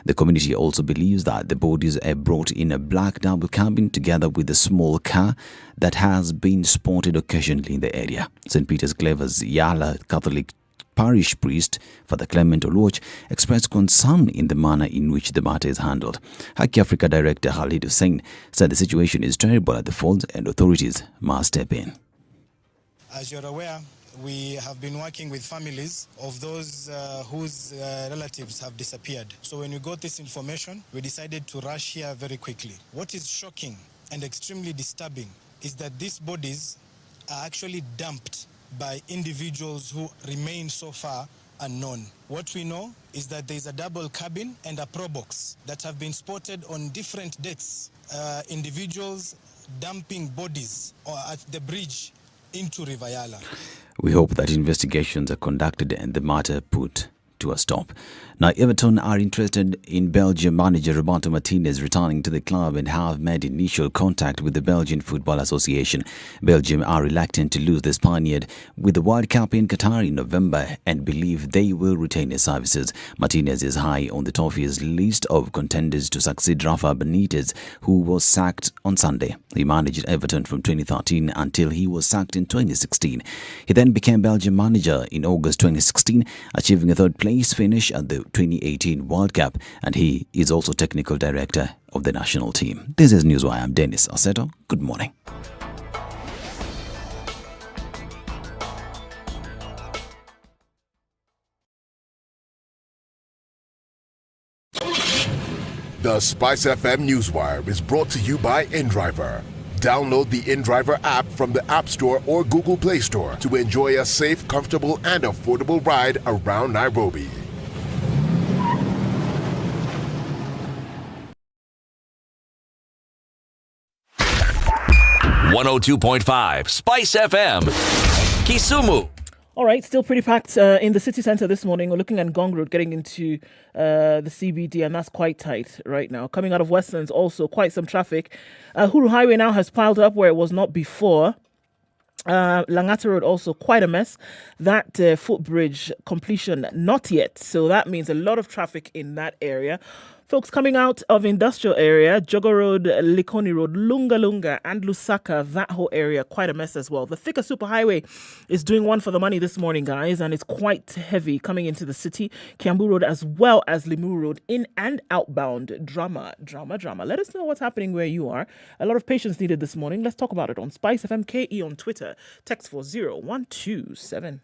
The community also believes that the bodies are brought in a black double cabin together with a small car that has been spotted occasionally in the area. St. Peter's Clever's Yala Catholic Parish priest, Father Clement Oluoch, expressed concern in the manner in which the matter is handled. Haki Africa Director Khalid Hussein said the situation is terrible at the falls and authorities must step in. As you're aware, we have been working with families of those whose relatives have disappeared. So when we got this information, we decided to rush here very quickly. What is shocking and extremely disturbing is that these bodies are actually dumped by individuals who remain so far unknown. What we know is that there is a double cabin and a pro box that have been spotted on different decks. Individuals dumping bodies at the bridge into River Yala. We hope that investigations are conducted and the matter put to a stop. Now, Everton are interested in Belgian manager Roberto Martinez returning to the club and have made initial contact with the Belgian Football Association. Belgium are reluctant to lose the Spaniard with the World Cup in Qatar in November and believe they will retain his services. Martinez is high on the Toffees' list of contenders to succeed Rafa Benitez, who was sacked on Sunday. He managed Everton from 2013 until he was sacked in 2016. He then became Belgian manager in August 2016, achieving a third place finish at the 2018 World Cup, and he is also technical director of the national team. This is Newswire. I'm Dennis Aseto. Good morning. The SpiceFM Newswire is brought to you by InDriver. Download the InDriver app from the App Store or Google Play Store to enjoy a safe, comfortable, and affordable ride around Nairobi. .5 Spice FM, Kisumu. All right, still pretty packed in the city centre this morning. We're looking at Ngong Road getting into the CBD, and that's quite tight right now. Coming out of Westlands, also quite some traffic. Huru Highway now has piled up where it was not before. Langata Road also quite a mess. That footbridge completion not yet, so that means a lot of traffic in that area. Folks coming out of industrial area, Jogo Road, Likoni Road, Lunga Lunga and Lusaka, that whole area, quite a mess as well. The Thika Superhighway is doing one for the money this morning, guys, and it's quite heavy coming into the city. Kiambu Road as well as Limu Road, in and outbound. Drama. Let us know what's happening where you are. A lot of patience needed this morning. Let's talk about it on Spice FM KE on Twitter. Text 40127.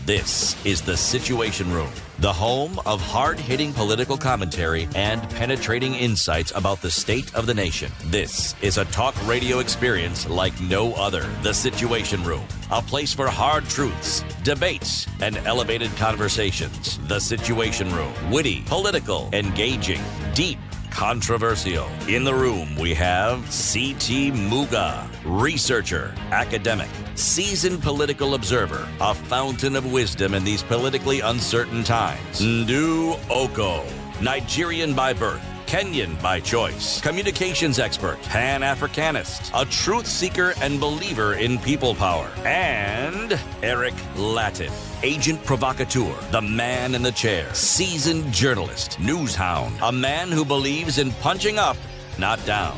This is The Situation Room, the home of hard-hitting political commentary and penetrating insights about the state of the nation. This is a talk radio experience like no other. The Situation Room, a place for hard truths, debates, and elevated conversations. The Situation Room, witty, political, engaging, deep, controversial. In the room, we have C.T. Muga, researcher, academic, seasoned political observer, a fountain of wisdom in these politically uncertain times. Ndu Okoh, Nigerian by birth, Kenyan by choice, communications expert, Pan-Africanist, a truth seeker and believer in people power, and Eric Latiff, agent provocateur, the man in the chair, seasoned journalist, news hound, a man who believes in punching up, not down.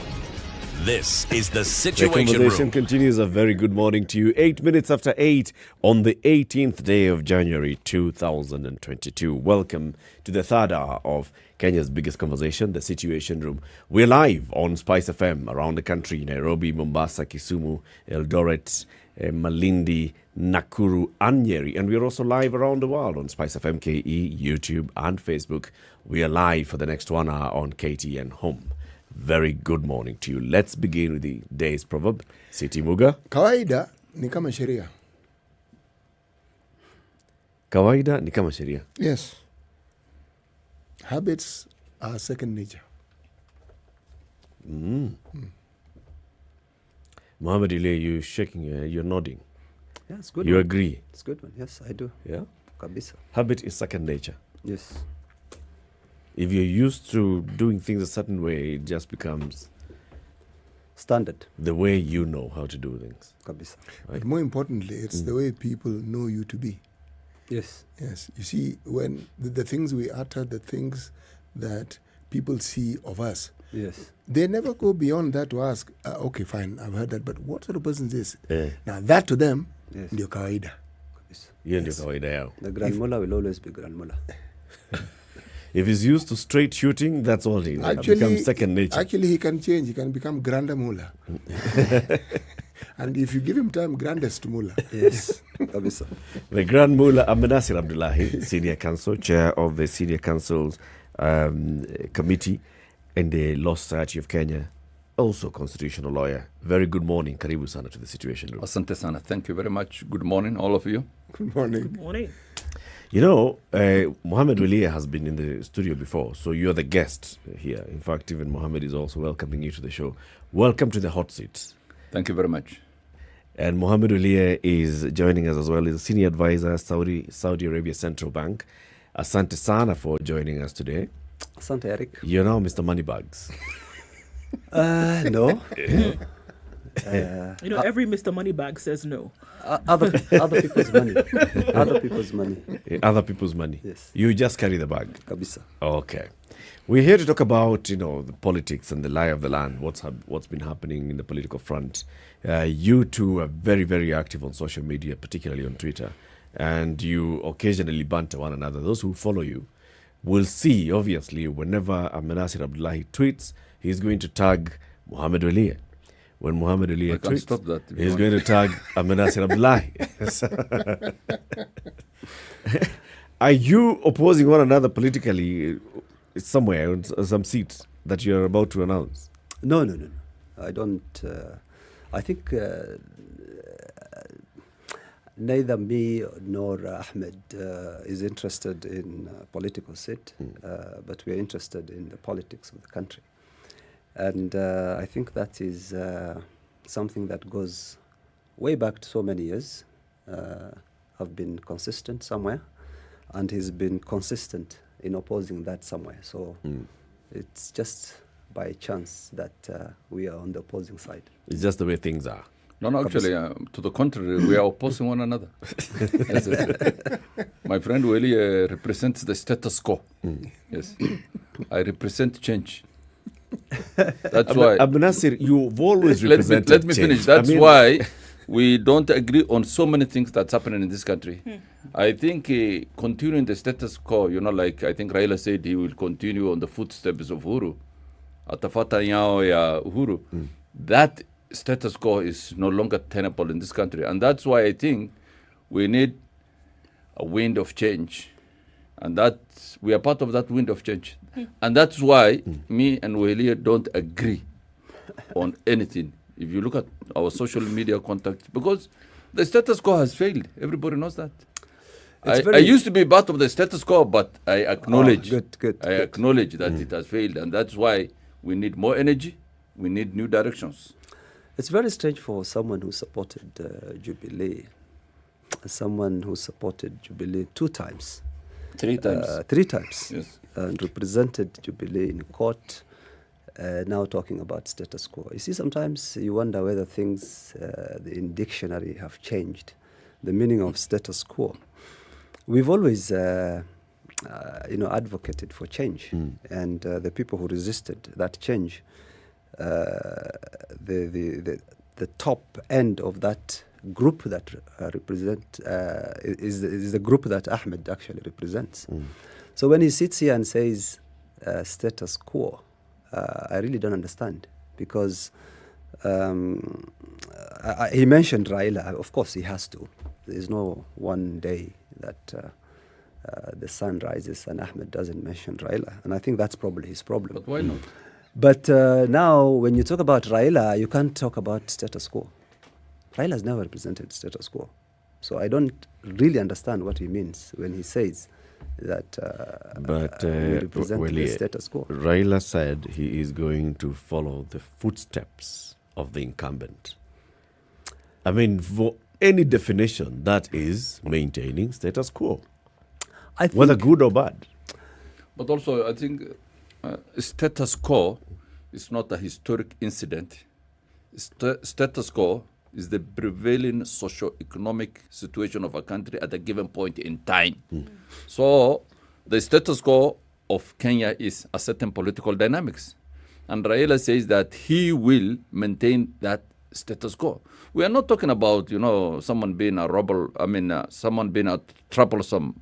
This is The Situation The conversation Room. continues. A very good morning to you. 8 minutes after 8 on the 18th day of January 2022. Welcome to the third hour of Kenya's biggest conversation, The Situation Room. We're live on Spice FM around the country, Nairobi, Mombasa, Kisumu, Eldoret, Malindi, Nakuru and Nyeri. And we're also live around the world on SpiceFM KE, YouTube and Facebook. We are live for the next 1 hour on KTN Home. Very good morning to you. Let's begin with the day's proverb. City Muga. Kawaida ni kama sheria. Kawaida ni kama sheria. Yes. Habits are second nature. Mohammed Ile, you're shaking, you're nodding. Yeah, it's good. You one. agree? It's good one. Yes, I do. Yeah? Kabisa. Habit is second nature. Yes. If you're used to doing things a certain way, it just becomes standard. The way you know how to do things. Kabisa. Right? But more importantly, it's the way people know you to be. Yes. Yes. You see, when the things we utter, the things that people see of us, yes, they never go beyond that to ask, okay, fine, I've heard that, but what sort of person is this? Now, that to them, ndio kawaida. Yes. The Grand Mullah will always be Grand Mullah. If he's used to straight shooting, that's all he is. It becomes second nature. Actually, he can change. He can become Granda Mullah. And if you give him time, grandest Mullah. Yes. The Grand Mullah Amenasir Abdullahi, Senior Counsel, Chair of the Senior Council's Committee in the Law Society of Kenya, also constitutional lawyer. Very good morning. Karibu sana to the Situation Room. Asante sana. Thank you very much. Good morning, all of you. Good morning. Good morning. You know, Mohammed Walia has been in the studio before, so you're the guest here. In fact, even Mohammed is also welcoming you to the show. Welcome to the hot seat. Thank you very much. And Mohammed Walia is joining us as well. He's a senior advisor, Saudi Arabia Central Bank. Asante sana for joining us today. Asante, Eric. You're now Mr. Moneybags. No. Every Mr. Moneybag says no. Other people's money. Other people's money. Other people's money. Yes. You just carry the bag. Kabisa. Okay. We're here to talk about, the politics and the lie of the land, what's been happening in the political front. You two are very, very active on social media, particularly on Twitter, and you occasionally banter one another. Those who follow you will see, obviously, whenever Amenasir Abdullahi tweets, he's going to tag Mohammed Walia. When Mohammed Walia tweets, he's going to tag Amenasir Abdullahi. Are you opposing one another politically somewhere on some seats that you're about to announce? No. I don't. I think neither me nor Ahmed is interested in political seat, but we are interested in the politics of the country. And I think that is something that goes way back to so many years. I've been consistent somewhere, and he's been consistent in opposing that somewhere. So it's just by chance that we are on the opposing side. It's just the way things are. No, actually, to the contrary, we are opposing one another. Yes. My friend Willie represents the status quo. Yes. I represent change. That's why. Abnasir, you've always represented Let me change. finish. That's why we don't agree on so many things that's happening in this country. I think continuing the status quo, I think Raila said he will continue on the footsteps of Uhuru. Atafata yao ya Uhuru. That status quo is no longer tenable in this country. And that's why I think we need a wind of change. And that we are part of that wind of change. And that's why me and Walia don't agree on anything. If you look at our social media contact, because the status quo has failed. Everybody knows that. I used to be part of the status quo, but I acknowledge acknowledge that it has failed. And that's why we need more energy. We need new directions. It's very strange for someone who supported Jubilee, someone who supported Jubilee 2 times. 3 times. 3 times. Yes. And represented Jubilee in court, now talking about status quo. You see, sometimes you wonder whether things in dictionary have changed, the meaning of status quo. We've always, advocated for change, and the people who resisted that change, the top end of that group that represent is the group that Ahmed actually represents. So when he sits here and says status quo, I really don't understand, because he mentioned Raila. Of course, he has to. There's no one day that the sun rises and Ahmed doesn't mention Raila, and I think that's probably his problem. But why not? But now, when you talk about Raila, you can't talk about status quo. Raila has never represented status quo. So I don't really understand what he means when he says that we represent the status quo. Raila said he is going to follow the footsteps of the incumbent. I mean, for any definition, that is maintaining status quo, whether good or bad. But also, I think status quo is not a historic incident. Status quo is the prevailing socio-economic situation of a country at a given point in time. So the status quo of Kenya is a certain political dynamics. And Raila says that he will maintain that status quo. We are not talking about, someone being a rebel, someone being a troublesome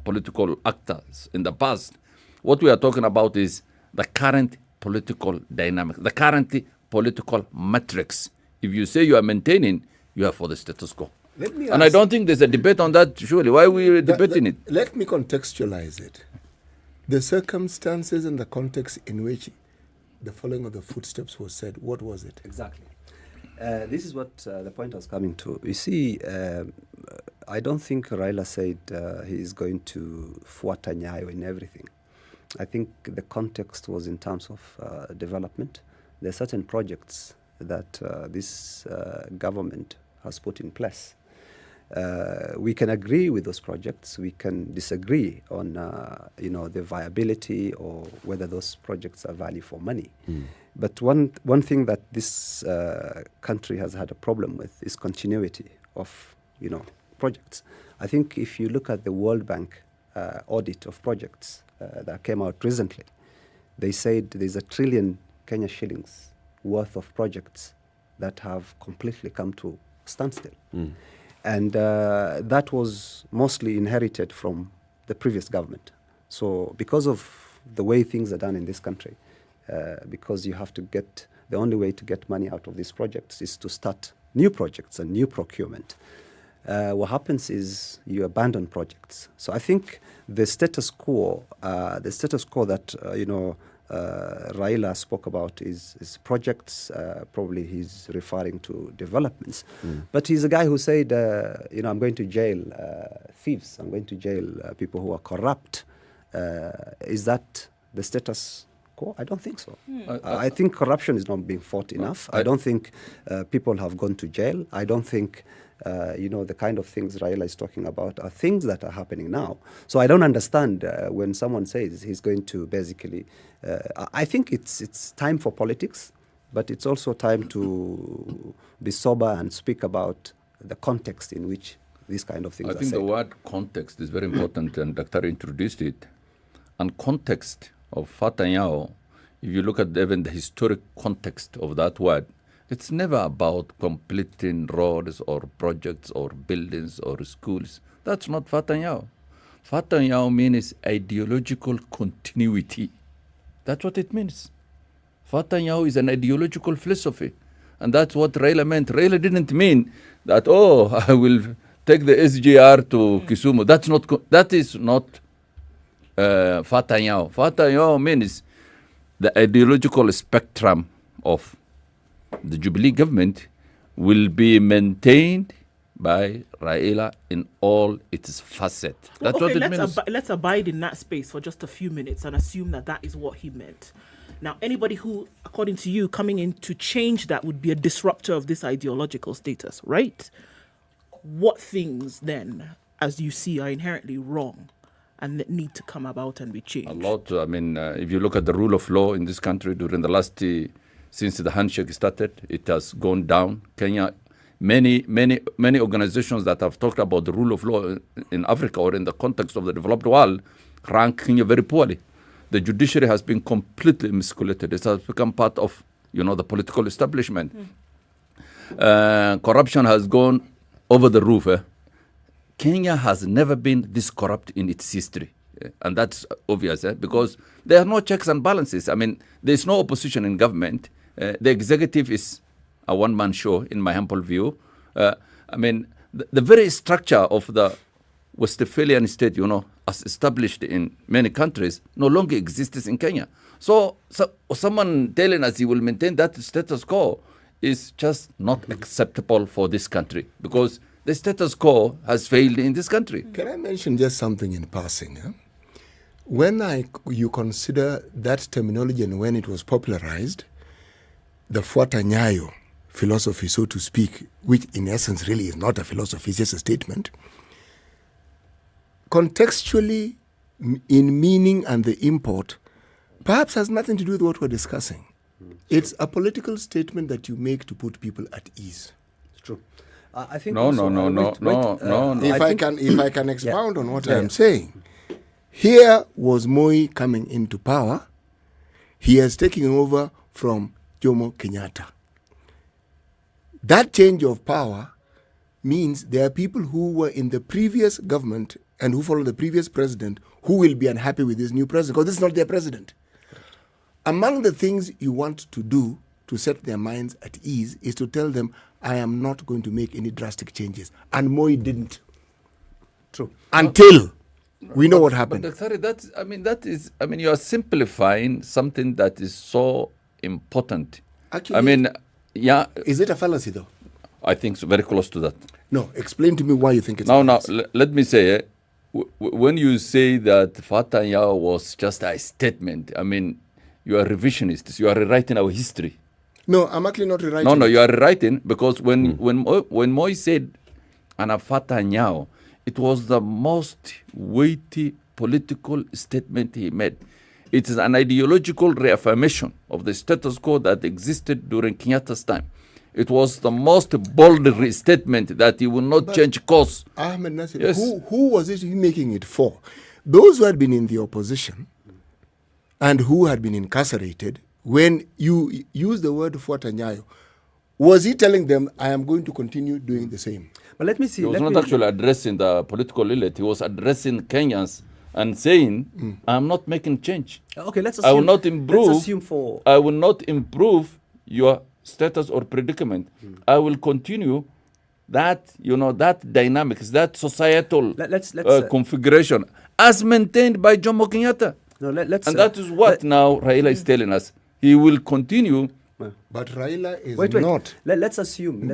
political actor in the past. What we are talking about is the current political dynamic, the current political matrix. If you say you are maintaining, you are for the status quo. And I don't think there's a debate on that, surely. Why are we debating it? Let me contextualize it. The circumstances and the context in which the following of the footsteps was said, what was it? Exactly. This is what the point I was coming to. You see, I don't think Raila said he is going to fuata nyayo in everything. I think the context was in terms of development. There are certain projects that this government has put in place. We can agree with those projects. We can disagree on, the viability or whether those projects are value for money. But one thing that this country has had a problem with is continuity of, projects. I think if you look at the World Bank audit of projects that came out recently, they said there's $1 trillion Kenya shillings worth of projects that have completely come to standstill. And that was mostly inherited from the previous government. So because of the way things are done in this country, because you have to the only way to get money out of these projects is to start new projects and new procurement. What happens is you abandon projects. So I think the status quo that, Raila spoke about is projects. Probably he's referring to developments. But he's a guy who said, I'm going to jail thieves. I'm going to jail people who are corrupt. Is that the status quo? I don't think so. I think corruption is not being fought enough. I don't think people have gone to jail. I don't think the kind of things Raila is talking about are things that are happening now. So I don't understand when someone says he's going to basically... I think it's time for politics, but it's also time to be sober and speak about the context in which these kind of things are said. I think the word context is very important, and Dr. introduced it. And context of Fatanyao, if you look at even the historic context of that word, it's never about completing roads or projects or buildings or schools. That's not Fatanyao. Fatanyao means ideological continuity. That's what it means. Fatanyao is an ideological philosophy. And that's what Raila meant. Raila didn't mean that, I will take the SGR to Kisumu. That is not Fatanyao. Fatanyao means the ideological spectrum of the Jubilee government will be maintained by Raila in all its facets. That's what it means. Let's abide in that space for just a few minutes and assume that is what he meant. Now, anybody who, according to you, coming in to change that would be a disruptor of this ideological status, right? What things then, as you see, are inherently wrong and that need to come about and be changed? A lot. If you look at the rule of law in this country during the last... since the handshake started, it has gone down. Kenya, many organizations that have talked about the rule of law in Africa or in the context of the developed world rank Kenya very poorly. The judiciary has been completely miscalculated. It has become part of, the political establishment. Corruption has gone over the roof. Kenya has never been this corrupt in its history. And that's obvious because there are no checks and balances. There's no opposition in government. The executive is a one-man show, in my humble view. The very structure of the Westphalian state, as established in many countries, no longer exists in Kenya. So someone telling us he will maintain that status quo is just not acceptable for this country because the status quo has failed in this country. Can I mention just something in passing? When you consider that terminology and when it was popularized, the Fuata Nyayo philosophy, so to speak, which in essence really is not a philosophy, it's just a statement, contextually, in meaning and the import, perhaps has nothing to do with what we're discussing. It's a political statement that you make to put people at ease. It's true. I think no. If I can expound on what I am saying, here was Moi coming into power. He is taking over from Jomo Kenyatta. That change of power means there are people who were in the previous government and who followed the previous president who will be unhappy with this new president because this is not their president. Among the things you want to do to set their minds at ease is to tell them, I am not going to make any drastic changes. And Moi didn't. True. Until we know what happened. But sorry, you are simplifying something that is so important. Actually, is it a fallacy though? I think so, very close to that. No, explain to me why you think it's a fallacy. Now, let me say, when you say that Fata Nyao was just a statement, you are revisionists. You are rewriting our history. No, I'm actually not rewriting. No, you are rewriting because when Moi said Anafata Nyao, it was the most weighty political statement he made. It is an ideological reaffirmation of the status quo that existed during Kenyatta's time. It was the most bold statement that he will not change course. Ahmed Nasir, yes. Who was it making it for? Those who had been in the opposition and who had been incarcerated, when you use the word Fuata Nyayo, was he telling them, I am going to continue doing the same? But let me see. He was not actually addressing the political elite. He was addressing Kenyans and saying, I am not making change. Okay, let's assume. I will not improve. Let's assume for. I will not improve your status or predicament. I will continue that, that dynamics, that societal configuration as maintained by Jomo Kenyatta. No, let's. And that is what now Raila is telling us. He will continue. But Raila is wait. not. Let's assume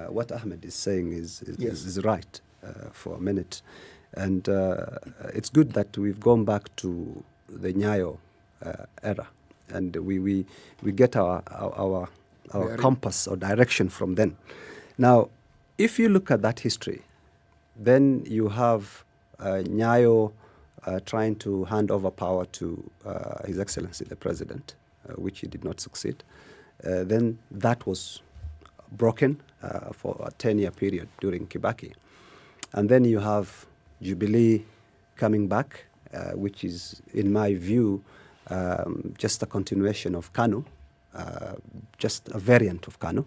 what Ahmed is saying is right for a minute. And it's good that we've gone back to the Nyayo era. And we get our compass or direction from then. Now, if you look at that history, then you have Nyayo trying to hand over power to His Excellency the President, which he did not succeed. Then that was broken for a 10-year period during Kibaki. And then you have Jubilee coming back, which is, in my view, just a continuation of KANU, just a variant of KANU.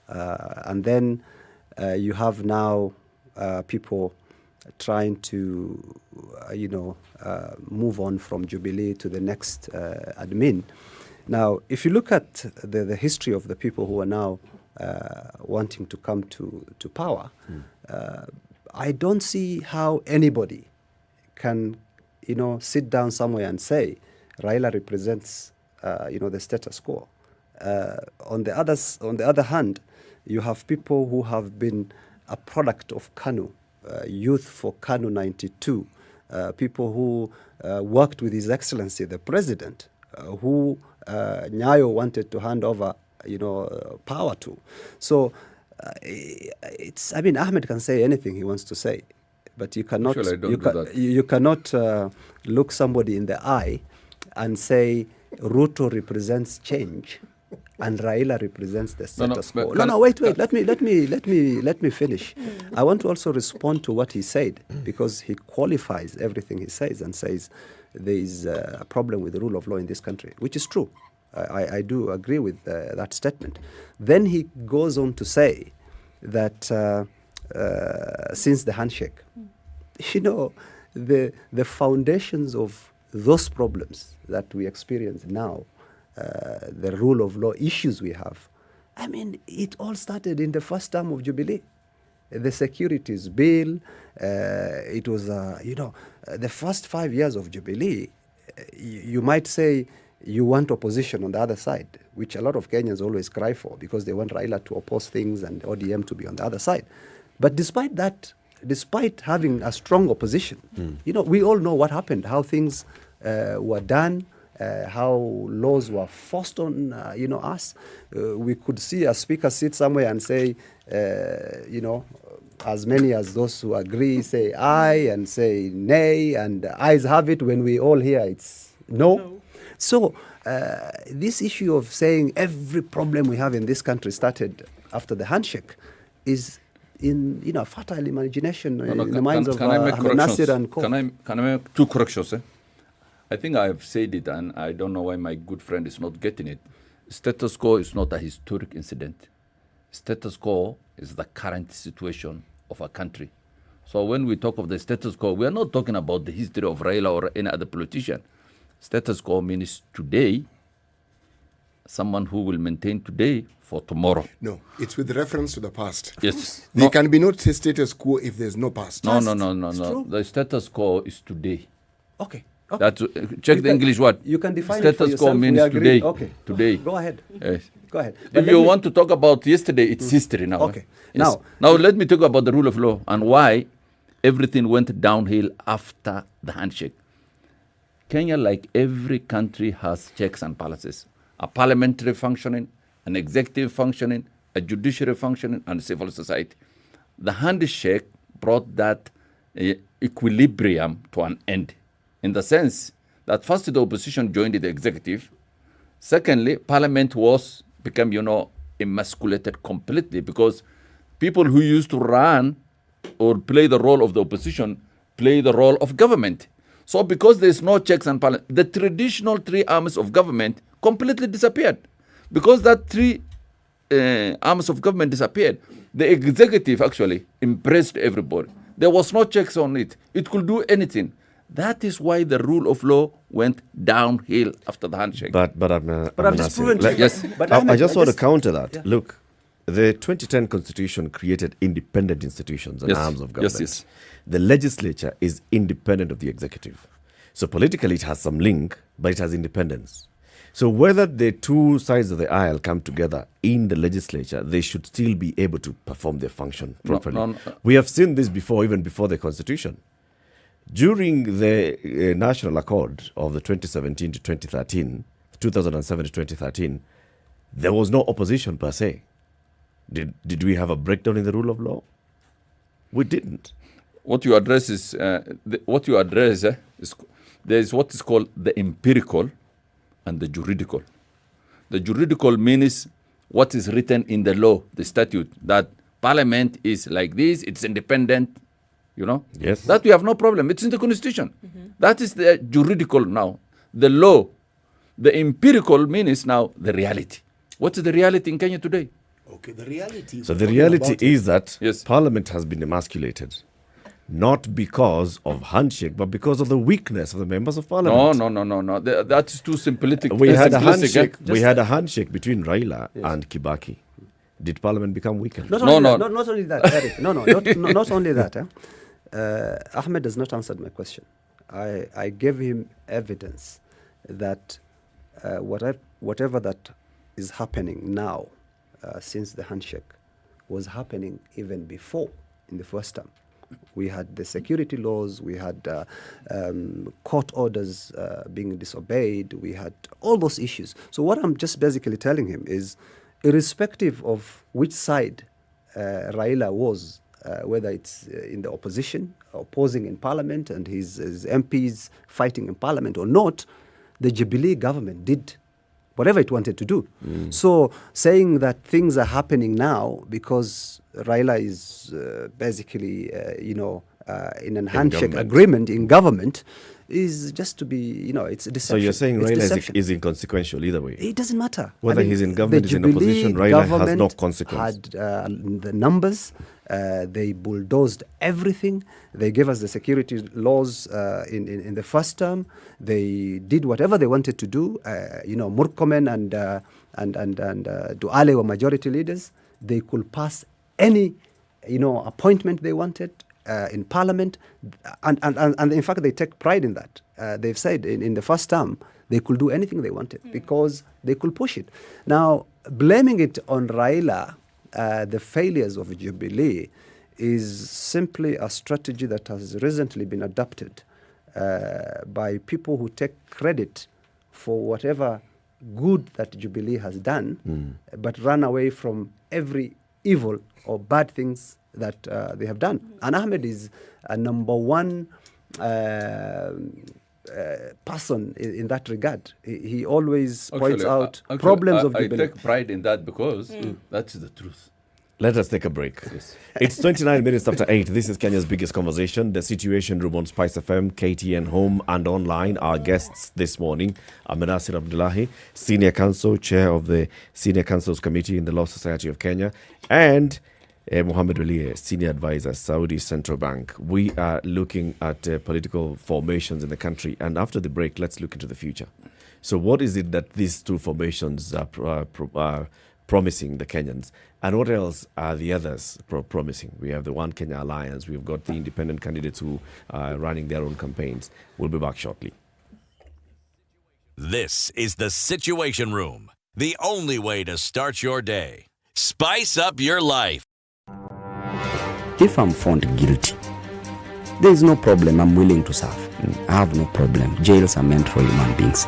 And then you have now people trying to, move on from Jubilee to the next admin. Now, if you look at the history of the people who are now wanting to come to power, I don't see how anybody can, sit down somewhere and say Raila represents, the status quo. On the other hand, you have people who have been a product of KANU, youth for KANU 92, people who worked with His Excellency the President, who Nyayo wanted to hand over, power to. So Ahmed can say anything he wants to say, but you cannot. You cannot look somebody in the eye and say Ruto represents change and Raila represents the status quo. No, wait. Let me finish. I want to also respond to what he said, because he qualifies everything he says and says there is a problem with the rule of law in this country, which is true. I do agree with that statement. Then he goes on to say that since the handshake, the foundations of those problems that we experience now, the rule of law issues we have, it all started in the first term of Jubilee. The securities bill, it was, the first 5 years of Jubilee, you might say you want opposition on the other side, which a lot of Kenyans always cry for, because they want Raila to oppose things and ODM to be on the other side. But despite that, despite having a strong opposition, we all know what happened, how things were done, how laws were forced on, us. We could see a speaker sit somewhere and say, as many as those who agree say aye and say nay, and ayes have it. When we all hear it's no. So this issue of saying every problem we have in this country started after the handshake is in fertile imagination in the minds of Ahmed Nasir and co. Can I make two corrections? I think I have said it, and I don't know why my good friend is not getting it. Status quo is not a historic incident. Status quo is the current situation of a country. So when we talk of the status quo, we are not talking about the history of Raila or any other politician. Status quo means today, someone who will maintain today for tomorrow. No, it's with reference to the past. Yes. There can be no status quo if there's no past. No. The status quo is today. Okay. That's, check the English word. You can define status it for yourself. quo means today. Okay. Today. Go ahead. Yes. Go ahead. If you want to talk about yesterday, it's history now. Okay. Yes. Now let me talk about the rule of law and why everything went downhill after the handshake. Kenya, like every country, has checks and balances. A parliamentary functioning, an executive functioning, a judiciary functioning, and civil society. The handshake brought that equilibrium to an end, in the sense that first the opposition joined the executive. Secondly, parliament became, emasculated completely, because people who used to run or play the role of the opposition play the role of government. So because there's no checks and balances, the traditional three arms of government completely disappeared. Because that three arms of government disappeared, the executive actually impressed everybody. There was no checks on it. It could do anything. That is why the rule of law went downhill after the handshake. But I've just proven to you. Yes. But I just want to counter that. Yeah. Look, the 2010 Constitution created independent institutions and arms of government. Yes. The legislature is independent of the executive. So politically it has some link, but it has independence. So whether the two sides of the aisle come together in the legislature, they should still be able to perform their function properly. We have seen this before, even before the Constitution. During the National Accord of the 2007 to 2013, there was no opposition per se. Did we have a breakdown in the rule of law? We didn't. What you address is there is what is called the empirical and the juridical. The juridical means what is written in the law, the statute, that parliament is like this, it's independent, Yes. That we have no problem. It's in the Constitution. That is the juridical now. The law, the empirical means now the reality. What is the reality in Kenya today? Okay, the reality. So the reality is that Parliament has been emasculated, not because of handshake, but because of the weakness of the members of Parliament. No. That is too simplistic. We had a handshake. We had a handshake between Raila and Kibaki. Did Parliament become weaker? Not only that, Eric. Not only that. Ahmed has not answered my question. I gave him evidence that whatever that is happening now, since the handshake, was happening even before, in the first term. We had the security laws, we had court orders being disobeyed, we had all those issues. So what I'm just basically telling him is, irrespective of which side Raila was, whether it's in the opposition, opposing in parliament, and his MPs fighting in parliament or not, the Jubilee government did whatever it wanted to do. So saying that things are happening now because Raila is basically, in a handshake agreement in government is just to be, it's a deception. So you're saying Raila is inconsequential either way? It doesn't matter. Whether he's in government, he's in opposition, Raila has no consequence. Had the numbers, they bulldozed everything. They gave us the security laws in the first term. They did whatever they wanted to do. Murkomen and Duale were majority leaders. They could pass any, appointment they wanted in parliament, and in fact they take pride in that. They've said in the first term they could do anything they wanted because they could push it. Now, blaming it on Raila, the failures of Jubilee, is simply a strategy that has recently been adopted by people who take credit for whatever good that Jubilee has done, but run away from every evil or bad things that they have done. And Ahmed is a number one person in that regard. He always points out problems of Jubilee. I take pride in that because that's the truth. Let us take a break. Yes. It's 29 minutes after 8. This is Kenya's biggest conversation. The Situation Room on SpiceFM, KTN Home and online. Our guests this morning are Menasir Abdullahi, Senior Counsel, Chair of the Senior Counsels Committee in the Law Society of Kenya, and Mohammed Walie, Senior Advisor, Saudi Central Bank. We are looking at political formations in the country. And after the break, let's look into the future. So what is it that these two formations are promising the Kenyans? And what else are the others promising? We have the One Kenya Alliance. We've got the independent candidates who are running their own campaigns. We'll be back shortly. This is the Situation Room, the only way to start your day. Spice up your life. If I'm found guilty, there is no problem. I'm willing to serve. I have no problem. Jails are meant for human beings.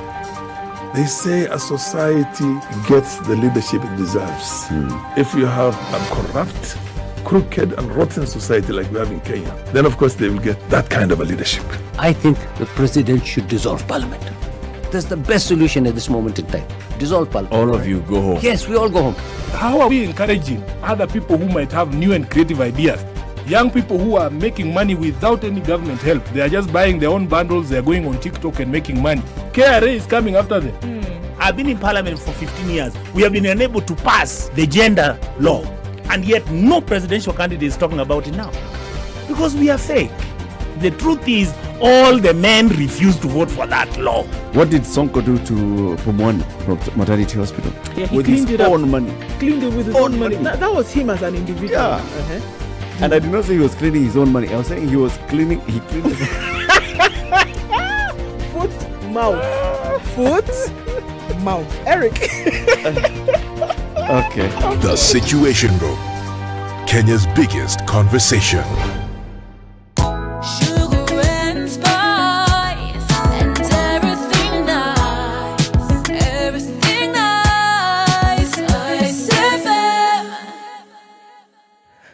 They say a society gets the leadership it deserves. If you have a corrupt, crooked and rotten society like we have in Kenya, then of course they will get that kind of a leadership. I think the president should dissolve parliament. That's the best solution at this moment in time. Dissolve parliament. All of you go home. Yes, we all go home. How are we encouraging other people who might have new and creative ideas? Young people who are making money without any government help. They are just buying their own bundles. They are going on TikTok and making money. KRA is coming after them. I've been in parliament for 15 years. We have been unable to pass the gender law. And yet no presidential candidate is talking about it now. Because we are fake. The truth is, all the men refuse to vote for that law. What did Sonko do to Pumwani Maternity Hospital? Yeah, he with cleaned his it own up. money. Cleaned it with his own money. That was him as an individual. Yeah. And I did not say he was cleaning his own money. I was saying he cleaned it. Foot, mouth. Foot, mouth. Eric. Okay. The Situation Room, Kenya's biggest conversation.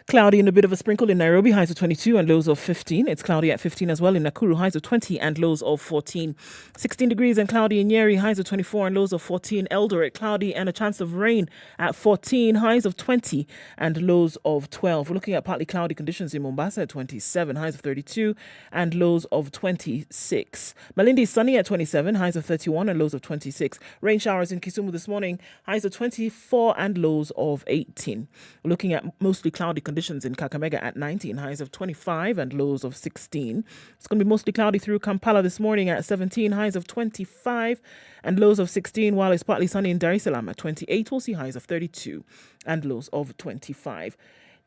Cloudy and a bit of a sprinkle in Nairobi, highs of 22 and lows of 15. It's cloudy at 15 as well in Nakuru, highs of 20 and lows of 14. 16 degrees and cloudy in Nyeri, highs of 24 and lows of 14. Eldoret, cloudy and a chance of rain at 14, highs of 20 and lows of 12. We're looking at partly cloudy conditions in Mombasa at 27, highs of 32 and lows of 26. Malindi, sunny at 27, highs of 31 and lows of 26. Rain showers in Kisumu this morning, highs of 24 and lows of 18. We're looking at mostly cloudy conditions in Kakamega at 19, highs of 25 and lows of 16. It's going to be mostly cloudy through Kampala this morning at 17, highs of 25 and lows of 16, while it's partly sunny in Dar es Salaam at 28. We'll see highs of 32 and lows of 25.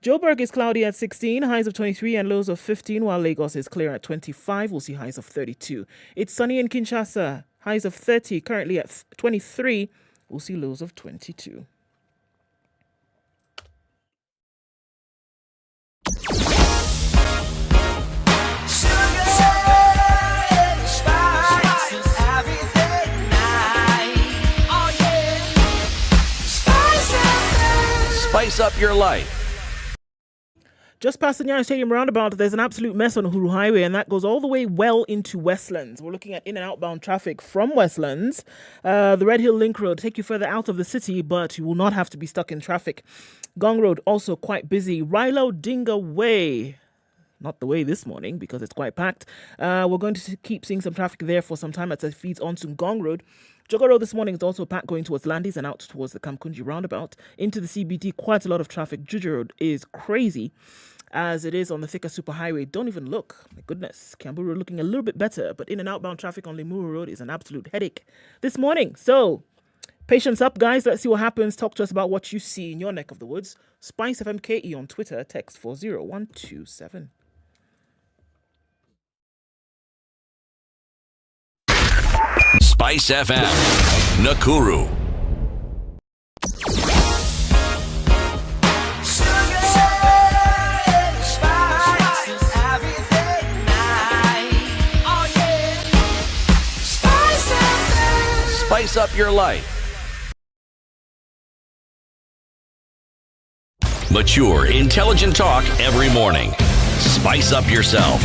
Joburg is cloudy at 16, highs of 23 and lows of 15, while Lagos is clear at 25. We'll see highs of 32. It's sunny in Kinshasa, highs of 30, currently at 23. We'll see lows of 22. Spice up your life. Just past the Nyeri Stadium roundabout, there's an absolute mess on Uhuru Highway, and that goes all the way well into Westlands. We're looking at in- and outbound traffic from Westlands. The Red Hill Link Road take you further out of the city, but you will not have to be stuck in traffic. Gong Road also quite busy. Rilo Dinga Way. Not the way this morning because it's quite packed. We're going to keep seeing some traffic there for some time as it feeds onto Gong Road. Jogga Road this morning is also packed going towards Landis and out towards the Kamkunji roundabout. Into the CBD, quite a lot of traffic. Juja Road is crazy as it is on the Thika Superhighway. Don't even look. My goodness. Kiambu Road looking a little bit better, but in and outbound traffic on Limuru Road is an absolute headache this morning. So, patience up, guys. Let's see what happens. Talk to us about what you see in your neck of the woods. SpiceFM KE on Twitter. Text 40127. Spice FM, Nakuru. up your life. Mature, intelligent talk every morning. Spice up yourself.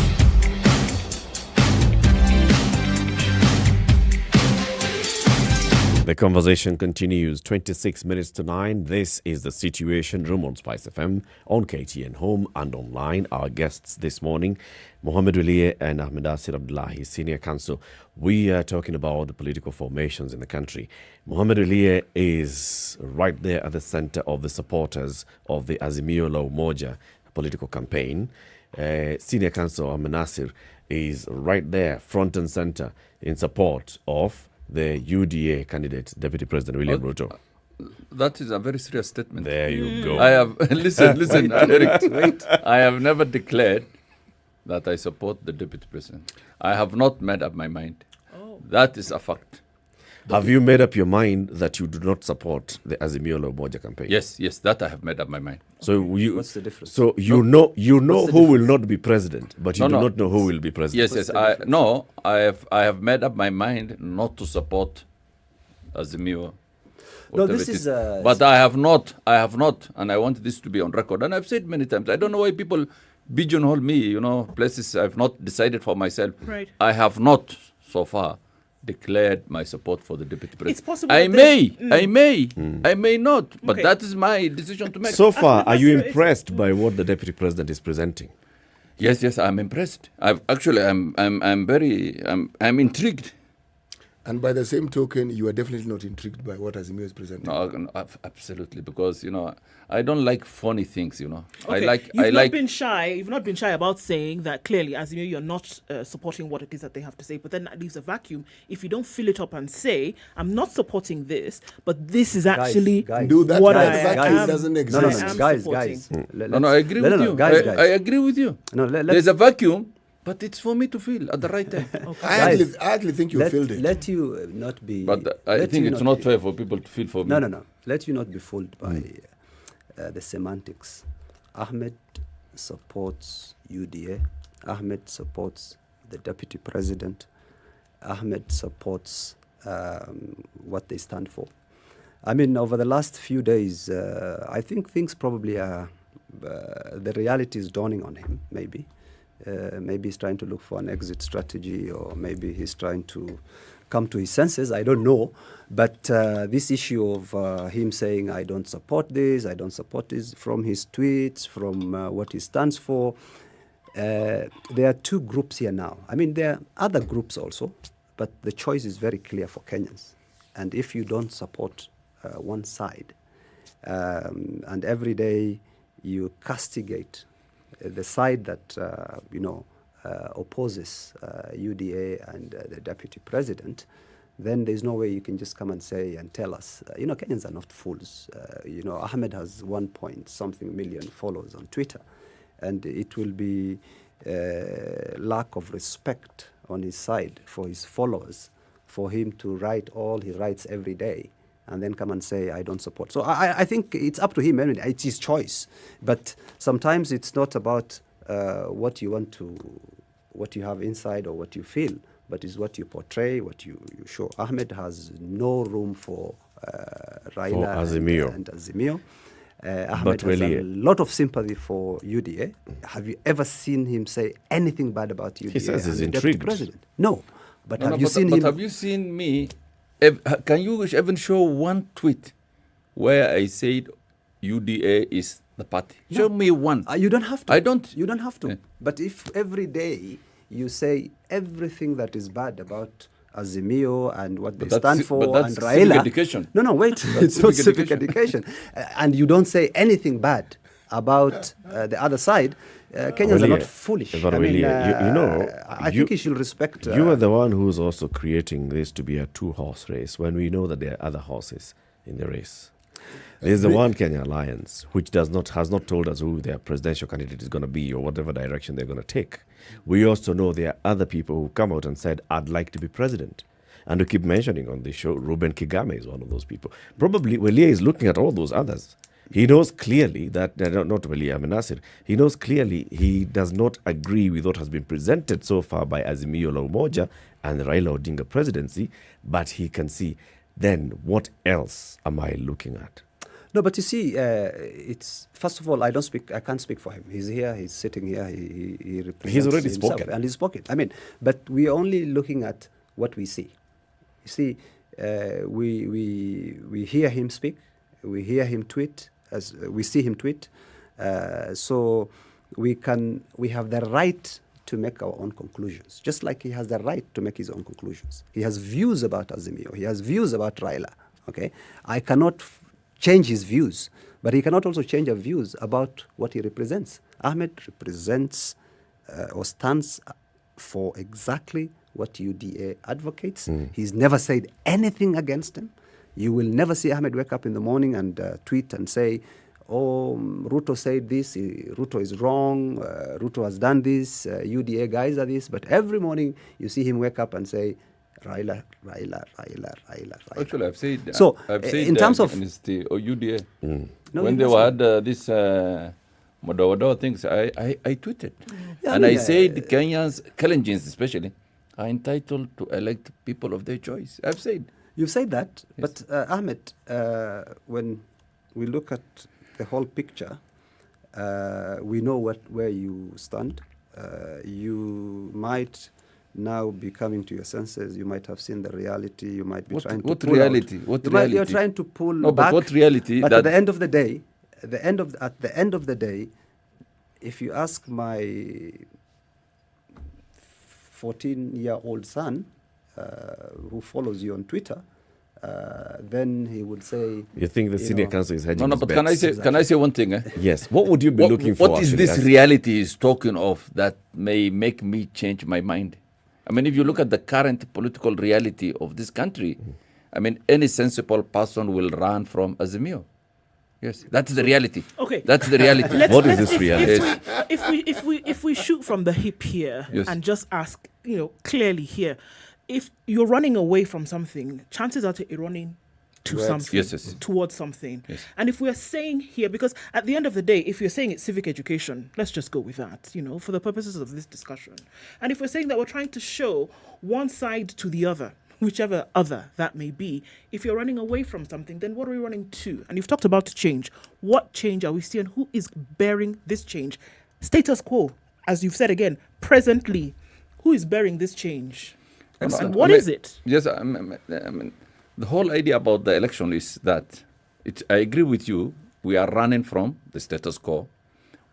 The conversation continues. 26 minutes to 9. This is the Situation Room on SpiceFM, on KTN Home and online. Our guests this morning, Mohammed Waliye and Ahmed Asir Abdullahi, Senior Counsel. We are talking about the political formations in the country. Mohammed Waliye is right there at the center of the supporters of the Azimio la Umoja political campaign. Senior Counsel Ahmed Asir is right there, front and center, in support of the UDA candidate, Deputy President William Ruto. That is a very serious statement. There you go. I have listen, Eric. I have never declared that I support the Deputy President. I have not made up my mind. That is a fact. Have you made up your mind that you do not support the Azimio la Umoja campaign? Yes, that I have made up my mind. So what's the difference? So you know who will not be president, but you do not know who will be president. Yes. I have made up my mind not to support Azimio. No, this is. But I have not, and I want this to be on record. And I've said many times, I don't know why people pigeonhole me. Places I've not decided for myself. Right. I have not so far declared my support for the Deputy President. It's possible. I may not, but that is my decision to make. So far, are you impressed by what the Deputy President is presenting? Yes, I'm impressed. I'm intrigued. And by the same token, you are definitely not intrigued by what Azimio is presenting. No, absolutely, because I don't like funny things. Okay. You've not been shy. You've not been shy about saying that clearly, Azimio, you're not supporting what it is that they have to say. But then that leaves a vacuum if you don't fill it up and say, "I'm not supporting this, but this is actually what I am." Doesn't exist. No, guys. No, I agree with you. I agree with you. No, there's a vacuum. But it's for me to feel at the right time. Okay. I actually think you filled it. Let you not be... But I think it's not fair for people to feel for me. No. Let you not be fooled by the semantics. Ahmed supports UDA. Ahmed supports the Deputy President. Ahmed supports what they stand for. I mean, over the last few days, I think things probably are... the reality is dawning on him, maybe. Maybe he's trying to look for an exit strategy, or maybe he's trying to come to his senses. I don't know. But this issue of him saying, I don't support this, from his tweets, from what he stands for, there are two groups here now. I mean, there are other groups also, but the choice is very clear for Kenyans. And if you don't support one side, and every day you castigate the side that opposes UDA and the Deputy President, then there's no way you can just come and say and tell us. Kenyans are not fools. Ahmed has 1-point-something million followers on Twitter, and it will be lack of respect on his side for his followers for him to write all he writes every day and then come and say, I don't support. So I think it's up to him. I mean, it's his choice. But sometimes it's not about what you have inside or what you feel, but it's what you portray, what you show. Ahmed has no room for Raila and Azimio. Ahmed has a lot of sympathy for UDA. Have you ever seen him say anything bad about UDA? He says he's intrigued. President? No. But have you seen him? Have you seen me? Can you even show one tweet where I said UDA is the party? No. Show me one. You don't have to. I don't. You don't have to. Yeah. But if every day you say everything that is bad about Azimio and what they stand for and Raila. Civic education. No, wait. It's not civic education. And you don't say anything bad about the other side. Kenyans are not foolish. I mean, I think you should respect... you are the one who's also creating this to be a two-horse race when we know that there are other horses in the race. There's the One Kenya Alliance, which has not told us who their presidential candidate is going to be or whatever direction they're going to take. We also know there are other people who come out and said, I'd like to be president. And we keep mentioning on the show, Ruben Kigame is one of those people. Probably Waliye is looking at all those others. He knows clearly that, not Waliye, I mean Nasir, he knows clearly he does not agree with what has been presented so far by Azimio la Umoja and the Raila Odinga presidency, but he can see then what else am I looking at? No, but you see, it's first of all, I can't speak for him. He's here. He's sitting here. He represents He's already himself, spoken. and he's spoken. I mean, but we're only looking at what we see. You see, we hear him speak. We hear him tweet. As we see him tweet. So we have the right to make our own conclusions, just like he has the right to make his own conclusions. He has views about Azimio. He has views about Raila. Okay, I cannot change his views, but he cannot also change our views about what he represents. Ahmed represents or stands for exactly what UDA advocates. He's never said anything against him. You will never see Ahmed wake up in the morning and tweet and say, oh, Ruto said this, Ruto is wrong, Ruto has done this, UDA guys are this. But every morning you see him wake up and say, Raila. Actually, I've said so. I've said in terms of the UDA, No, when they had this Modawodo things, I tweeted, and I said Kenyans, Kalenjins especially, are entitled to elect people of their choice. I've said. You've said that, Yes. but Ahmed, when we look at the whole picture, we know where you stand. You might now be coming to your senses. You might have seen the reality. You might be trying to what pull reality? out. What You reality? You're trying to pull No, back. but what reality? But that at the end of the day, at the end of the day, if you ask my 14-year-old son, who follows you on Twitter, then he would say, You think the senior counsel is hedging No, his but bets? can I say one thing? Yes. What would you be looking for? What is actually, this as- reality is talking of that may make me change my mind? I mean, if you look at the current political reality of this country, I mean, any sensible person will run from Azimio. Yes, that's the reality. Okay, that's the reality. What is this reality? If we shoot from the hip here Yes. and just ask, clearly here, if you're running away from something, chances are you're running to something, Yes. towards something. Yes. And if we're saying here, because at the end of the day, if you're saying it's civic education, let's just go with that, for the purposes of this discussion. And if we're saying that we're trying to show one side to the other, whichever other that may be, if you're running away from something, then what are we running to? And you've talked about change. What change are we seeing? Who is bearing this change? Status quo, as you've said again, presently, who is bearing this change? And what is it? Yes, I mean, the whole idea about the election is that I agree with you. We are running from the status quo.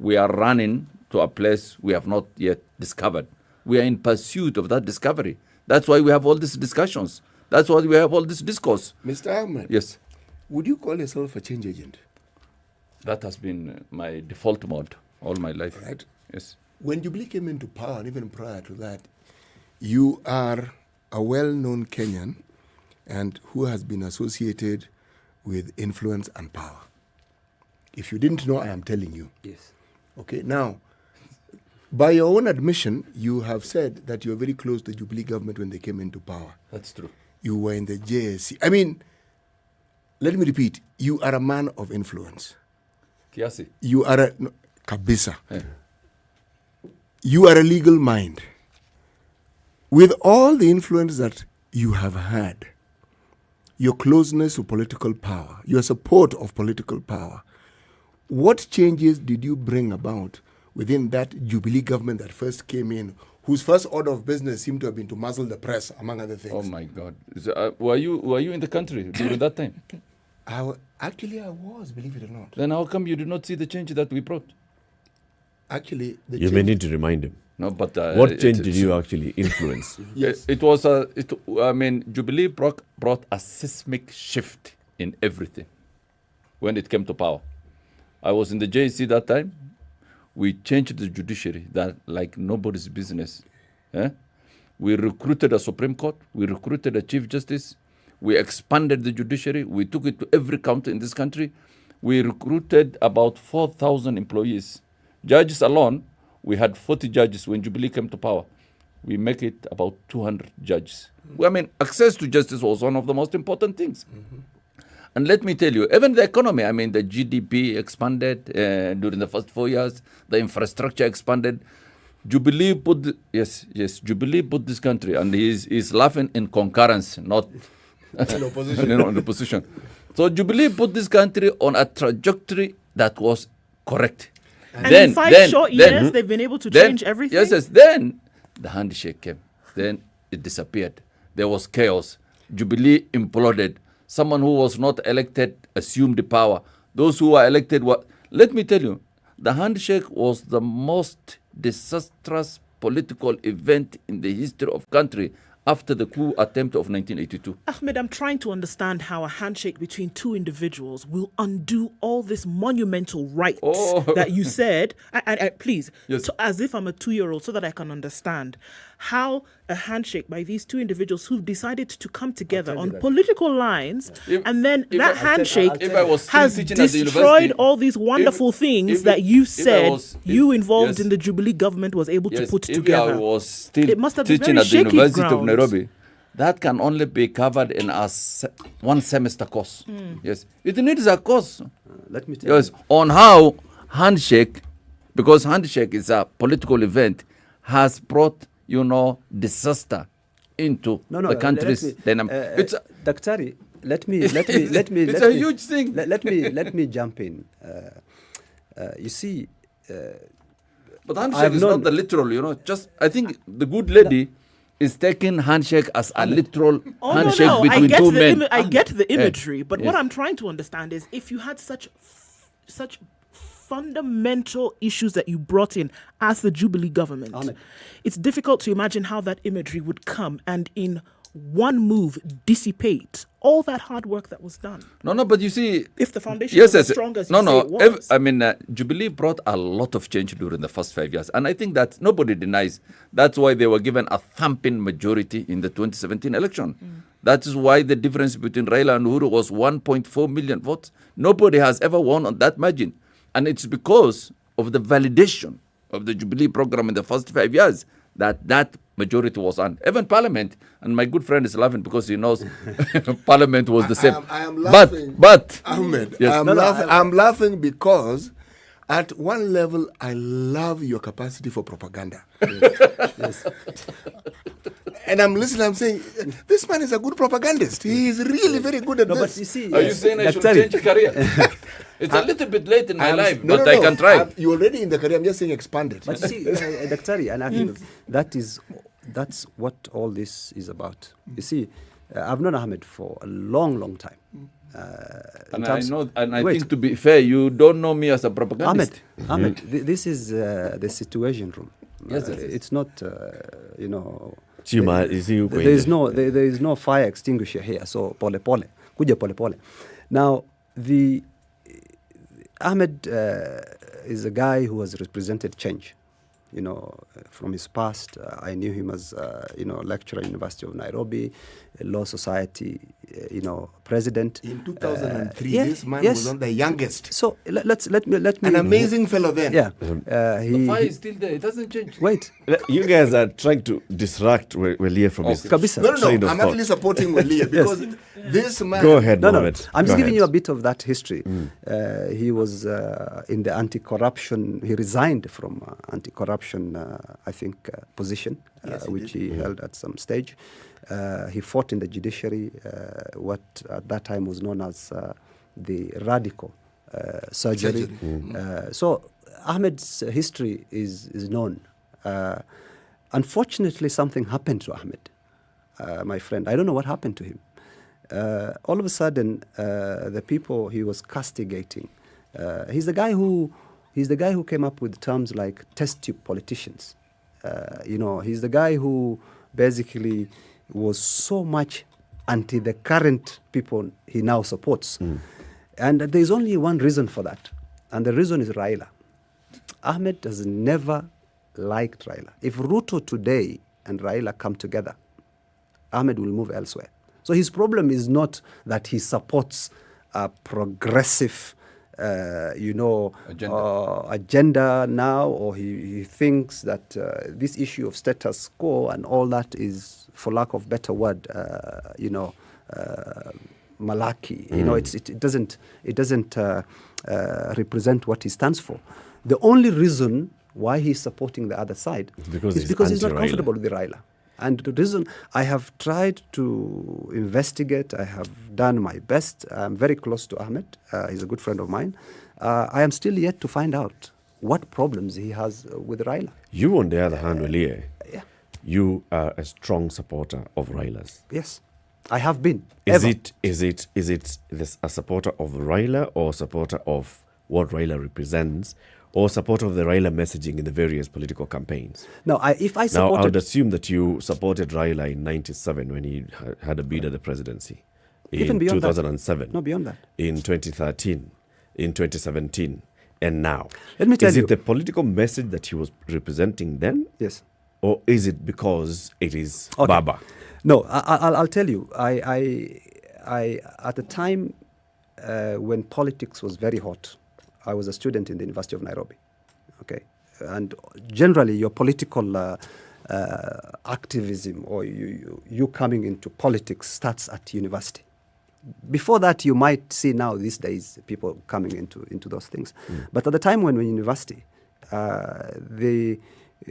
We are running to a place we have not yet discovered. We are in pursuit of that discovery. That's why we have all these discussions. That's why we have all this discourse. Mr. Ahmed, Yes, would you call yourself a change agent? that has been my default mode all my life. Right. Yes. When Jubilee came into power, and even prior to that, you are a well-known Kenyan and who has been associated with influence and power. If you didn't know, I am telling you. yes. Okay, now, by your own admission, you have said that you were very close to the Jubilee government when they came into power. That's true. You were in the JSC. I mean, let me repeat, you are a man of influence. Kiasi. You are a, no, kabisa. You are a legal mind. With all the influence that you have had, your closeness to political power, your support of political power, what changes did you bring about within that Jubilee government that first came in, whose first order of business seemed to have been to muzzle the press, among other things? Oh my God! Were you in the country during that time? Actually, I was, believe it or not. Then how come you did not see the change that we brought? Actually, the You may need to remind him. No, but what change did you actually influence? Yes. It was Jubilee brought a seismic shift in everything when it came to power. I was in the JC that time. We changed the judiciary that like nobody's business. We recruited a Supreme Court. We recruited a Chief Justice. We expanded the judiciary. We took it to every county in this country. We recruited about 4,000 employees. Judges alone, we had 40 judges when Jubilee came to power. We make it about 200 judges. I mean, access to justice was one of the most important things. And let me tell you, even the economy, I mean, the GDP expanded during the first 4 years. The infrastructure expanded. Jubilee put Jubilee put this country, and he's laughing in concurrence, not in opposition. So Jubilee put this country on a trajectory that was correct. And in 5 short years, they've been able to change everything? Yes. Then the handshake came. Then it disappeared. There was chaos. Jubilee imploded. Someone who was not elected assumed the power. Those who were elected were... Let me tell you, the handshake was the most disastrous political event in the history of country after the coup attempt of 1982. Ahmed, I'm trying to understand how a handshake between two individuals will undo all this monumental rights that you said. Please, as if I'm a 2-year-old, so that I can understand how a handshake by these two individuals who've decided to come together on political lines, and then that handshake has destroyed all these wonderful things that you said you involved in the Jubilee government was able to put together. If I was still it must have been teaching very at the shaky University grounds. of Nairobi, that can only be covered in a one semester course. Yes, it needs a course. Let me tell you. On how handshake, because handshake is a political event, has brought disaster into the country's dynamic. Daktari, let me. It's a huge thing. Let me jump in. You see, but handshake is not the literal. Just I think the good lady is taking handshake as a literal handshake between two men. I get the imagery, but what I'm trying to understand is if you had such fundamental issues that you brought in as the Jubilee government, it's difficult to imagine how that imagery would come and in one move dissipate all that hard work that was done. No, but you see, if the foundation was as strong as you say it was. Jubilee brought a lot of change during the first 5 years, and I think that nobody denies. That's why they were given a thumping majority in the 2017 election. That is why the difference between Raila and Uhuru was 1.4 million votes. Nobody has ever won on that margin. And it's because of the validation of the Jubilee program in the first 5 years that majority was on. Even Parliament, and my good friend is laughing because he knows Parliament was the same. I am laughing. But Ahmed, yes. I'm laughing because at one level, I love your capacity for propaganda. Yes. And I'm listening, I'm saying, this man is a good propagandist. He is really very good at this. But you see, are you saying I should change career? It's a little bit late in my life, but I can try. You're already in the career, I'm just saying expand it. But you see, Daktari, and I think that's what all this is about. You see, I've known Ahmed for a long time. I think to be fair, you don't know me as a propagandist. Ahmed, this is the situation room. Yes, it's not, there is no fire extinguisher here. So pole. Now, Ahmed is a guy who has represented change. From his past, I knew him as, lecturer at University of Nairobi, Law Society, president. In 2003, this man was on the youngest. So let me. An amazing fellow then. Yeah. The fire is still there. It doesn't change. Wait. You guys are trying to distract Welia from his train of I'm thought. actually supporting Welia because this man... Go ahead, Mohammed. I'm just giving you a bit of that history. He was in the anti-corruption. He resigned from anti-corruption, position, which he held at some stage. He fought in the judiciary, what at that time was known as the radical surgery. So Ahmed's history is known. Unfortunately, something happened to Ahmed, my friend. I don't know what happened to him. All of a sudden, the people he was castigating, he's the guy who came up with terms like test tube politicians. He's the guy who basically was so much anti the current people he now supports. And there's only one reason for that. And the reason is Raila. Ahmed has never liked Raila. If Ruto today and Raila come together, Ahmed will move elsewhere. So his problem is not that he supports a progressive agenda now, or he thinks that this issue of status quo and all that is, for lack of better word, malaki. It doesn't represent what he stands for. The only reason why he's supporting the other side is because he's not comfortable with Raila. And the reason I have tried to investigate, I have done my best. I'm very close to Ahmed. He's a good friend of mine. I am still yet to find out what problems he has with Raila. You, on the other hand, Walie, you are a strong supporter of Raila's. Yes, I have been. Is it a supporter of Raila or a supporter of what Raila represents, or supporter of the Raila messaging in the various political campaigns? No, if I supported... Now, I would assume that you supported Raila in 97 when he had a bid at the presidency. Even in beyond 2007. No, beyond that. In 2013. In 2017. And now. Let me tell you. Is you. it the political message that he was representing then? Yes. Or is it because it is Baba? No, I'll tell you. I at the time when politics was very hot, I was a student in the University of Nairobi. Okay, and generally your political activism or you coming into politics starts at university. Before that, you might see now these days people coming into those things. But at the time when we were in university,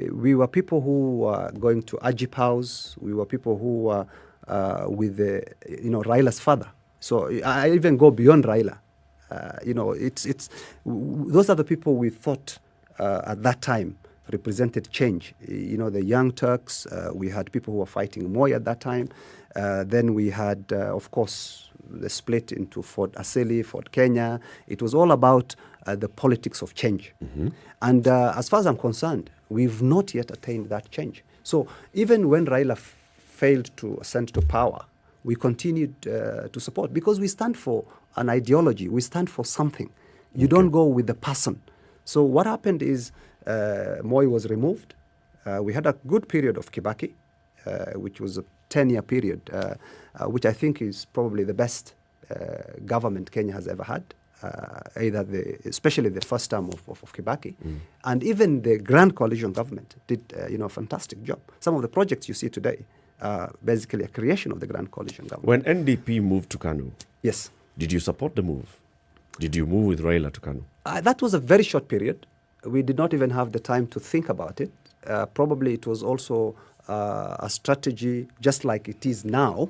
we were people who were going to Ajip House. We were people who were with Raila's father. So I even go beyond Raila. Those are the people we thought at that time represented change. The Young Turks. We had people who were fighting Moi at that time. Then we had, of course, the split into Fort Asili, Fort Kenya. It was all about the politics of change. And as far as I'm concerned, we've not yet attained that change. So even when Raila failed to ascend to power, we continued to support because we stand for an ideology. We stand for something. You don't go with the person. So what happened is Moi was removed. We had a good period of Kibaki, which was a 10-year period, which I think is probably the best government Kenya has ever had. Especially the first term of Kibaki, and even the Grand Coalition government did a fantastic job. Some of the projects you see today are basically a creation of the Grand Coalition government. When NDP moved to Kanu, yes, did you support the move? Did you move with Raila to Kanu? That was a very short period. We did not even have the time to think about it. Probably it was also a strategy, just like it is now.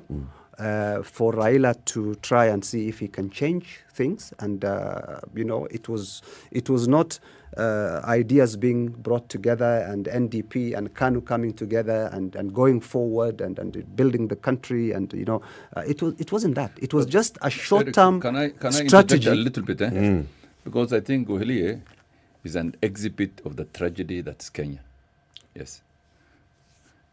For Raila to try and see if he can change things, and it was not ideas being brought together and NDP and KANU coming together and going forward and building the country, and it wasn't that. It was just a short-term Can I strategy. a little bit? Because I think Gohelie is an exhibit of the tragedy that's Kenya. Yes.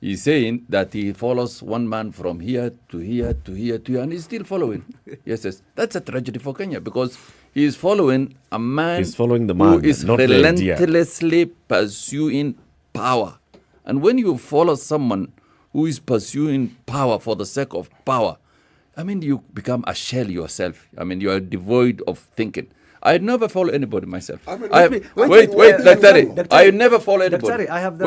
He's saying that he follows one man from here to here to here to here, and he's still following. Yes. That's a tragedy for Kenya because he's following a man, who is relentlessly pursuing power. And when you follow someone who is pursuing power for the sake of power, you become a shell yourself. You are devoid of thinking. I never follow anybody myself. Wait, Daktari. I never follow anybody. Daktari, I have the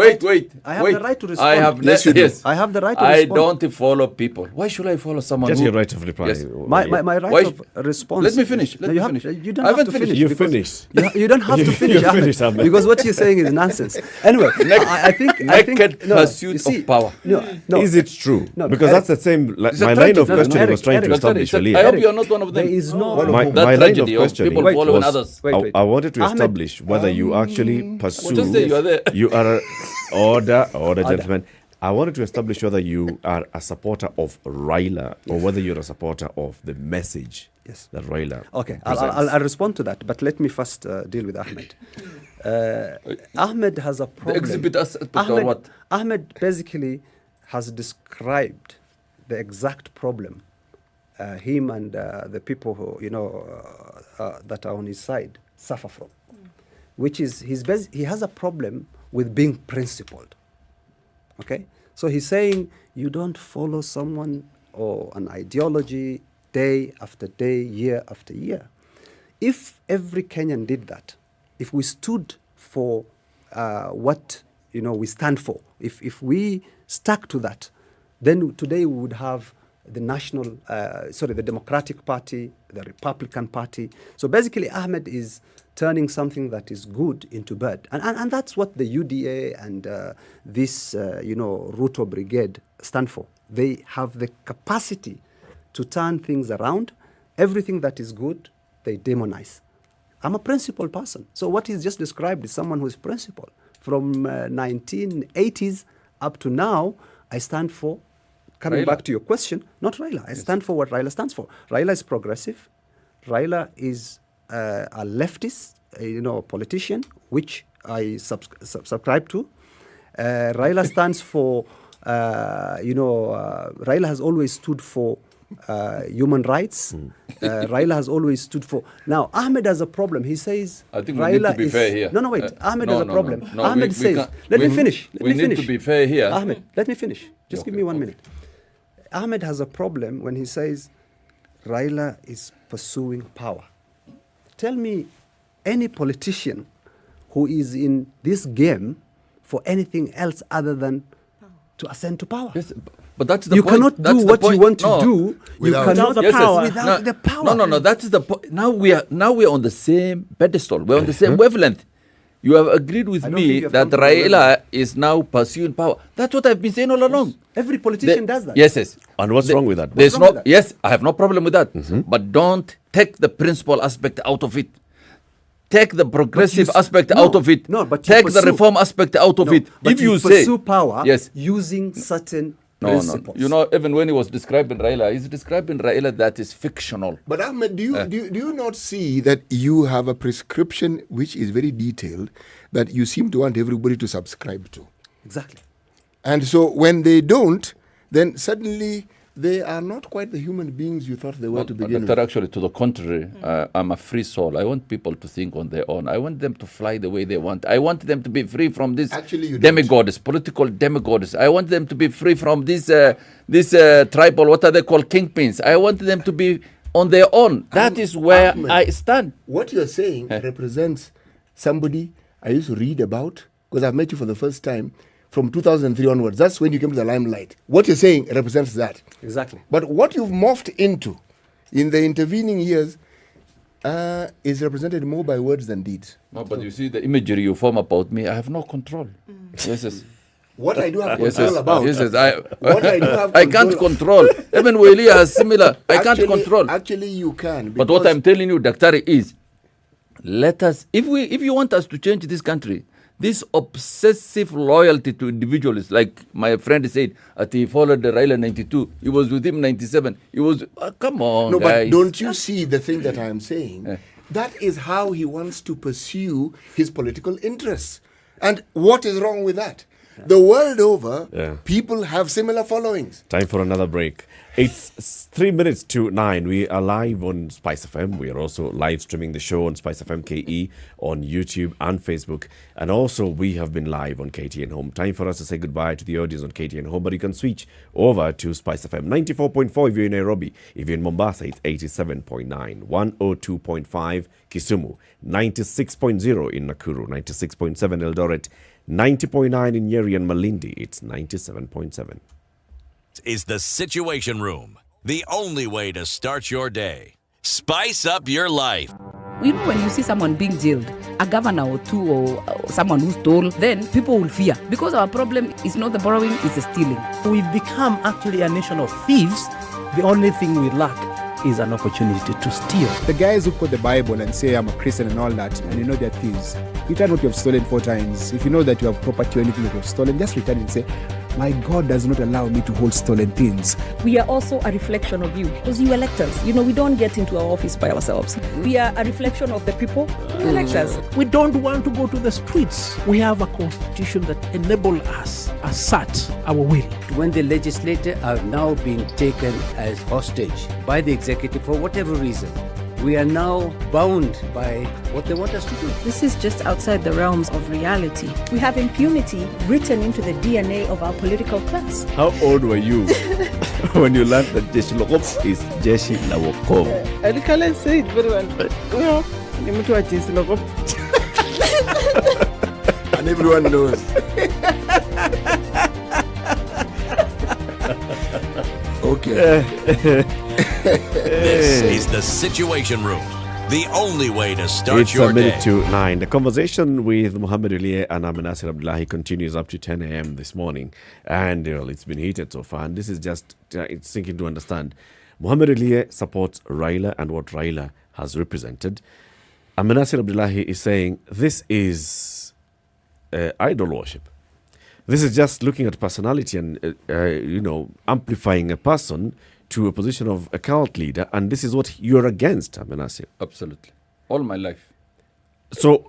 I have the right to respond. I have Yes, you do. I have the right to respond. I don't follow people. Why should I follow someone? Just your right of reply. Yes. My right of response. Let me finish. You don't have to finish. You finish. You don't have to finish. You finish, because what you're saying is nonsense. Anyway, I think pursuit of power. No. Is it true? No, because that's the same. My line of questioning was trying to establish earlier. I hope you are not one of them. There is no my line of questioning others. I wanted to establish whether you actually pursue. Just say you are there. You are order, gentlemen. I wanted to establish whether you are a supporter of Raila or whether you're a supporter of the message that Raila. Okay, I'll respond to that, but let me first deal with Ahmed. Ahmed has a problem. The exhibit or what? Ahmed basically has described the exact problem him and the people who that are on his side suffer from, which is he has a problem with being principled. Okay, so he's saying you don't follow someone or an ideology day after day, year after year. If every Kenyan did that, if we stood for what we stand for, if we stuck to that, then today we would have the Democratic Party, the Republican Party. So basically, Ahmed is turning something that is good into bad. And that's what the UDA and this, Ruto Brigade stand for. They have the capacity to turn things around. Everything that is good, they demonize. I'm a principled person. So what he's just described is someone who is principled. From 1980s up to now, I stand for, coming back to your question, not Raila. I stand for what Raila stands for. Raila is progressive. Raila is a leftist, politician, which I subscribe to. Raila stands for, Raila has always stood for human rights. Raila has always stood for. Now, Ahmed has a problem. He says, I think Raila we need to be fair here. No, wait. Ahmed has a problem. No, Ahmed says, let me finish. We need to be fair here. Ahmed, let me finish. Just give me 1 minute. Ahmed has a problem when he says Raila is pursuing power. Tell me any politician who is in this game for anything else other than to ascend to power. Yes, but that's the you point. Cannot do what you want to do without the power. Without the power. No. That is the point. Now we are on the same pedestal. We're on the same wavelength. You have agreed with me that Raila is now pursuing power. That's what I've been saying all along. Every politician does that. Yes. And what's wrong with that? Yes, I have no problem with that. But don't take the principal aspect out of it. Take the progressive aspect out of it. Take the reform aspect out of it. But if you pursue power yes, using certain principles. No. Even when he was describing Raila, he's describing Raila that is fictional. But Ahmed, do you not see that you have a prescription which is very detailed that you seem to want everybody to subscribe to? Exactly. And so when they don't, then suddenly they are not quite the human beings you thought they were to begin with. Actually, to the contrary, I'm a free soul. I want people to think on their own. I want them to fly the way they want. I want them to be free from this demigods, political demigods. I want them to be free from this tribal, what are they called, kingpins. I want them to be on their own. That is where Ahmed, I stand. What you're saying represents somebody I used to read about, because I've met you for the first time, from 2003 onwards. That's when you came to the limelight. What you're saying represents that. Exactly. But what you've morphed into in the intervening years is represented more by words than deeds. No, but you see the imagery you form about me, I have no control. Yes. What I do have control about. What I do have I can't control. Even Welia has similar. I can't control. Actually, you can. But what I'm telling you, Daktari, is let us, if you want us to change this country, this obsessive loyalty to individuals, like my friend said, that he followed the Raila 92, he was with him 97. He was, come on, guys. But don't you see the thing that I am saying? That is how he wants to pursue his political interests. And what is wrong with that? The world over, people have similar followings. Time for another break. It's 3 minutes to 9. We are live on SpiceFM. We are also live streaming the show on SpiceFM KE on YouTube and Facebook. And also we have been live on KTN Home. Time for us to say goodbye to the audience on KTN Home. But you can switch over to SpiceFM. 94.4 if you're in Nairobi. If you're in Mombasa, it's 87.9. 102.5 Kisumu. 96.0 in Nakuru. 96.7 Eldoret. 90.9 in Nyeri and Malindi. It's 97.7. Is the Situation Room, the only way to start your day. Spice up your life. You know, when you see someone being jailed, a governor or two or someone who stole, then people will fear. Because our problem is not the borrowing, it's the stealing. We've become actually a nation of thieves. The only thing we lack is an opportunity to steal. The guys who quote the Bible and say, I'm a Christian and all that, and you know they're thieves. Return what you have stolen 4 times. If you know that you have property or anything that you have stolen, just return and say, my God does not allow me to hold stolen things. We are also a reflection of you, because you elect us. You know, we don't get into our office by ourselves. We are a reflection of the people who elect us. We don't want to go to the streets. We have a constitution that enables us to assert our will. When the legislature are now being taken as hostage by the executive for whatever reason, we are now bound by what they want us to do. This is just outside the realms of reality. We have impunity written into the DNA of our political class. How old were you when you learned that Judicial is Jeshi la Wokovu? I can't say it very well. And everyone knows. Okay. This is the Situation Room, the only way to start It's your a minute day. to 9. The conversation with Muhammad Uliye and Nasir Abdullahi continues up to 10 a.m. this morning. And it's been heated so far. And this is just, it's sinking to understand. Muhammad Uliye supports Raila and what Raila has represented. Nasir Abdullahi is saying this is idol worship. This is just looking at personality and, amplifying a person to a position of a cult leader. And this is what you're against, Nasir. Absolutely. All my life. So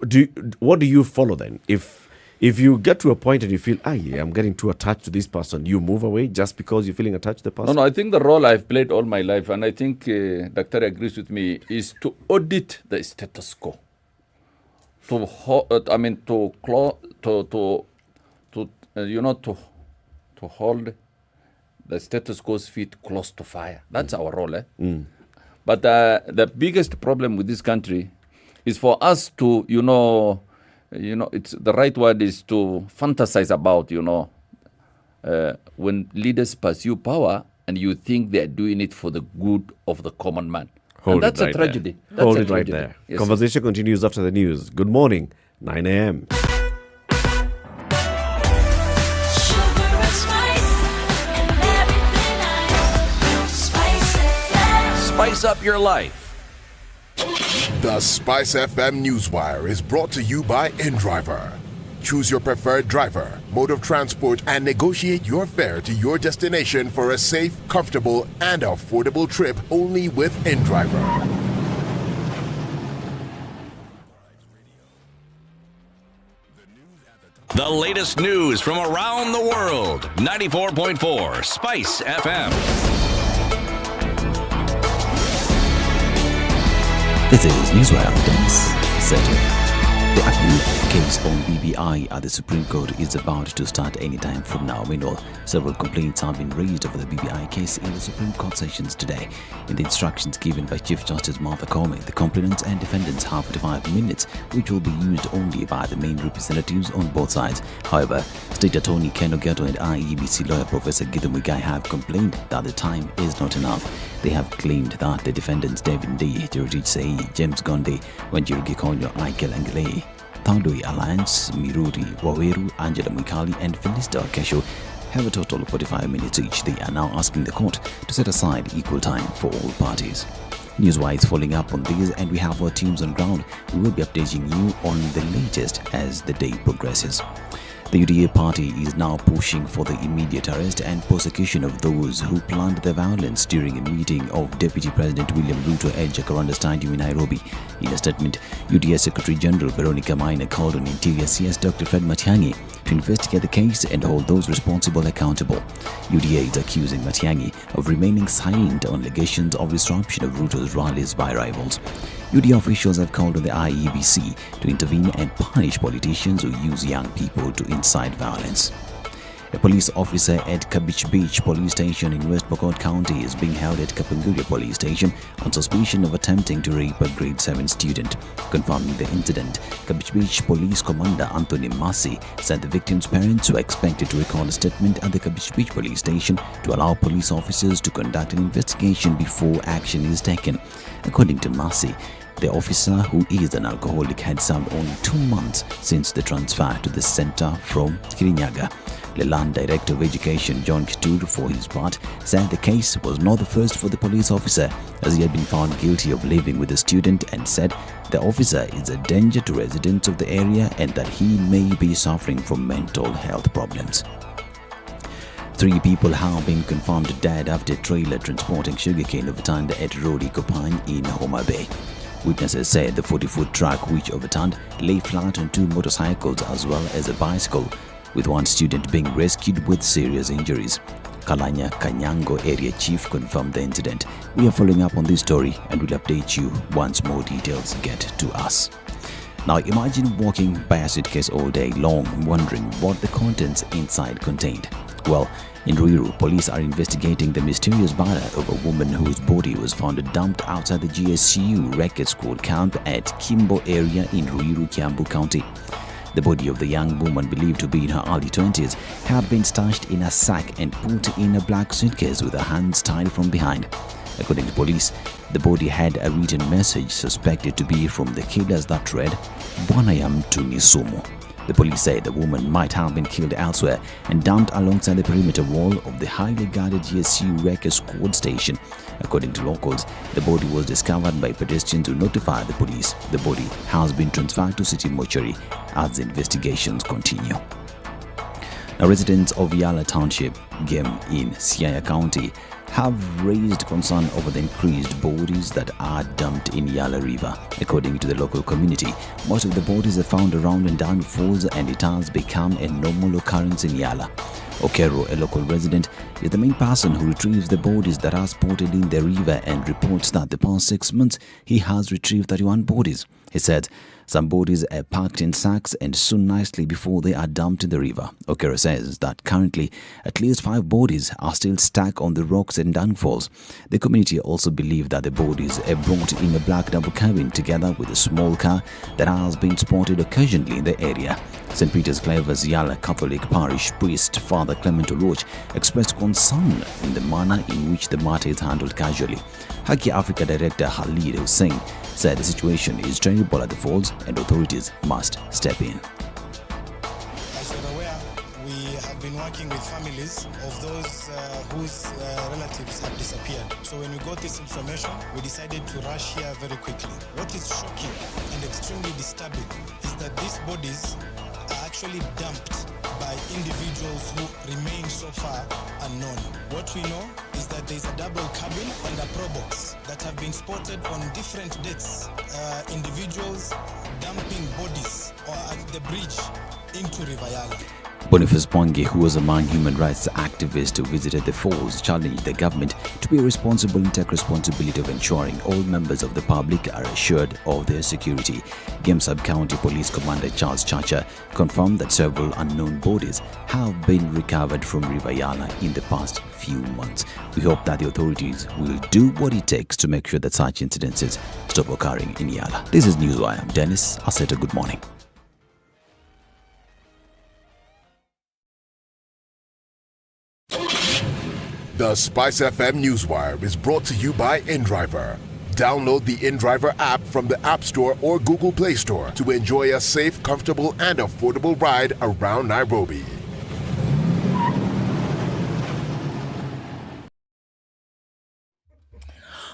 what do you follow then? If you get to a point and you feel, I'm getting too attached to this person, you move away just because you're feeling attached to the person? No, I think the role I've played all my life, and I think Dr. agrees with me, is to audit the status quo. To hold the status quo's feet close to fire. That's our role. But the biggest problem with this country is for us to, it's the right word is to fantasize about, when leaders pursue power and you think they're doing it for the good of the common man. Hold and that's it right a tragedy. There. Hold it right there. Yes, Conversation continues after the news. Good morning, 9 a.m. Spice up your life. The SpiceFM Newswire is brought to you by InDriver. Choose your preferred driver, mode of transport, and negotiate your fare to your destination for a safe, comfortable, and affordable trip only with InDriver. The latest news from around the world. 94.4 Spice FM. This is Newswire Dennis Settle. The active case on BBI at the Supreme Court is about to start any time from now. Meanwhile, several complaints have been raised over the BBI case in the Supreme Court sessions today. In the instructions given by Chief Justice Martha Koome, the complainants and defendants have 45 minutes, which will be used only by the main representatives on both sides. However, State Attorney Ken Ogeto and IEBC lawyer Professor Githu Muigai have complained that the time is not enough. They have claimed that the defendants David D, Jerojit Sei, James Gonde, Wanjigi Gikonyo, Michael Angele, Thandoi Alliance, Miruri Waweru, Angela Mwikali and Felista Kesho have a total of 45 minutes each. They are now asking the court to set aside equal time for all parties. Newswire is following up on these, and we have our teams on ground. We will be updating you on the latest as the day progresses. The UDA party is now pushing for the immediate arrest and prosecution of those who planned the violence during a meeting of Deputy President William Ruto at Jacaranda Stadium in Nairobi. In a statement, UDA Secretary General Veronica Maina called on Interior CS Dr. Fred Matiang'i to investigate the case and hold those responsible accountable. UDA is accusing Matiang'i of remaining silent on allegations of disruption of Ruto's rallies by rivals. UDA officials have called on the IEBC to intervene and punish politicians who use young people to incite violence. A police officer at Kabich Beach Police Station in West Pokot County is being held at Kapunguria Police Station on suspicion of attempting to rape a grade 7 student. Confirming the incident, Kabich Beach Police Commander Anthony Masi said the victim's parents were expected to record a statement at the Kabich Beach Police Station to allow police officers to conduct an investigation before action is taken. According to Masi, the officer, who is an alcoholic, had served only 2 months since the transfer to the center from Kirinyaga. The Land Director of Education, John Kitur, for his part, said the case was not the first for the police officer, as he had been found guilty of living with a student, and said the officer is a danger to residents of the area and that he may be suffering from mental health problems. 3 people have been confirmed dead after a trailer transporting sugarcane overturned at Rodi Kopany in Homa Bay. Witnesses said the 40-foot truck which overturned lay flat on 2 motorcycles as well as a bicycle, with 1 student being rescued with serious injuries. Kalanya Kanyango area chief confirmed the incident. We are following up on this story and will update you once more details get to us. Now imagine walking by a suitcase all day long wondering what the contents inside contained. Well, in Ruiru, police are investigating the mysterious murder of a woman whose body was found dumped outside the GSU Racket School camp at Kimbo area in Ruiru, Kiambu County. The body of the young woman, believed to be in her early 20s, had been stashed in a sack and put in a black suitcase with her hands tied from behind. According to police, the body had a written message suspected to be from the killers that read, "Bwana mtu ni sumu." The police said the woman might have been killed elsewhere and dumped alongside the perimeter wall of the highly guarded GSU Wrecker Squad station. According to locals, the body was discovered by pedestrians who notified the police. The body has been transferred to City Mortuary as the investigations continue. Now, residents of Yala Township, Gem in Siaya County, have raised concern over the increased bodies that are dumped in Yala River. According to the local community, most of the bodies are found around and down falls, and it has become a normal occurrence in Yala. Okero, a local resident, is the main person who retrieves the bodies that are spotted in the river and reports that the past 6 months he has retrieved 31 bodies. He said some bodies are packed in sacks and sewn nicely before they are dumped in the river. Okero says that currently at least 5 bodies are still stuck on the rocks and downfalls. The community also believe that the bodies are brought in a black double cabin together with a small car that has been spotted occasionally in the area. St. Peter's Claver's Yala Catholic Parish priest Father Clement Oroch expressed concern in the manner in which the matter is handled casually. Haki Africa Director Khalid Hussein said the situation is terrible at the falls and authorities must step in. As you're aware, we have been working with families of those whose relatives have disappeared. So when we got this information, we decided to rush here very quickly. What is shocking and extremely disturbing is that these bodies are actually dumped by individuals who remain so far unknown. What we know is that there's a double cabin and a pro box that have been spotted on different dates. Individuals dumping bodies or at the bridge into River Yala. Boniface Pwange, who was a man human rights activist who visited the falls, challenged the government to be responsible and take responsibility of ensuring all members of the public are assured of their security. Game Sub-County Police Commander Charles Chacha confirmed that several unknown bodies have been recovered from River Yala in the past few months. We hope that the authorities will do what it takes to make sure that such incidences stop occurring in Yala. This is Newswire. I'm Dennis Aseta. Good morning. The SpiceFM Newswire is brought to you by InDriver. Download the InDriver app from the App Store or Google Play Store to enjoy a safe, comfortable, and affordable ride around Nairobi.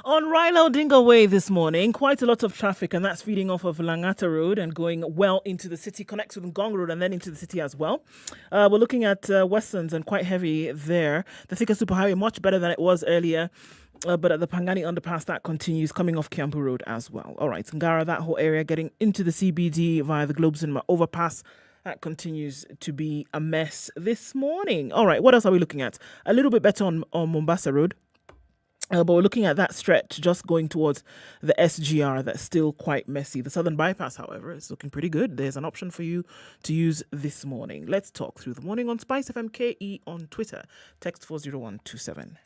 On Raila Odinga Way this morning, quite a lot of traffic, and that's feeding off of Langata Road and going well into the city, connects with Ngong Road and then into the city as well. We're looking at Westlands and quite heavy there. The Thika Superhighway, much better than it was earlier. But at the Pangani underpass, that continues coming off Kiambu Road as well. All right, Ngara, that whole area getting into the CBD via the Globe Cinema overpass, that continues to be a mess this morning. All right, what else are we looking at? A little bit better on Mombasa Road. But we're looking at that stretch just going towards the SGR that's still quite messy. The Southern Bypass, however, is looking pretty good. There's an option for you to use this morning. Let's talk through the morning on SpiceFM KE on Twitter. Text 40127.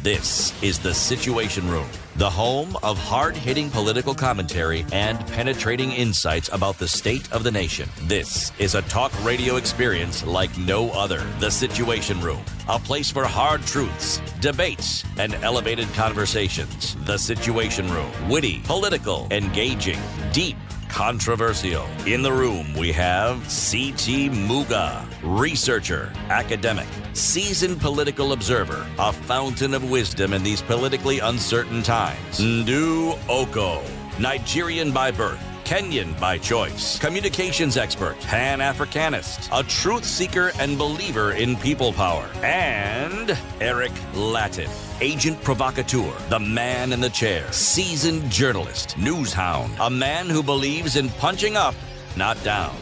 This is The Situation Room, the home of hard-hitting political commentary and penetrating insights about the state of the nation. This is a talk radio experience like no other. The Situation Room, a place for hard truths, debates, and elevated conversations. The Situation Room, witty, political, engaging, deep, controversial. In the room, we have C.T. Muga, researcher, academic, seasoned political observer, a fountain of wisdom in these politically uncertain times. Ndu Okoh, Nigerian by birth, Kenyan by choice, communications expert, Pan-Africanist, a truth seeker and believer in people power, and Eric Latiff, agent provocateur, the man in the chair, seasoned journalist, news hound, a man who believes in punching up, not down.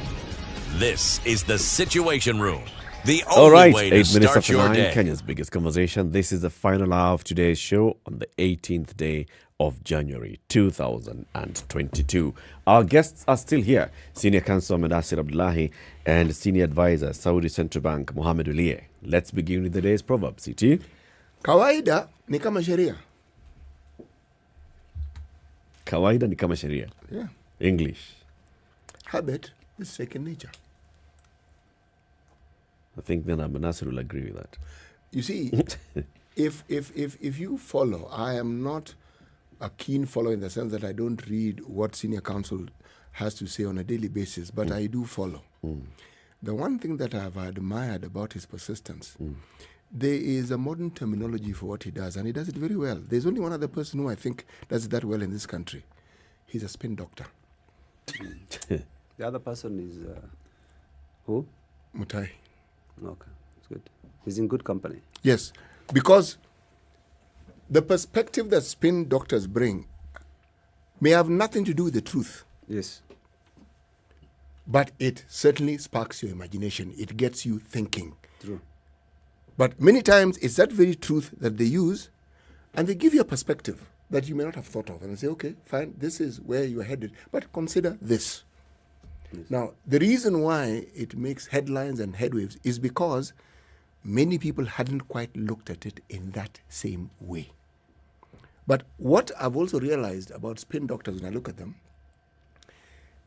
This is The Situation Room. The only way to 8 minutes start after your 9, day. Kenya's biggest conversation. This is the final hour of today's show on the 18th day of January 2022. Our guests are still here. Senior Counsel Madasir Abdullahi and Senior Advisor Saudi Central Bank Mohamed Ulie. Let's begin with the day's proverb, CT. Kawaida ni kama sheria. Kawaida ni kama sheria. Yeah. English. Habit is second nature. I think then Nasir will agree with that. You see, if you follow, I am not a keen follower in the sense that I don't read what senior counsel has to say on a daily basis, but I do follow. The one thing that I've admired about his persistence, there is a modern terminology for what he does, and he does it very well. There's only one other person who I think does it that well in this country. He's a spin doctor. The other person is who? Muthui. Okay, that's good. He's in good company. Yes, because the perspective that spin doctors bring may have nothing to do with the truth. Yes. But it certainly sparks your imagination. It gets you thinking. True. But many times it's that very truth that they use, and they give you a perspective that you may not have thought of. And they say, okay, fine, this is where you're headed, but consider this. Yes. Now, the reason why it makes headlines and headwaves is because many people hadn't quite looked at it in that same way. But what I've also realized about spin doctors when I look at them,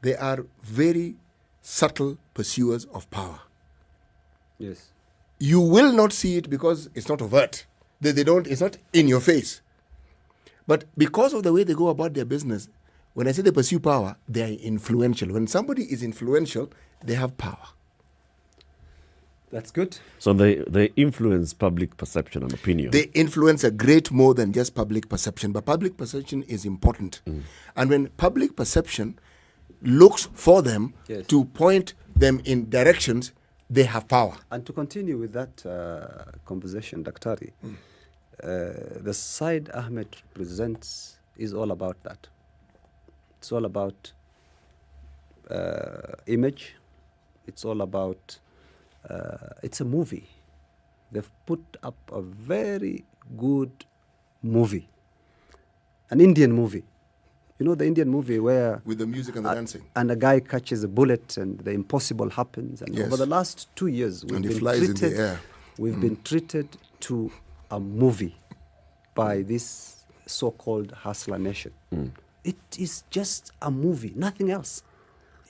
they are very subtle pursuers of power. Yes. You will not see it because it's not overt. It's not in your face. But because of the way they go about their business, when I say they pursue power, they are influential. When somebody is influential, they have power. That's good. So they influence public perception and opinion. They influence a great more than just public perception. But public perception is important. And when public perception looks for them to point them in directions, they have power. And to continue with that conversation, Daktari, the side Ahmed represents is all about that. It's all about image. It's all about, it's a movie. They've put up a very good movie, an Indian movie. You know the Indian movie where... With the music and the dancing. And a guy catches a bullet and the impossible happens. And over the last 2 years, we've been treated to a movie by this so-called hustler nation. It is just a movie, nothing else.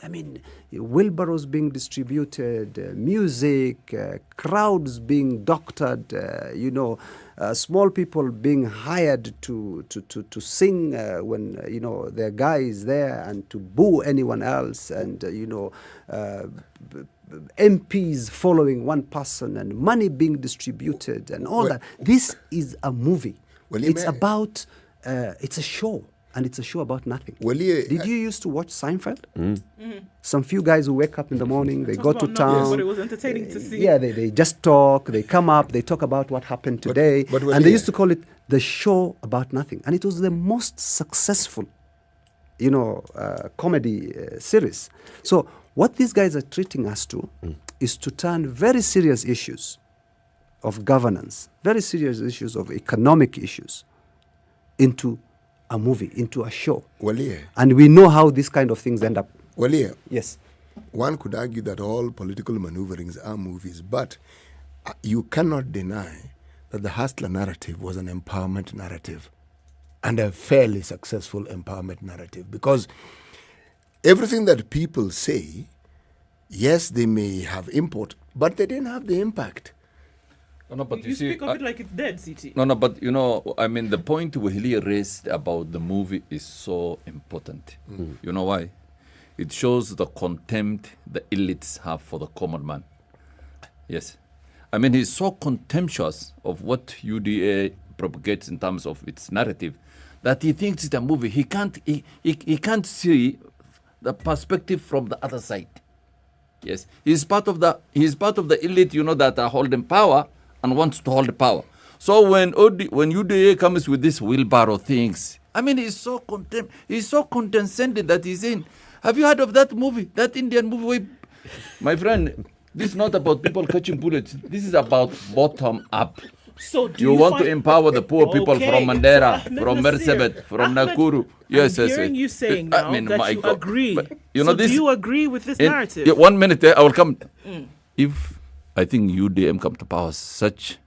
I mean, wheelbarrows being distributed, music, crowds being doctored, small people being hired to sing when, their guy is there, and to boo anyone else, and, MPs following one person, and money being distributed, and all that. This is a movie. It's about, it's a show. And it's a show about nothing. Did you used to watch Seinfeld? Some few guys who wake up in the morning, they go to town. But it was entertaining to see. Yeah, they just talk, they come up, they talk about what happened today. And they used to call it the show about nothing. And it was the most successful, comedy series. So what these guys are treating us to is to turn very serious issues of governance, very serious issues of economic issues into a movie, into a show. And we know how these kind of things end up. Yes. One could argue that all political maneuverings are movies, but you cannot deny that the hustler narrative was an empowerment narrative, and a fairly successful empowerment narrative, because everything that people say, yes, they may have import, but they didn't have the impact. No, but you speak of it like it's dead, CT. No, but the point Wahili raised about the movie is so important. You know why? It shows the contempt the elites have for the common man. Yes. I mean, he's so contemptuous of what UDA propagates in terms of its narrative that he thinks it's a movie. He can't see the perspective from the other side. Yes. He's part of the elite, that are holding power and wants to hold the power. So when UDA comes with this wheelbarrow things, I mean, he's so condescending that he's in. Have you heard of that movie, that Indian movie? My friend, this is not about people catching bullets. This is about bottom up. So you want to empower the poor people from Mandera, from Mersebet, from Nakuru. Yes, I'm hearing you saying now that you agree. But, do you agree with this narrative? 1 minute, I will come. If I think UDM come to power, such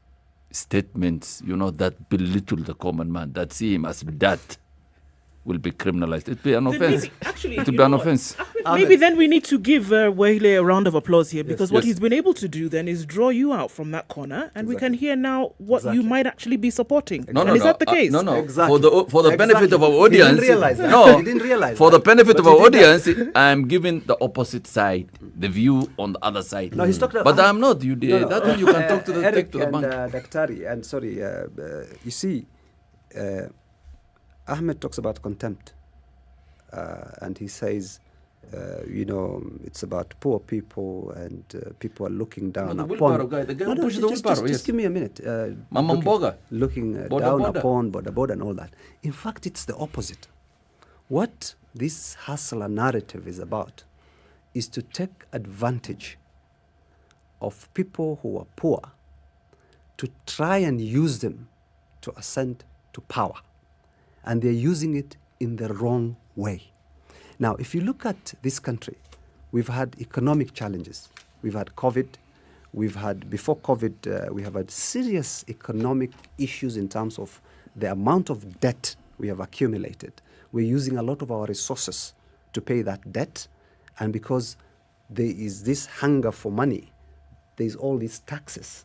statements, that belittle the common man, that see him as that. will be criminalized. It will be an Then offense. maybe- actually, it will you be an know what? offense. Maybe then we need to give Wale a round of applause here, because what Yes. he's been able to do then is draw you out from that corner, and we can hear now what you might actually be supporting. No, and no, is no. that the case? No, no. Exactly. For the benefit of our Exactly. He didn't audience. realize that. No. He didn't realize For that. the benefit But of our he did that. audience, I'm giving the opposite side, the view on the other side. No, he's talking But about- I'm not. You No, no, that one you can talk to the Eric take to the and bank. Daktari, and sorry, you see, Ahmed talks about contempt, and he says, it's about poor people and people are looking down the upon. wheelbarrow guy, the guy who pushes the wheelbarrow, yes. Just give me a minute. Mama Mboga. Looking Boda down boda. upon border and all that. In fact, it's the opposite. What this hustler narrative is about is to take advantage of people who are poor to try and use them to ascend to power. And they're using it in the wrong way. Now, if you look at this country, we've had economic challenges. We've had COVID. Before COVID, we have had serious economic issues in terms of the amount of debt we have accumulated. We're using a lot of our resources to pay that debt. And because there is this hunger for money, there's all these taxes.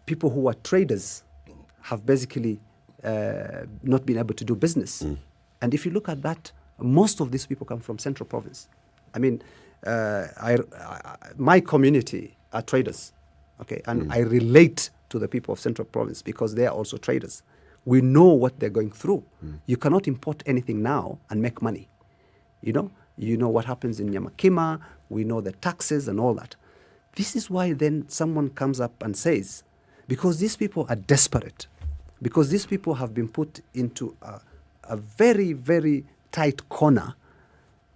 People who are traders have basically not been able to do business. And if you look at that, most of these people come from Central Province. I mean, my community are traders, okay? And I relate to the people of Central Province because they are also traders. We know what they're going through. You cannot import anything now and make money. You know what happens in Nyamakima, we know the taxes and all that. This is why then someone comes up and says, because these people are desperate, because these people have been put into a very, very tight corner,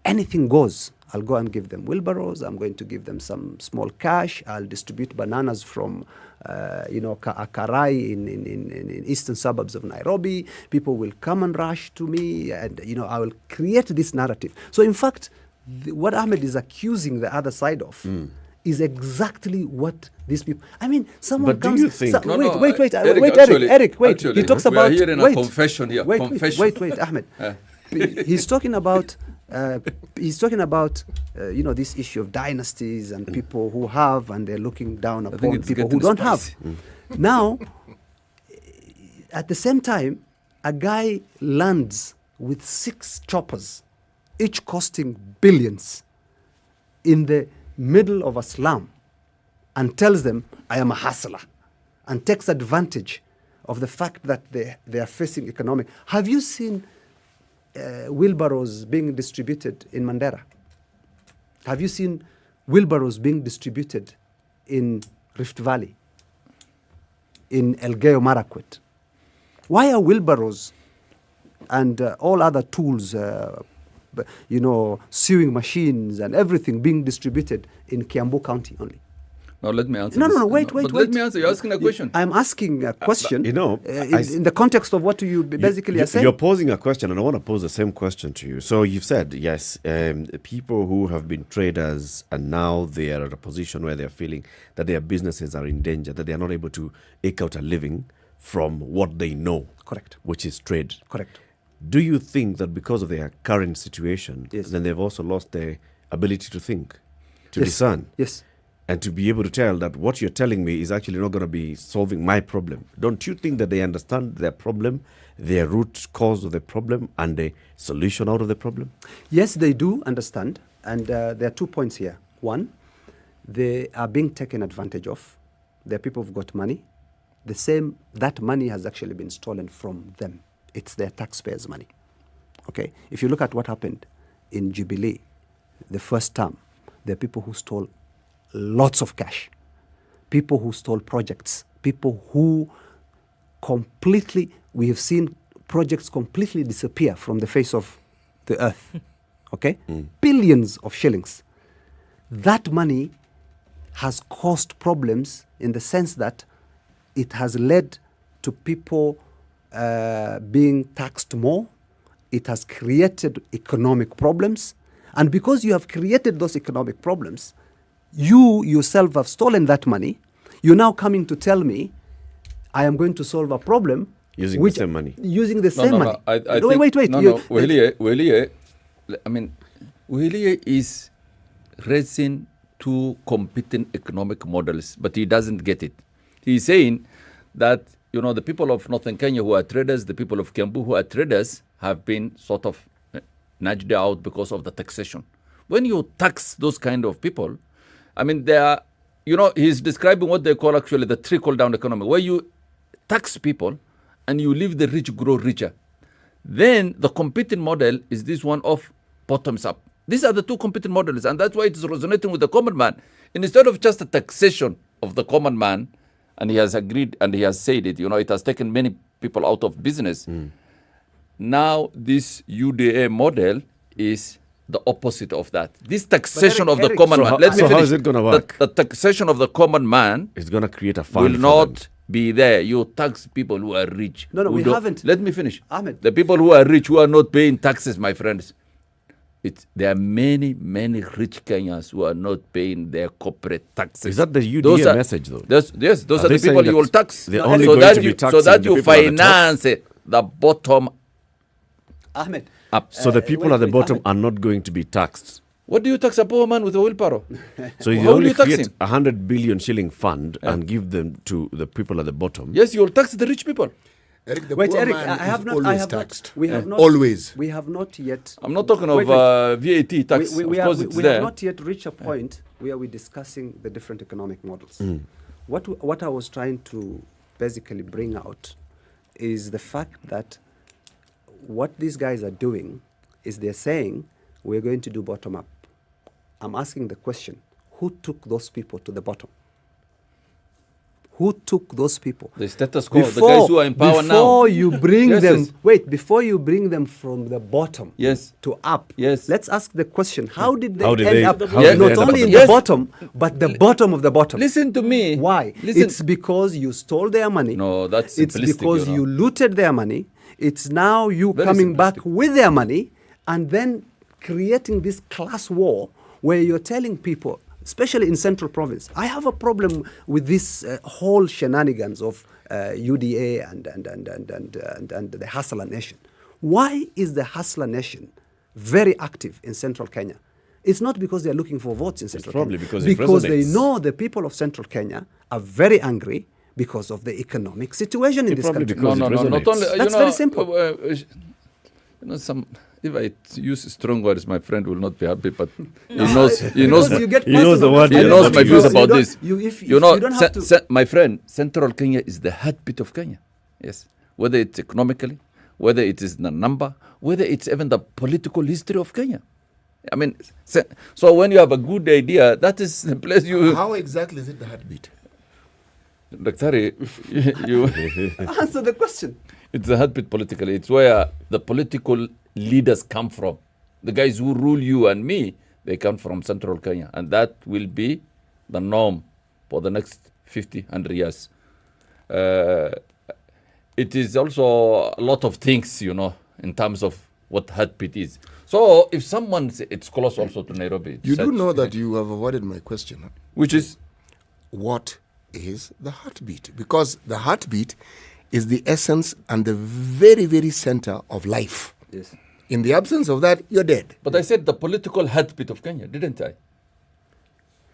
anything goes. I'll go and give them wheelbarrows. I'm going to give them some small cash. I'll distribute bananas from, Akarai in eastern suburbs of Nairobi. People will come and rush to me, and I will create this narrative. So, in fact, what Ahmed is accusing the other side of is exactly what these people. I mean, someone But do comes. you think- Wait, Eric, Eric, wait. actually, He talks we about. are hearing a confession here. Wait, Confession. wait, Ahmed. He's talking about. This issue of dynasties and people who have and they're looking down upon it's people who getting don't spicy. have. Now, at the same time, a guy lands with 6 choppers, each costing billions, in the middle of a slum and tells them, I am a hustler, and takes advantage of the fact that they are facing economic. Have you seen wheelbarrows being distributed in Mandera? Have you seen wheelbarrows being distributed in Rift Valley, in Elgeyo Marakwet? Why are wheelbarrows and all other tools, sewing machines and everything being distributed in Kiambu County only? Now let me answer. No, wait. Let me answer. You're asking a question. I'm asking a question. in the context of what you basically are saying. You're posing a question, and I want to pose the same question to you. So you've said, yes, people who have been traders and now they are at a position where they're feeling that their businesses are in danger, that they are not able to eke out a living from what they know. Correct. Which is trade. Correct. Do you think that because of their current situation, then they've also lost their ability to think, to discern? Yes. And to be able to tell that what you're telling me is actually not going to be solving my problem. Don't you think that they understand their problem, their root cause of the problem, and the solution out of the problem? Yes, they do understand. And there are 2 points here. One, they are being taken advantage of. There are people who've got money. That money has actually been stolen from them. It's their taxpayers' money. Okay? If you look at what happened in Jubilee, the first term, there are people who stole lots of cash, people who stole projects, people who we have seen projects completely disappear from the face of the earth, okay? Billions of shillings. That money has caused problems in the sense that it has led to people being taxed more. It has created economic problems. And because you have created those economic problems, you yourself have stolen that money. You're now coming to tell me, I am going to solve a problem Using the same money. Using the same money. I No, think, wait. Wehilie is raising two competing economic models, but he doesn't get it. He's saying that, the people of Northern Kenya who are traders, the people of Kiambu who are traders have been sort of nudged out because of the taxation. When you tax those kind of people, they are, he's describing what they call actually the trickle-down economy, where you tax people and you leave the rich grow richer. Then the competing model is this one of bottoms up. These are the two competing models, and that's why it's resonating with the common man. And instead of just a taxation of the common man, and he has agreed and he has said it, it has taken many people out of business. Now this UDA model is the opposite of that. This taxation of the common man. Let me finish. How is it going to work? The taxation of the common man is going to create a fund will not be there. You tax people who are rich. No, we haven't. Let me finish. Ahmed. The people who are rich, who are not paying taxes, my friends. There are many, many rich Kenyans who are not paying their corporate taxes. Is that the UDA message, though? Yes, those are the people you will tax. They're only so going that to be you, taxing so that the you people at the top? finance the bottom Ahmed. up. So the people at the bottom are not going to be taxed. What do you tax a poor man with a wheelbarrow? So you How will only you tax create him? 100 billion shilling fund and give them to the people at the bottom. Yes, you will tax the rich people. Eric, the Wait, poor Eric, man I have is not. always I have taxed. not. We have not. Always. We have not yet. I'm not talking of Wait. VAT tax. We of course, it's there. have not yet reached a point where we're discussing the different economic models. What I was trying to basically bring out is the fact that what these guys are doing is they're saying we're going to do bottom up. I'm asking the question, who took those people to the bottom? Who took those people? The status quo, the guys who are in power now. Before you bring Yes, them, yes. wait, before you bring them from the bottom Yes. to up, Yes. let's ask the question, how did they How did end they- up how did they not end up only at in the the bottom? bottom, but the bottom of the bottom? Listen to me. Why? Listen. It's because you stole their money. No, that's It's simplistic, because you know. you looted their money. It's now you Very coming back simplistic. with their money and then creating this class war where you're telling people, especially in Central Province, I have a problem with this whole shenanigans of UDA and the Hustler Nation. Why is the Hustler Nation very active in Central Kenya? It's not because they're looking for votes in Central probably Kenya. because it because they resonates. know the people of Central Kenya are very angry because of the economic situation in this probably country. because No, it not resonates. only. That's very simple. If I use strong words, my friend will not be happy. But he No, knows. He knows. because you get he knows the personal. word He you're knows about my to views use. about don't- this. if You know, you don't have to. my friend, Central Kenya is the heartbeat of Kenya. Yes, whether it's economically, whether it is the number, whether it's even the political history of Kenya. I mean, so when you have a good idea, that is the place you. How exactly is it the heartbeat? Dr. you Answer the question. It's the heartbeat politically. It's where the political leaders come from. The guys who rule you and me, they come from Central Kenya. And that will be the norm for the next 50, 100 years. It is also a lot of things, in terms of what heartbeat is. So if someone, it's close also to Nairobi. You do know that you have avoided my question. Huh? Which is? What is the heartbeat? Because the heartbeat is the essence and the very, very center of life. Yes. In the absence of that, you're dead. But I said the political heartbeat of Kenya, didn't I?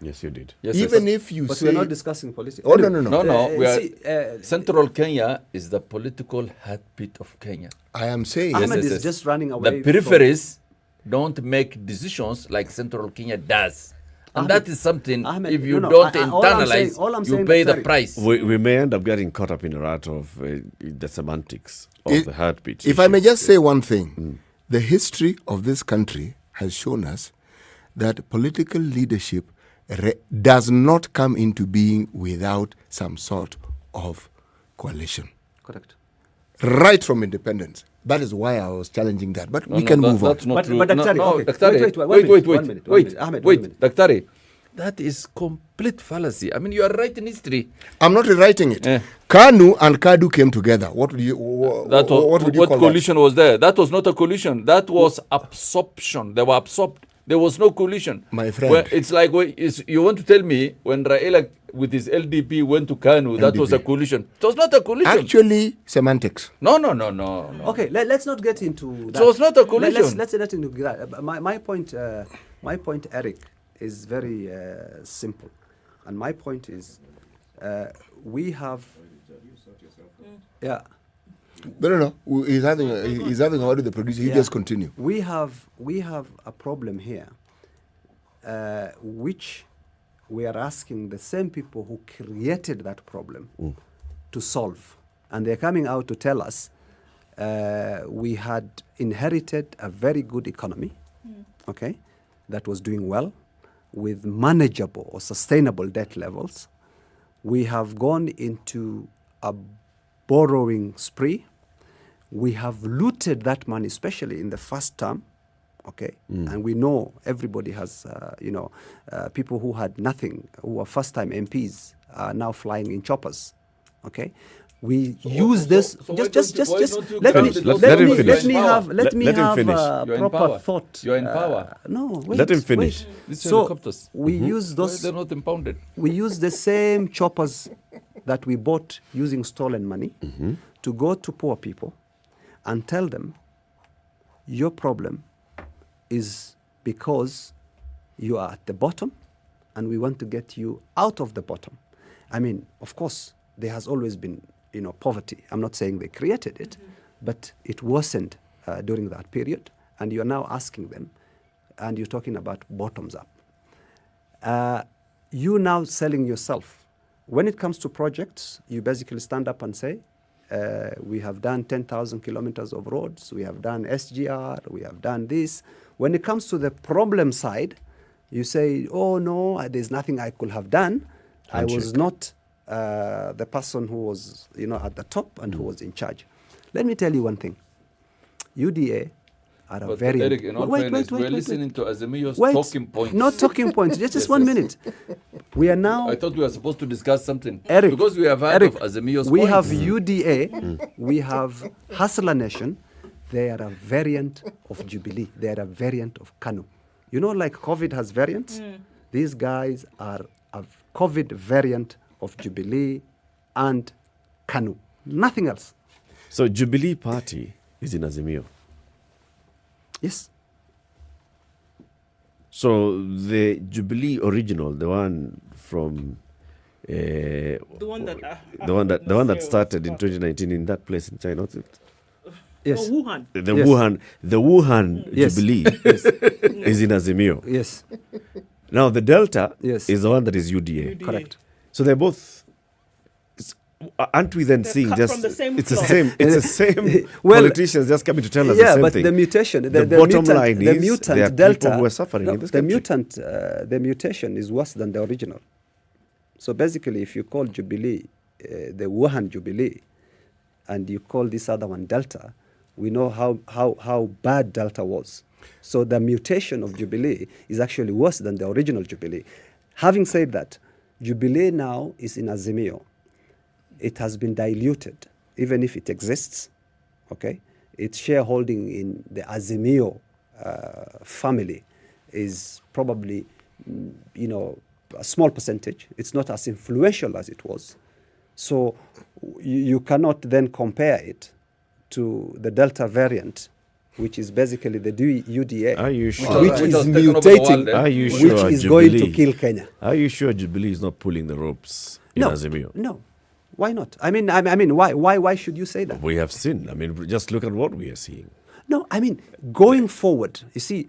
Yes, you did. Yes, Even yes. if you But say... we're not discussing politics. Oh, no. No, we are, see, Central Kenya is the political heartbeat of Kenya. I am saying... Ahmed yes, is yes. just running away. The peripheries don't make decisions like Central Kenya does. And Ahmed, that is something, Ahmed, if you no, don't all I'm saying- internalize, all I'm you saying, pay the Dr. price. We may end up getting caught up in a rat of the semantics of the heartbeat. If I may just say one thing, the history of this country has shown us that political leadership does not come into being without some sort of coalition. Correct. Right from independence. That is why I was challenging that. But we No, can that- move on. That's not But- true. but Daktari, no, okay. Daktari, Wait, one wait, minute, one wait, minute. Ahmed, one wait, minute. Daktari. That is complete fallacy. I mean, you are right in history. I'm not rewriting it. Kanu and Kadu came together. What would you That was, what would you what call coalition was there? That was not a coalition. That was absorption. They were absorbed There was no coalition. My friend. Well, it's like you want to tell me when Raila with his LDP went to Kanu, that was a coalition. It was not a coalition. Actually, semantics. No. Okay, let's not get into that. So it's not a coalition. Let's get into that. My point, Eric, is very simple. And my point is, we have... Yeah. No. He's having a word with the producer. You just continue. We have a problem here, which we are asking the same people who created that problem to solve, and they're coming out to tell us we had inherited a very good economy, okay, that was doing well with manageable or sustainable debt levels. We have gone into a borrowing spree. We have looted that money, especially in the first term, okay? And we know everybody has, people who had nothing, who were first-time MPs, are now flying in choppers, okay? We use this. Let me have proper thought. You're in power. No, wait. Let him finish. We use those. They're not impounded. We use the same choppers that we bought using stolen money to go to poor people and tell them, your problem is because you are at the bottom and we want to get you out of the bottom. I mean, of course, there has always been, poverty. I'm not saying they created it, but it worsened during that period. And you're now asking them, and you're talking about bottoms up. You now selling yourself. When it comes to projects, you basically stand up and say, we have done 10,000 kilometers of roads, we have done SGR, we have done this. When it comes to the problem side, you say, oh no, there's nothing I could have done. I was not the person who was, at the top and who was in charge. Let me tell you one thing. UDA are a very... Eric, in all fairness, we're listening to Azimio's talking points. Not talking points, just 1 minute. We are now... I thought we were supposed to discuss something. Eric, because we have heard of Azimio's we points. have UDA, we have Hustler Nation. They are a variant of Jubilee. They are a variant of KANU. Like COVID has variants? These guys are a COVID variant of Jubilee and KANU. Nothing else. So Jubilee Party is in Azimio? Yes. So the Jubilee original, the one from the one that started in 2019 in that place in China. Yes. Wuhan. The Wuhan Jubilee is in Azimio. Yes. Now the Delta is the one that is UDA. Correct. So they're both. Aren't we then seeing just the same it's the same politicians just coming to tell us the same but thing? the mutation, the bottom mutant, line the is mutant there are Delta, people who are suffering in this country. The mutation is worse than the original. So basically, if you call Jubilee the Wuhan Jubilee, and you call this other one Delta, we know how bad Delta was. So the mutation of Jubilee is actually worse than the original Jubilee. Having said that, Jubilee now is in Azimio. It has been diluted, even if it exists, okay? Its shareholding in the Azimio family is probably, a small percentage. It's not as influential as it was. So you cannot then compare it to the Delta variant, which is basically the UDA, Are you sure? which is mutating, Are you sure which is Jubilee, going to kill Kenya. Are you sure Jubilee is not pulling the ropes in Azimio? No. Why not? I mean, why should you say that? We have seen. I mean, just look at what we are seeing. No, I mean, going forward, you see,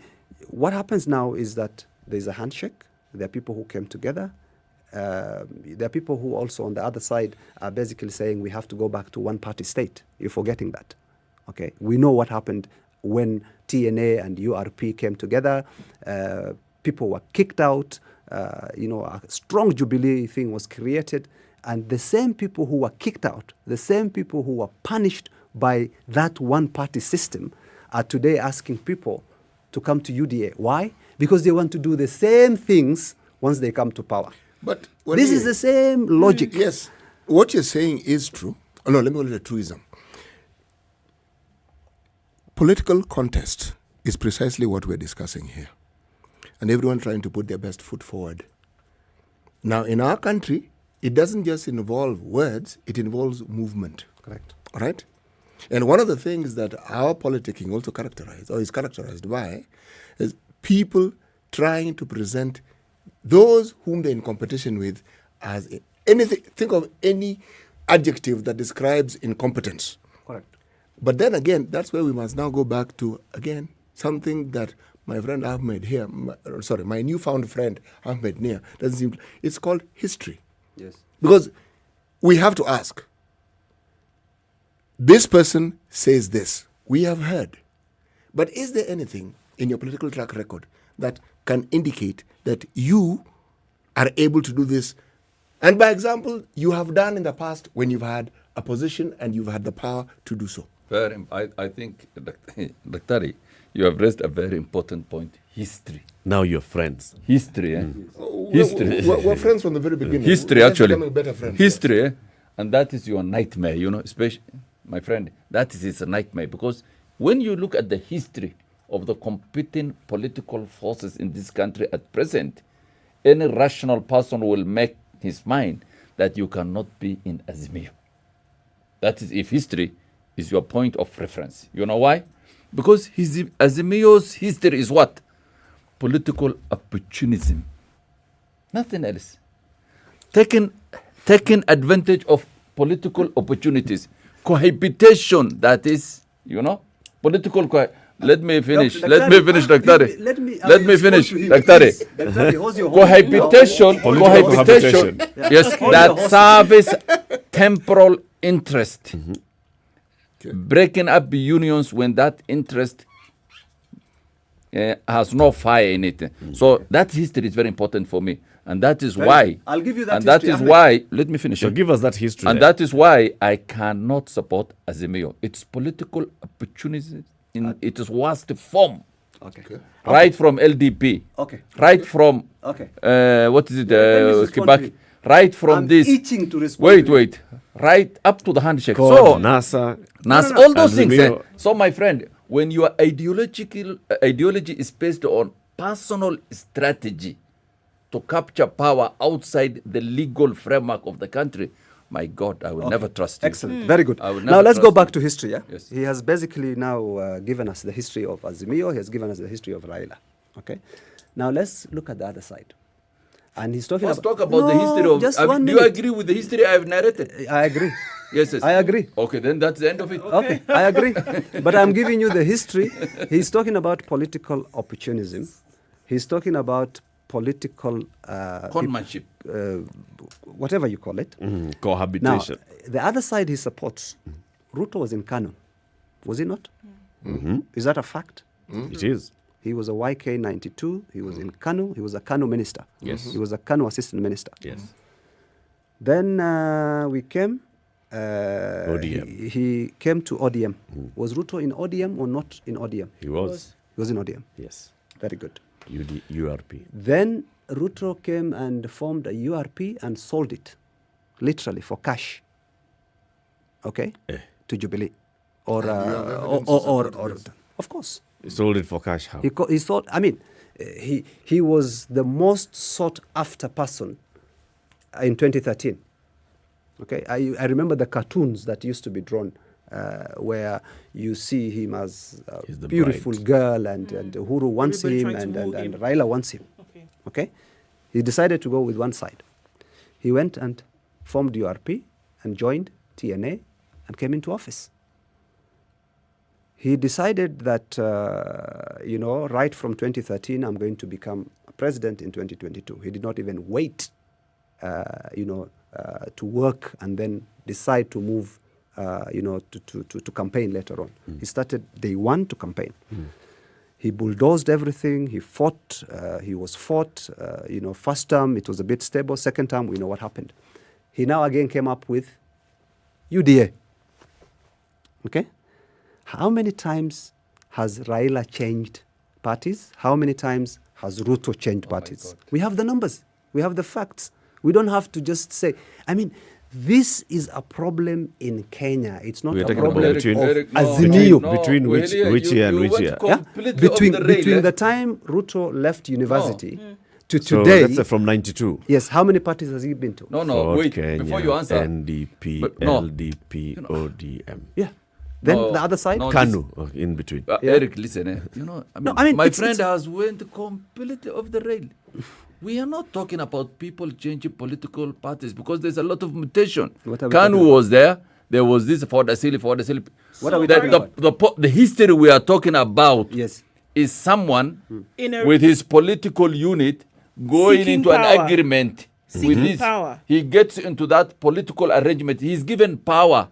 what happens now is that there's a handshake. There are people who came together. There are people who also on the other side are basically saying we have to go back to one-party state. You're forgetting that. Okay, we know what happened when TNA and URP came together. People were kicked out. A strong Jubilee thing was created. And the same people who were kicked out, the same people who were punished by that one-party system are today asking people to come to UDA. Why? Because they want to do the same things once they come to power. But this is the same logic. Yes. What you're saying is true. Oh, no, let me call it a truism. Political contest is precisely what we're discussing here. and everyone trying to put their best foot forward. Now, in our country, it doesn't just involve words, it involves movement. Correct. All right? And one of the things that our politicking also is characterized by, is people trying to present those whom they're in competition with as anything. Think of any adjective that describes incompetence. Correct. But then again, that's where we must now go back to, again, something that my friend Ahmed here, my newfound friend Ahmed Nia, doesn't seem. It's called history. Yes. Because we have to ask, this person says this, we have heard. But is there anything in your political track record that can indicate that you are able to do this? And by example, you have done in the past when you've had a position and you've had the power to do so. I think, Dr. you have raised a very important point. History. Now you're friends. History, eh? History. We're friends from the very beginning. History, We're actually. becoming better friends. History, eh? And that is your nightmare, especially, my friend, that is a nightmare. Because when you look at the history of the competing political forces in this country at present, any rational person will make his mind that you cannot be in Azimio. That is if history is your point of reference. You know why? Because Azimio's history is what? Political opportunism. Nothing else. Taking advantage of political opportunities. Cohabitation, that is, political Let me finish, Dr. Let me finish, Dr. Cohabitation, yes, that serves temporal interest. Breaking up unions when that interest has no fire in it. So that history is very important for me. And that is why. I'll give you that and history. That is why, let me finish. So give us that history. And that is why I cannot support Azimio. It's political opportunism in its worst form. Okay. Right from LDP. Okay. Right from, what is it, Kibaki. Right from I'm this. itching to respond. Wait. Right up to the handshake. So, NASA, all those things. So, my friend, when your ideology is based on personal strategy to capture power outside the legal framework of the country, my God, I will never trust you. Excellent. Very good. Now let's go back to history. Yeah? Yes. He has basically now given us the history of Azimio. He has given us the history of Raila. Okay. Now let's look at the other side. And he's talking about the history of. Just do you agree with the history I have narrated? I agree. Yes. I agree. Okay, then that's the end of it. Okay, I agree. But I'm giving you the history. He's talking about political opportunism. He's talking about political conmanship, whatever you call it. Cohabitation. Now, the other side he supports, Ruto was in Kano, was he not? Is that a fact? It is. He was a YK 92. He was in Kano. He was a Kano minister. Yes. He was a Kano assistant minister. Yes. Then we came. ODM. He came to ODM. Was Ruto in ODM or not in ODM? He was. He was in ODM. Yes. Very good. URP. Then Ruto came and formed a URP and sold it, literally for cash. Okay, to Jubilee, or of course. He sold it for cash. How? He sold. I mean, he was the most sought after person in 2013. Okay, I remember the cartoons that used to be drawn. Where you see him as a beautiful girl and Uhuru wants him and Raila wants him. Okay. He decided to go with one side. He went and formed URP and joined TNA and came into office. He decided that, right from 2013, I'm going to become a president in 2022. He did not even wait, to work and then decide to move to campaign later on. He started day one to campaign. He bulldozed everything. He fought. He was fought. First term, it was a bit stable. Second term, we know what happened. He now again came up with UDA. Okay? How many times has Raila changed parties? How many times has Ruto changed parties? We have the numbers. We have the facts. We don't have to just say, This is a problem in Kenya. It's not We are a talking problem about of Azimio. Between which year and which year? Between the time Ruto left university to So today. that's from 92. Yes. How many parties has he been to? No, wait. Kenya, Before you answer. NDP, But no. LDP, ODM. Yeah. Then the other side? KANU, in between. Eric, listen. My friend has went completely off the rail. We are not talking about people changing political parties because there's a lot of mutation. KANU was there. There was this for the silly. What are we talking about? The history we are talking about is someone In a- with his political unit going Seeking into power. an agreement Seeking with this. power. He gets into that political arrangement. He's given power.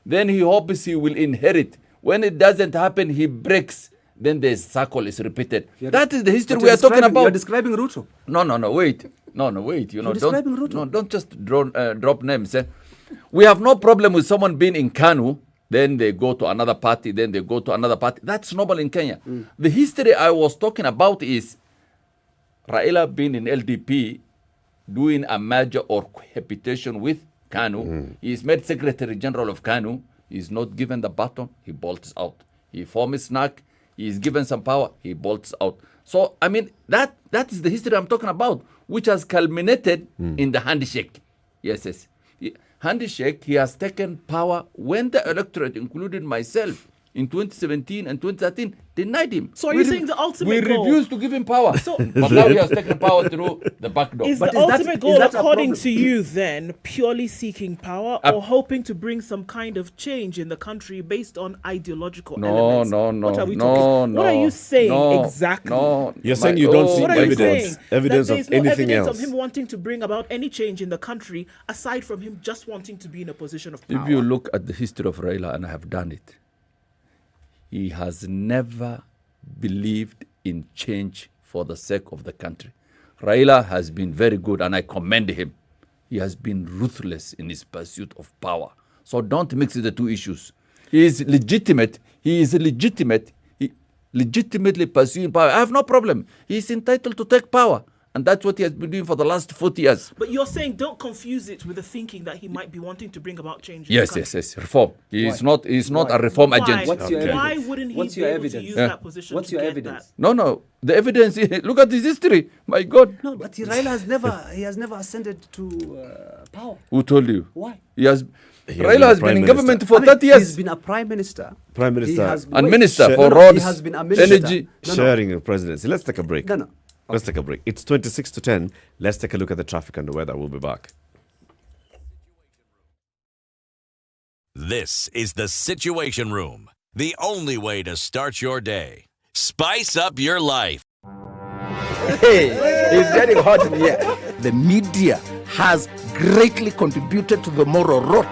Then he hopes he will inherit. When it doesn't happen, he breaks. Then the cycle is repeated. That is the history we are talking about. You're describing Ruto. No, wait. Wait. You're describing Ruto. Don't just drop names. We have no problem with someone being in KANU, then they go to another party, then they go to another party. That's normal in Kenya. The history I was talking about is Raila being in LDP, doing a merger or cohabitation with KANU. He is made Secretary General of KANU. He is not given the baton. He bolts out. He forms SNAC. He is given some power. He bolts out. So, I mean, that is the history I'm talking about, which has culminated in the handshake. Yes. Handshake, he has taken power when the electorate, including myself, in 2017 and 2013, denied him. So are you saying the ultimate goal? We refused to give him power. But now he has taken power through the back door. Is the ultimate goal, according to you, then, purely seeking power or hoping to bring some kind of change in the country based on ideological elements? What are we talking? What are you saying exactly? You're saying you don't see What are you evidence saying? of There's no anything evidence else. of him wanting to bring about any change in the country aside from him just wanting to be in a position of power. If you look at the history of Raila, and I have done it, he has never believed in change for the sake of the country. Raila has been very good, and I commend him. He has been ruthless in his pursuit of power. So don't mix the two issues. He is legitimate. He legitimately pursuing power. I have no problem. He is entitled to take power. And that's what he has been doing for the last 40 years. But you're saying don't confuse it with the thinking that he might be wanting to bring about change in Yes, the country. reform. He is not a reform agent. Why wouldn't he be able to use that position to get that? No. The evidence, look at his history. My God. No, but Raila has never ascended to power. Who told you? Why? Raila has been in government for 30 years. He's been a prime minister. Prime Minister. And minister for roads, he has been a minister. energy. Sharing the presidency. Let's take a break. No. Let's take a break. It's 26 to 10. Let's take a look at the traffic and the weather. We'll be back. This is the Situation Room, the only way to start your day. Spice up your life. Hey, it's getting hot in here. The media has greatly contributed to the moral rot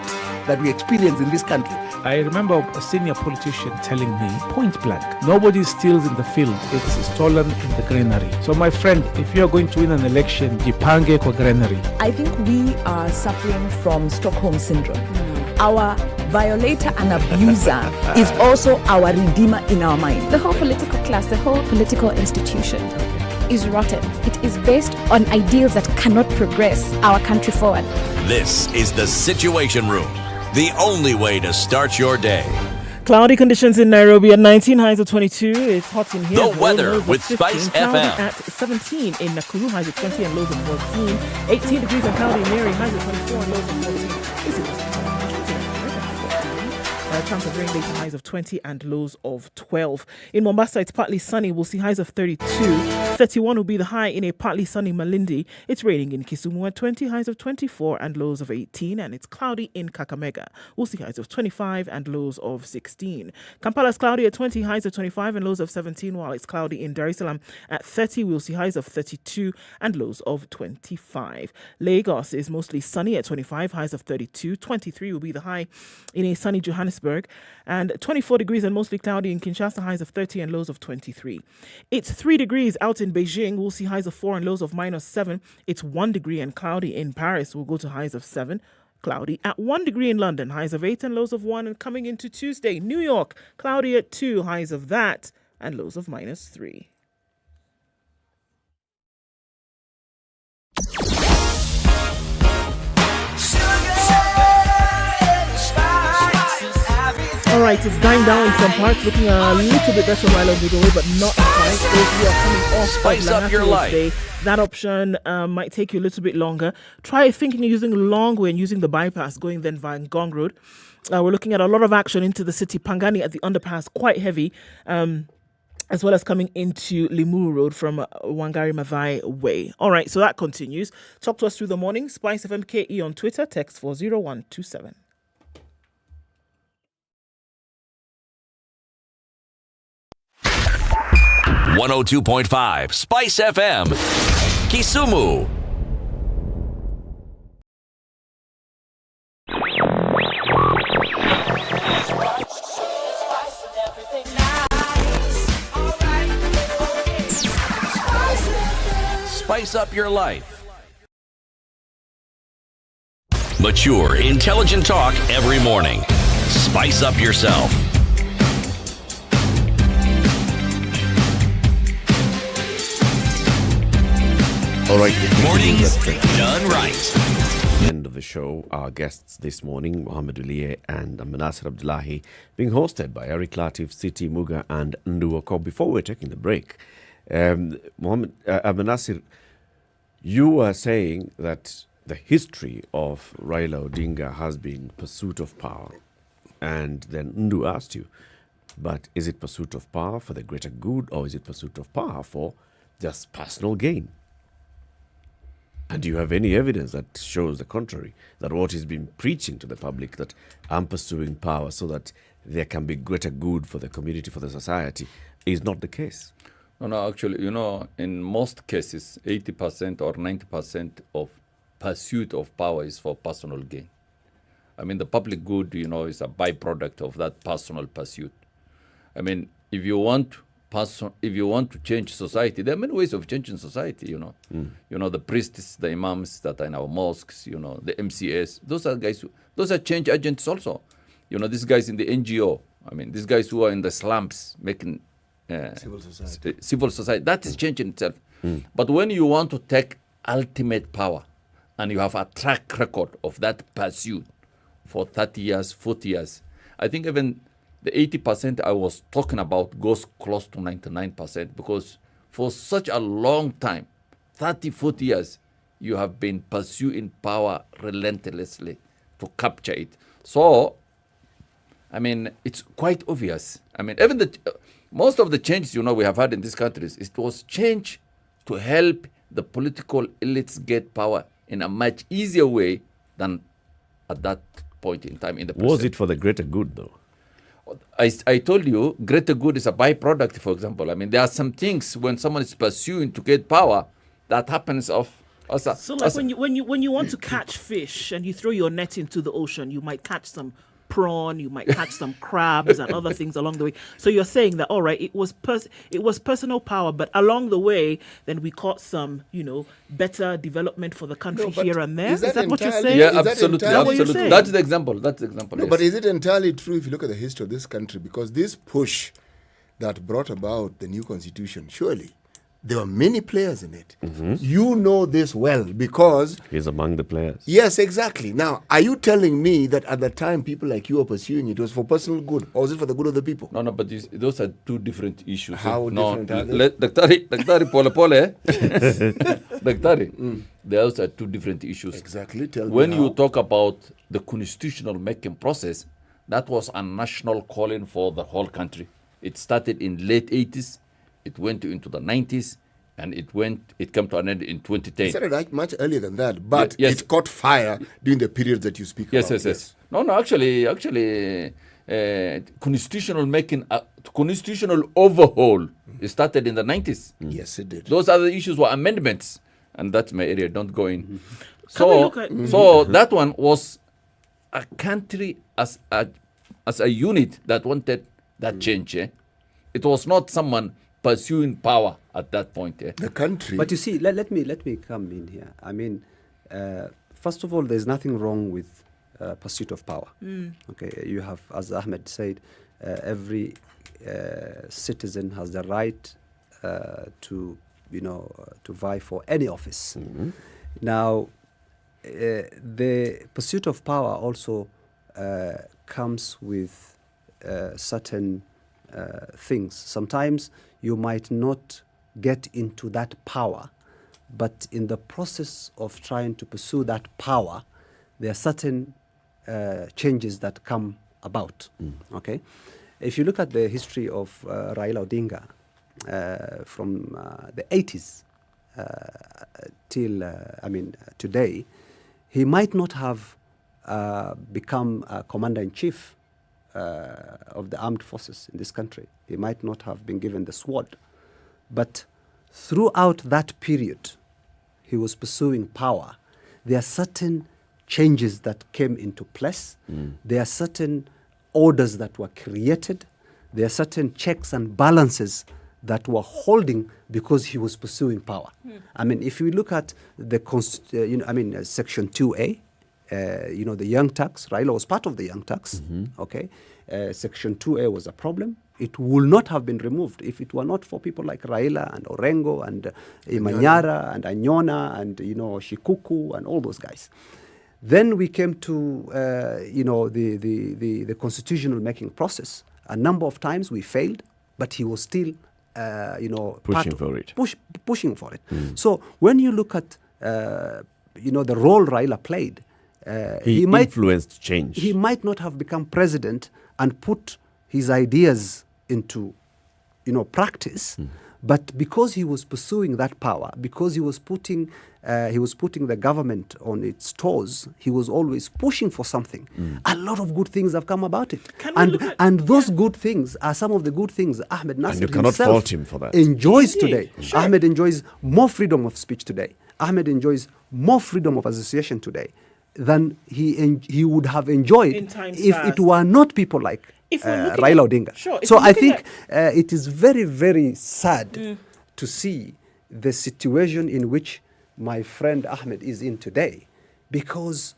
that we experience in this country. I remember a senior politician telling me, point blank, nobody steals in the field, it's stolen in the granary. So my friend, if you're going to win an election, jipange kwa granary. I think we are suffering from Stockholm Syndrome. Our violator and abuser is also our redeemer in our mind. The whole political class, the whole political institution is rotten. It is based on ideals that cannot progress our country forward. This is the Situation Room, the only way to start your day. Cloudy conditions in Nairobi at 19, highs of 22. It's hot in here. The Lows weather of with 15, Spice cloudy FM. at 17 in Nakuru, highs of 20 and lows of 14. 18 degrees and cloudy in Nyeri, highs of 24 and lows of 14. Chance of rain later, highs of 20 and lows of 12. In Mombasa, it's partly sunny. We'll see highs of 32. 31 will be the high in a partly sunny Malindi. It's raining in Kisumu at 20, highs of 24 and lows of 18. And it's cloudy in Kakamega. We'll see highs of 25 and lows of 16. Kampala's cloudy at 20, highs of 25 and lows of 17, while it's cloudy in Dar es Salaam at 30. We'll see highs of 32 and lows of 25. Lagos is mostly sunny at 25, highs of 32. 23 will be the high in a sunny Johannesburg. And 24 degrees and mostly cloudy in Kinshasa, highs of 30 and lows of 23. It's 3 degrees out in Beijing. We'll see highs of 4 and lows of -7. It's 1 degree and cloudy in Paris. We'll go to highs of 7. Cloudy at 1 degree in London, highs of 8 and lows of 1. And coming into Tuesday, New York, cloudy at 2, highs of that and lows of -3. Sugar. All right, it's dying down in some parts, looking a little bit better while on the way, but not quite. Those who are coming off Spice up your life. today, that option might take you a little bit longer. Try thinking using Longway and using the bypass, going then via Ngong Road. We're looking at a lot of action into the city. Pangani at the underpass, quite heavy, as well as coming into Limuru Road from Wangari Maathai Way. All right, so that continues. Talk to us through the morning. SpiceFM KE on Twitter, text 40127. .5 Spice FM, Kisumu. Spice up your life. Mature, intelligent talk every morning. Spice up yourself. All right. Mornings done right. End of the show. Our guests this morning, Mohammed Uliye and Manasir Abdullahi, being hosted by Eric Latiff, Siti Muga, and Ndu Okoh. Before we're taking the break, Manasir, you were saying that the history of Raila Odinga has been pursuit of power, and then Ndu asked you, but is it pursuit of power for the greater good, or is it pursuit of power for just personal gain? And do you have any evidence that shows the contrary, that what he's been preaching to the public, that I'm pursuing power so that there can be greater good for the community, for the society, is not the case? No, actually, in most cases, 80% or 90% of pursuit of power is for personal gain. I mean, the public good, is a byproduct of that personal pursuit. I mean, if you want to change society, there are many ways of changing society, the priests, the imams that are in our mosques, the MCAs, those are change agents also. These guys in the NGO, these guys who are in the slums making civil society, that is change in itself. But when you want to take ultimate power and you have a track record of that pursuit for 30 years, 40 years, I think even the 80% I was talking about goes close to 99%, because for such a long time, 30, 40 years, you have been pursuing power relentlessly to capture it. So, it's quite obvious. Even most of the changes, we have had in these countries, it was change to help the political elites get power in a much easier way than at that point in time in the present. Was it for the greater good, though? I told you, greater good is a byproduct, for example. There are some things when someone is pursuing to get power that happens when you want to catch fish and you throw your net into the ocean, you might catch some prawn, you might catch some crabs and other things along the way. So you're saying that, all right, it was personal power, but along the way, then we caught some, better development for the country here and there. Is that what you're saying? Yeah, absolutely. That's the example. No, but is it entirely true if you look at the history of this country? Because this push that brought about the new constitution, surely there were many players in it. Mm-hmm. You know this well because... He's among the players. Yes, exactly. Now, are you telling me that at the time people like you were pursuing it was for personal good, or was it for the good of the people? No, but those are two different issues. How different are they? Daktari Pole. Daktari, those are two different issues. Exactly. Tell me when how. you talk about the constitutional making process, that was a national calling for the whole country. It started in late 80s. It went into the 90s, and it came to an end in 2010. It started much earlier than that, but it caught fire during the period that you speak about. Yes. No, actually, constitutional overhaul started in the 90s. Yes, it did. Those other issues were amendments, and that's my area. Don't go in. So that one was a country as a unit that wanted that change. It was not someone pursuing power at that point. The country. But you see, let me come in here. First of all, there's nothing wrong with pursuit of power. Okay, you have, as Ahmed said, every citizen has the right to vie for any office. Mm-hmm. Now, the pursuit of power also comes with certain things. Sometimes you might not get into that power, but in the process of trying to pursue that power, there are certain changes that come about. Okay, if you look at the history of Raila Odinga from the 80s till today, he might not have become commander-in-chief of the armed forces in this country. He might not have been given the sword. But throughout that period, he was pursuing power. There are certain changes that came into place. There are certain orders that were created. There are certain checks and balances that were holding because he was pursuing power. I mean, if we look at the Section 2A, the Young Turks, Raila was part of the Young Turks, okay? Section 2A was a problem. It would not have been removed if it were not for people like Raila and Orengo and Imanyara and Anyona and, Shikuku and all those guys. Then we came to, the constitutional making process. A number of times we failed, but he was still, pushing for it. Pushing for it. So when you look at, the role Raila played, he might influenced change. He might not have become president and put his ideas into, practice, but because he was pursuing that power, because he was putting the government on its toes, he was always pushing for something. A lot of good things have come about it, and those good things are some of the good things Ahmed Nasser himself enjoys today. Sure. Ahmed enjoys more freedom of speech today. Ahmed enjoys more freedom of association today than he would have enjoyed if it were not people like Raila Odinga. Sure, so I think it is very, very sad to see the situation in which my friend Ahmed is in today, because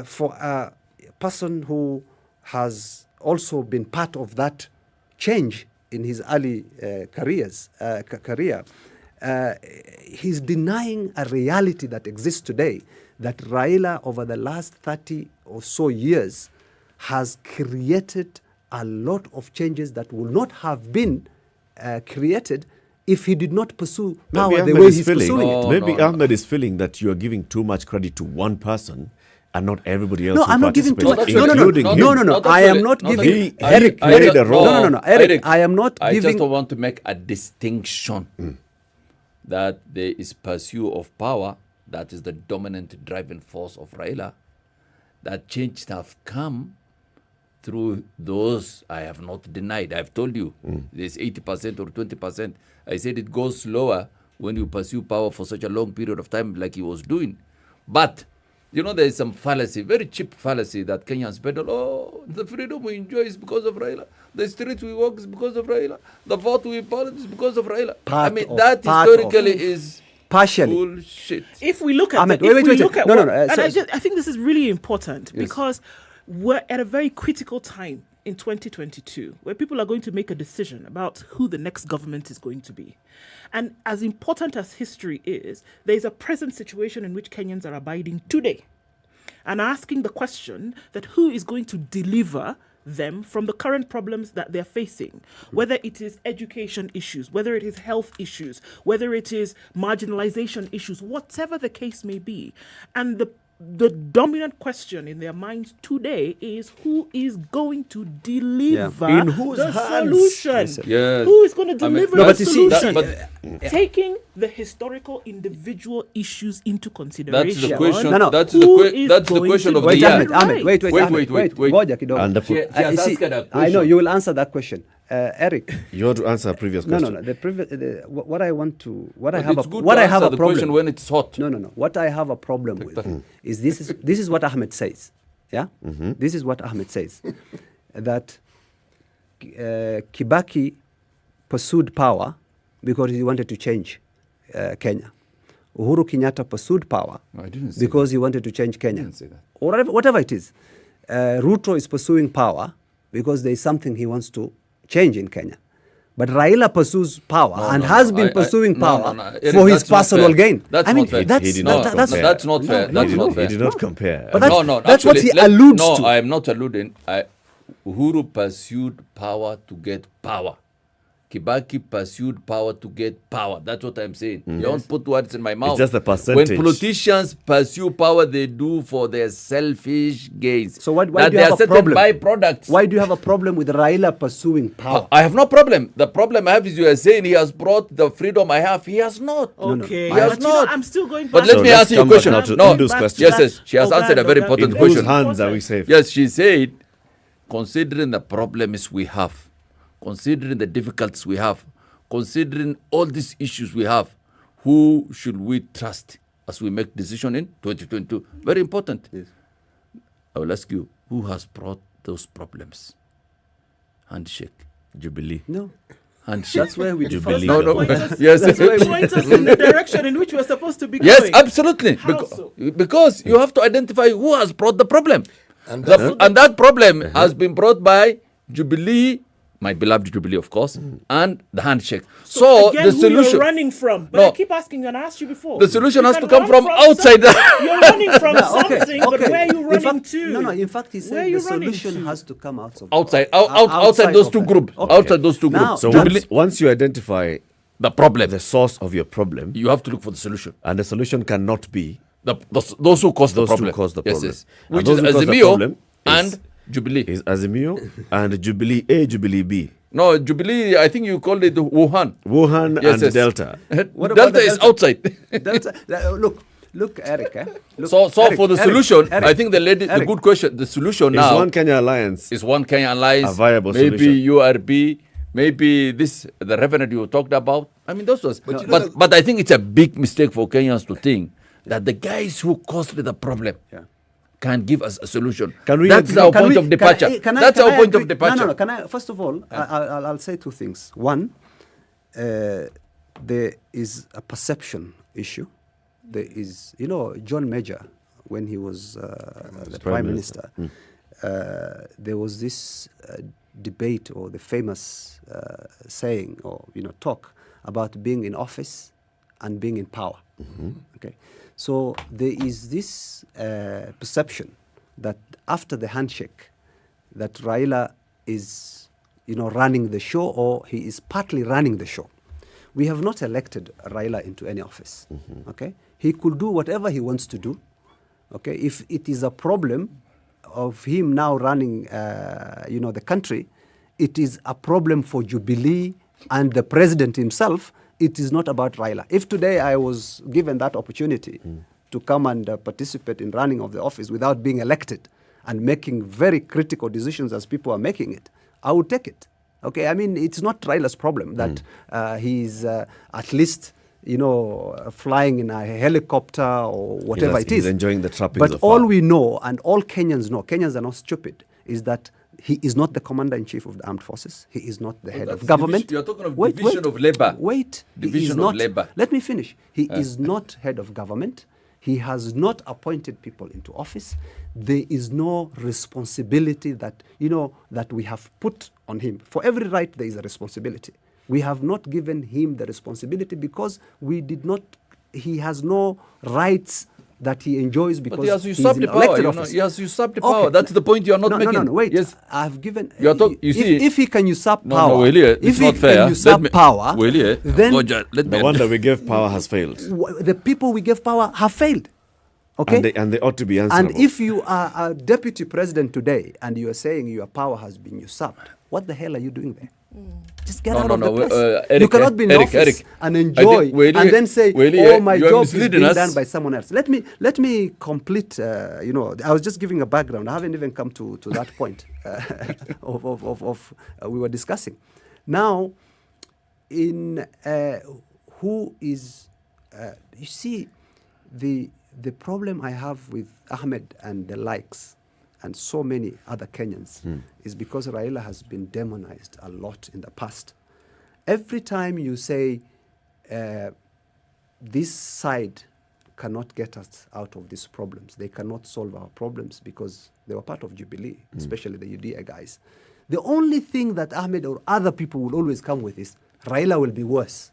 for a person who has also been part of that change in his early career, he's denying a reality that exists today, that Raila over the last 30 or so years has created a lot of changes that would not have been created if he did not pursue power the way he's pursuing it. Maybe Ahmed is feeling that you are giving too much credit to one person and not everybody else. No, I'm not giving too much. No. I am not giving Eric. Eric, I am not giving. I just want to make a distinction that there is pursuit of power that is the dominant driving force of Raila. That change have come through those I have not denied. I've told you there's 80% or 20%. I said it goes slower when you pursue power for such a long period of time like he was doing. But, there is some fallacy, very cheap fallacy that Kenyans peddle. The freedom we enjoy is because of Raila. The streets we walk is because of Raila. The vote we ballot is because of Raila. That historically is partially bullshit. If we look at I think this is really important because we're at a very critical time in 2022 where people are going to make a decision about who the next government is going to be. And as important as history is, there's a present situation in which Kenyans are abiding today and asking the question that who is going to deliver them from the current problems that they're facing, whether it is education issues, whether it is health issues, whether it is marginalization issues, whatever the case may be. And the dominant question in their minds today is who is going to deliver the solution? Yes. Who is going to deliver the solution? Taking the historical individual issues into consideration. That's the question. That's the question of the year. Ahmed, wait. I know you will answer that question. Eric, you want to answer a previous question? No. What I have a problem when it's hot. No. What I have a problem with is this is what Ahmed says. Yeah, this is what Ahmed says, that Kibaki pursued power because he wanted to change Kenya. Uhuru Kenyatta pursued power because he wanted to change Kenya. I didn't say that. Or whatever it is. Ruto is pursuing power because there is something he wants to change in Kenya. But Raila pursues power has been pursuing power for his personal gain. That's not fair. That's not fair. He did not compare. But that's what he alludes to. No, I am not alluding. Uhuru pursued power to get power. Kibaki pursued power to get power. That's what I'm saying. You don't put words in my mouth. It's just a percentage. When politicians pursue power, they do for their selfish gains. So why that do you have a problem? Byproducts. Why do you have a problem with Raila pursuing power? I have no problem. The problem I have is you are saying he has brought the freedom I have. He has not. Okay. He has But you know, not. I'm still going back. But let me answer your question. No, yes. She has answered a very important in question. whose hands are we safe? Yes, she said, considering the problems we have, considering the difficulties we have, considering all these issues we have, who should we trust as we make decision in 2022? Very important. Yes. I will ask you, who has brought those problems? Handshake. Jubilee. No. Handshake. That's where we Jubilee. No. Yes. Point us in the direction in which we're supposed to be Yes, going. absolutely. How so? Because you have to identify who has brought the problem. And that problem has been brought by Jubilee, my beloved Jubilee, of course, and the handshake. So again, the who solution. you're running from. But No. I keep asking you, and I asked you before. The solution You has can to come run from outside. You're running from something, but okay. where are you running in fact, to? No, in fact, he Where are said you the running solution to? has to come outside Outside those two of that. groups. Okay. Outside those two Now- groups. So Jubilee, once you identify the problem, the source of your problem, you have to look for the solution. and the solution cannot be Those who cause the those problem. who cause the Yes, problem. yes. And Which those is who cause the Azimio problem and Jubilee. is Azimio and Jubilee A, Jubilee B. No, Jubilee, I think you called it Wuhan. Wuhan Yes, and yes. Delta. What about Delta the is Delta? outside. Look, Eric. Look, So Eric, for the Eric, solution, Eric, I think the Eric. good question, the solution Is now one Kenya alliance is one Kenya alliance, a viable maybe solution? URB, maybe the revenue you talked about. I mean, those was. But you know But, but I think it's a big mistake for Kenyans to think that the guys who caused the problem can give us a solution. That's our point of departure. That's our point of departure. No. Can I? First of all, I'll say two things. One, there is a perception issue. There is, John Major, when he was the Prime Minister, there was this debate or the famous saying or talk about being in office and being in power. Okay, so there is this perception that after the handshake, that Raila is running the show, or he is partly running the show. We have not elected Raila into any office. Okay, he could do whatever he wants to do. Okay, if it is a problem of him now running, the country, it is a problem for Jubilee and the president himself. It is not about Raila. If today I was given that opportunity to come and participate in running of the office without being elected and making very critical decisions as people are making it, I would take it. Okay, I mean, it's not Raila's problem that he's at least, flying in a helicopter or whatever it is. He's enjoying the trappings But of all power. we know, and all Kenyans know, Kenyans are not stupid, is that he is not the commander-in-chief of the armed forces. He is not the head of government. You're talking of division of labor. Wait. Division he is of labor. Let me finish. He is not head of government. He has not appointed people into office. There is no responsibility that, that we have put on him. For every right, there is a responsibility. We have not given him the responsibility because he has no rights that he enjoys because But he has he's usurped in the power. elected office. He has usurped the power. That's the point you are not making. No, wait. Yes. I've given. You see, if he can usurp No, power, Willie, it's if not he fair. can usurp power, then The one that we gave power has failed. the people we gave power have failed. Okay, And they ought to be answerable. and if you are a deputy president today and you are saying your power has been usurped, what the hell are you doing there? Just get out of the place. Eric, you cannot be in Eric, office Eric. and enjoy Willie, and then say, Willie, "Oh, my you are job is being misleading us. done by someone else." Let me complete. I was just giving a background. I haven't even come to that point of we were discussing. Now, in who is you see the problem I have with Ahmed and the likes and so many other Kenyans is because Raila has been demonized a lot in the past. Every time you say this side cannot get us out of these problems, they cannot solve our problems because they were part of Jubilee, especially the UDA guys. The only thing that Ahmed or other people will always come with is Raila will be worse.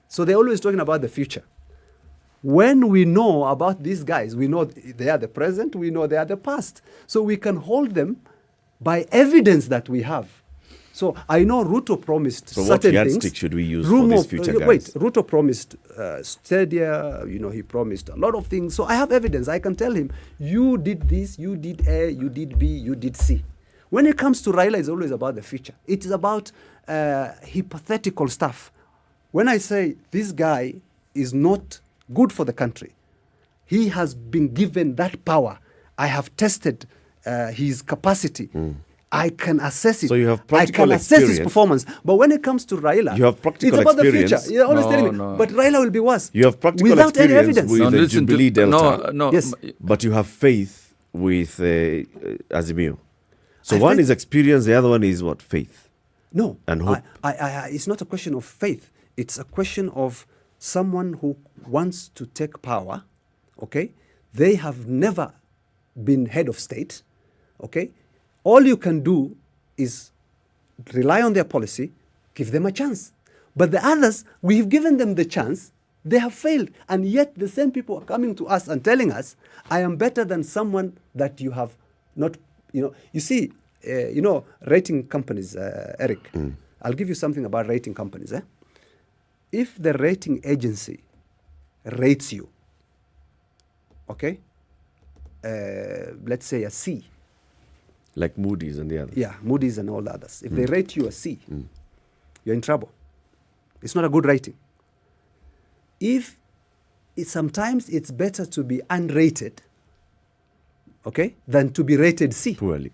So they're always talking about the future. When we know about these guys, we know they are the present, we know they are the past. So we can hold them by evidence that we have. So I know Ruto promised So what certain yardstick things. should we use for these future guys? Wait, Ruto promised stadia, he promised a lot of things. So I have evidence. I can tell him, you did this, you did A, you did B, you did C. When it comes to Raila, it's always about the future. It is about hypothetical stuff. When I say this guy is not good for the country, he has been given that power. I have tested his capacity. I can assess it. So you have I practical can assess his experience. performance. But when it comes to Raila, You have practical it's about experience. the future. You're always No, telling me. no. But Raila will be worse. You have practical without any experience evidence. with No, the listen to- Jubilee Delta. no, Yes. But you have faith with Azimio. So I one think- is experience, the other one is what? Faith. No. And hope. It's not a question of faith. It's a question of someone who wants to take power, okay? They have never been head of state, okay? All you can do is rely on their policy, give them a chance. But the others, we've given them the chance, they have failed. And yet the same people are coming to us and telling us, I am better than someone that you have not, You see, rating companies, Eric, I'll give you something about rating companies. If the rating agency rates you, okay, let's say a C. Like Moody's and the others. Yeah, Moody's and all the others. If they rate you a C, you're in trouble. It's not a good rating. Sometimes it's better to be unrated, okay, than to be rated C. Poorly.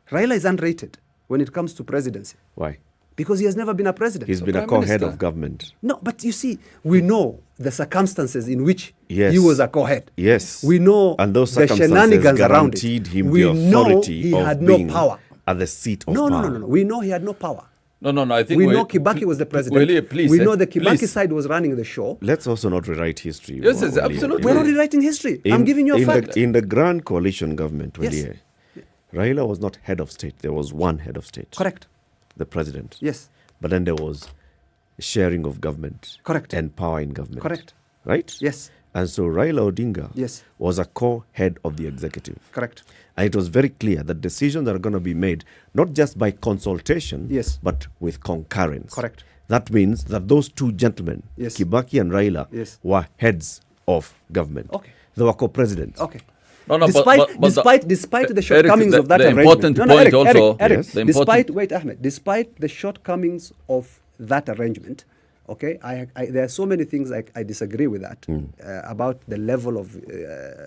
Raila is unrated when it comes to presidency. Why? Because he has never been a president. He's been a co-head of government. No, but you see, we know the circumstances in which Yes. he was a co-head. Yes. We know And those the circumstances shenanigans around it. guaranteed him We the know authority he of had no being power. at the seat of No, power. no. We know he had no power. No, I think we know Kibaki was the president. Please, we know the Kibaki please. side was running the show. Let's also not rewrite history. Yes, yes, Wale. absolutely. We're not rewriting history. I'm giving you a fact. In the grand coalition government, Wale, Yes. Raila was not head of state. There was one head of state. Correct. The president. Yes. But then there was sharing of government. Correct. And power in government. Correct. Right? Yes. And so Raila Odinga Yes. was a co-head of the executive. Correct. And it was very clear that decisions are going to be made not just by consultation, Yes. but with concurrence. Correct. That means that those two gentlemen, Yes. Kibaki and Raila, Yes. were heads of government. Okay. They were co-presidents. Okay. No, Despite the shortcomings Eric, of that the arrangement. important point Eric, also. Eric, Yes. The important- wait, Ahmed. Despite the shortcomings of that arrangement, okay, there are so many things I disagree with that about the level of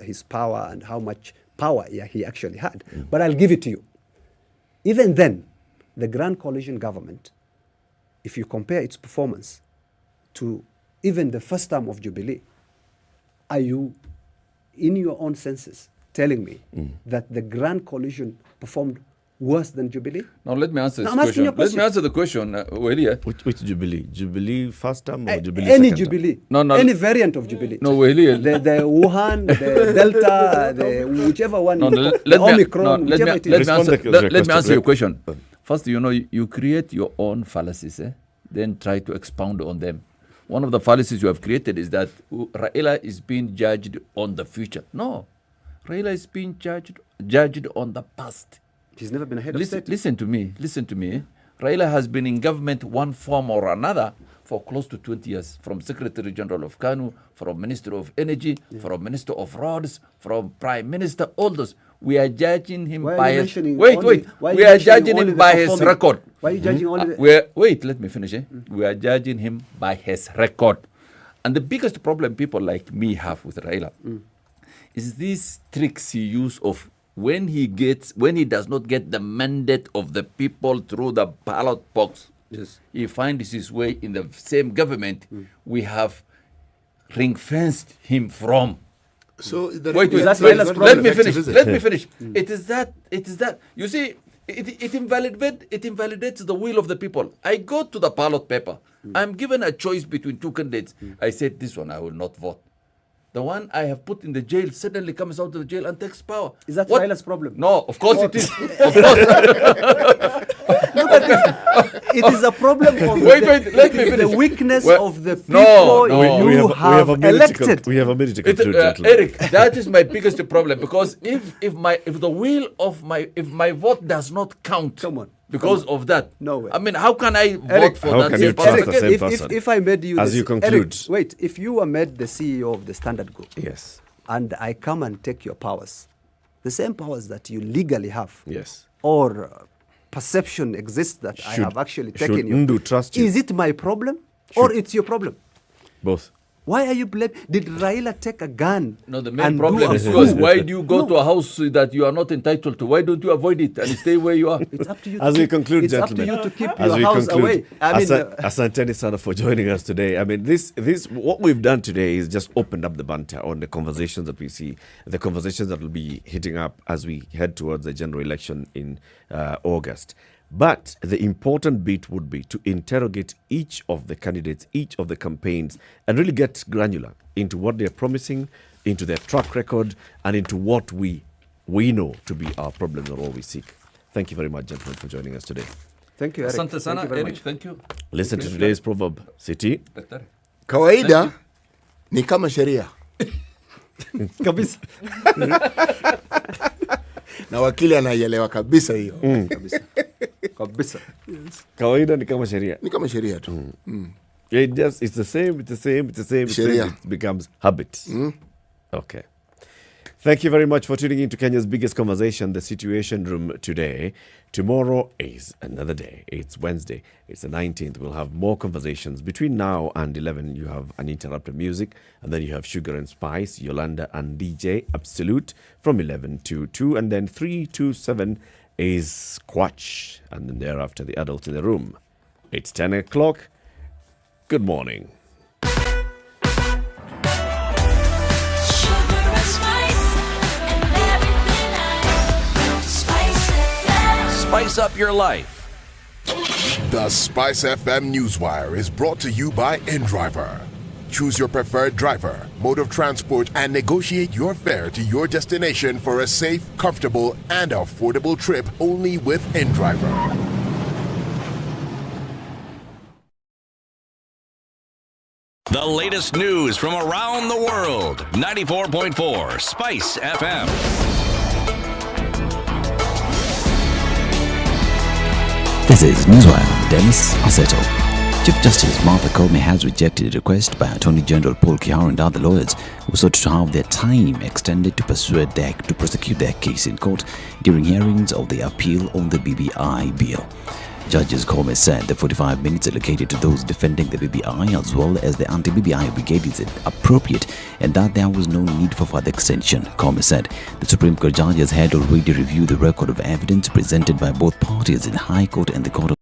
his power and how much power he actually had. But I'll give it to you. Even then, the Grand Coalition government, if you compare its performance to even the first term of Jubilee, are you, in your own senses, telling me that the Grand Coalition performed worse than Jubilee? Now let me answer this I'm asking question. you a question. Let me answer the question, Welia. Which Jubilee? Jubilee first term or Jubilee Any second term? Jubilee. No. Any variant of Jubilee. No, Welia. The Wuhan, the Delta, whichever one, the Omicron, whichever it is. Let me answer your question. First, you create your own fallacies, then try to expound on them. One of the fallacies you have created is that Raila is being judged on the future. No. Raila is being judged on the past. He's never been a head of state. Listen to me. Raila has been in government one form or another for close to 20 years. From Secretary General of KANU, from Minister of Energy, from Minister of Roads, from Prime Minister, all those. We are judging him by his... Wait. We are judging him by his record. Why are you judging only Wait, let me finish. We are judging him by his record. And the biggest problem people like me have with Raila is these tricks he uses of when he does not get the mandate of the people through the ballot box, he finds his way in the same government we have ring-fenced him from. So Wait, let me finish. It is that. You see, it invalidates the will of the people. I go to the ballot paper. I'm given a choice between two candidates. I said, this one I will not vote. The one I have put in the jail suddenly comes out of the jail and takes power. Is that Raila's problem? No, of course it is. Of course. It is a problem of the weakness of the people you have elected. We have a minute to conclude, Eric, that is my biggest problem, because if the will of my vote does not count, because of that, no way. I mean, how can I Eric, vote for that same person? If I made you as you conclude, Eric, wait, if you were made the CEO of the Standard Group, yes, and I come and take your powers, the same powers that you legally have, yes, or perception exists that I have actually taken you. Ndu trust you? Is it my problem or it's your problem? Both. Why are you blaming? Did Raila take a gun? No, the main problem is yours. Why do you go to a house that you are not entitled to? Why don't you avoid it and stay where you are? It's up to you. As we conclude, gentlemen, it's up to you to keep your house away. I mean, Asanteni sana for joining us today. I mean, this what we've done today is just opened up the banter on the conversations that we see, the conversations that will be hitting up as we head towards the general election in August. But the important bit would be to interrogate each of the candidates, each of the campaigns, and really get granular into what they're promising, into their track record, and into what we know to be our problems or all we seek. Thank you very much, gentlemen, for joining us today. Thank you, Eric. Asante sana, Thank you very Eric. much. Thank you. Listen to today's proverb. Siti. Kawaida ni kama sheria. Kabisa. Na wakili anaielewa kabisa hiyo. Kabisa. Yes. Kawaida ni kama sheria. Ni kama sheria tu. It's the same. Sheria. It becomes habit. Okay. Thank you very much for tuning in to Kenya's biggest conversation, The Situation Room, today. Tomorrow is another day. It's Wednesday. It's the 19th. We'll have more conversations. Between now and 11, you have uninterrupted music. And then you have Sugar and Spice, Yolanda and DJ Absolute from 11 to 2. And then 3 to 7 is Quatch. And then thereafter, the adults in the room. It's 10 o'clock. Good morning. Spice up your life. The SpiceFM Newswire is brought to you by InDriver. Choose your preferred driver, mode of transport, and negotiate your fare to your destination for a safe, comfortable, and affordable trip only with InDriver. The latest news from around the world. 94.4 Spice FM. This is Newswire. Dennis Aseto. Chief Justice Martha Koome has rejected a request by Attorney General Paul Kihara and other lawyers who sought to have their time extended to prosecute their case in court during hearings of the appeal on the BBI bill. Judges Koome said the 45 minutes allocated to those defending the BBI as well as the anti-BBI brigade is appropriate and that there was no need for further extension. Koome said the Supreme Court judges had already reviewed the record of evidence presented by both parties in High Court and the Court of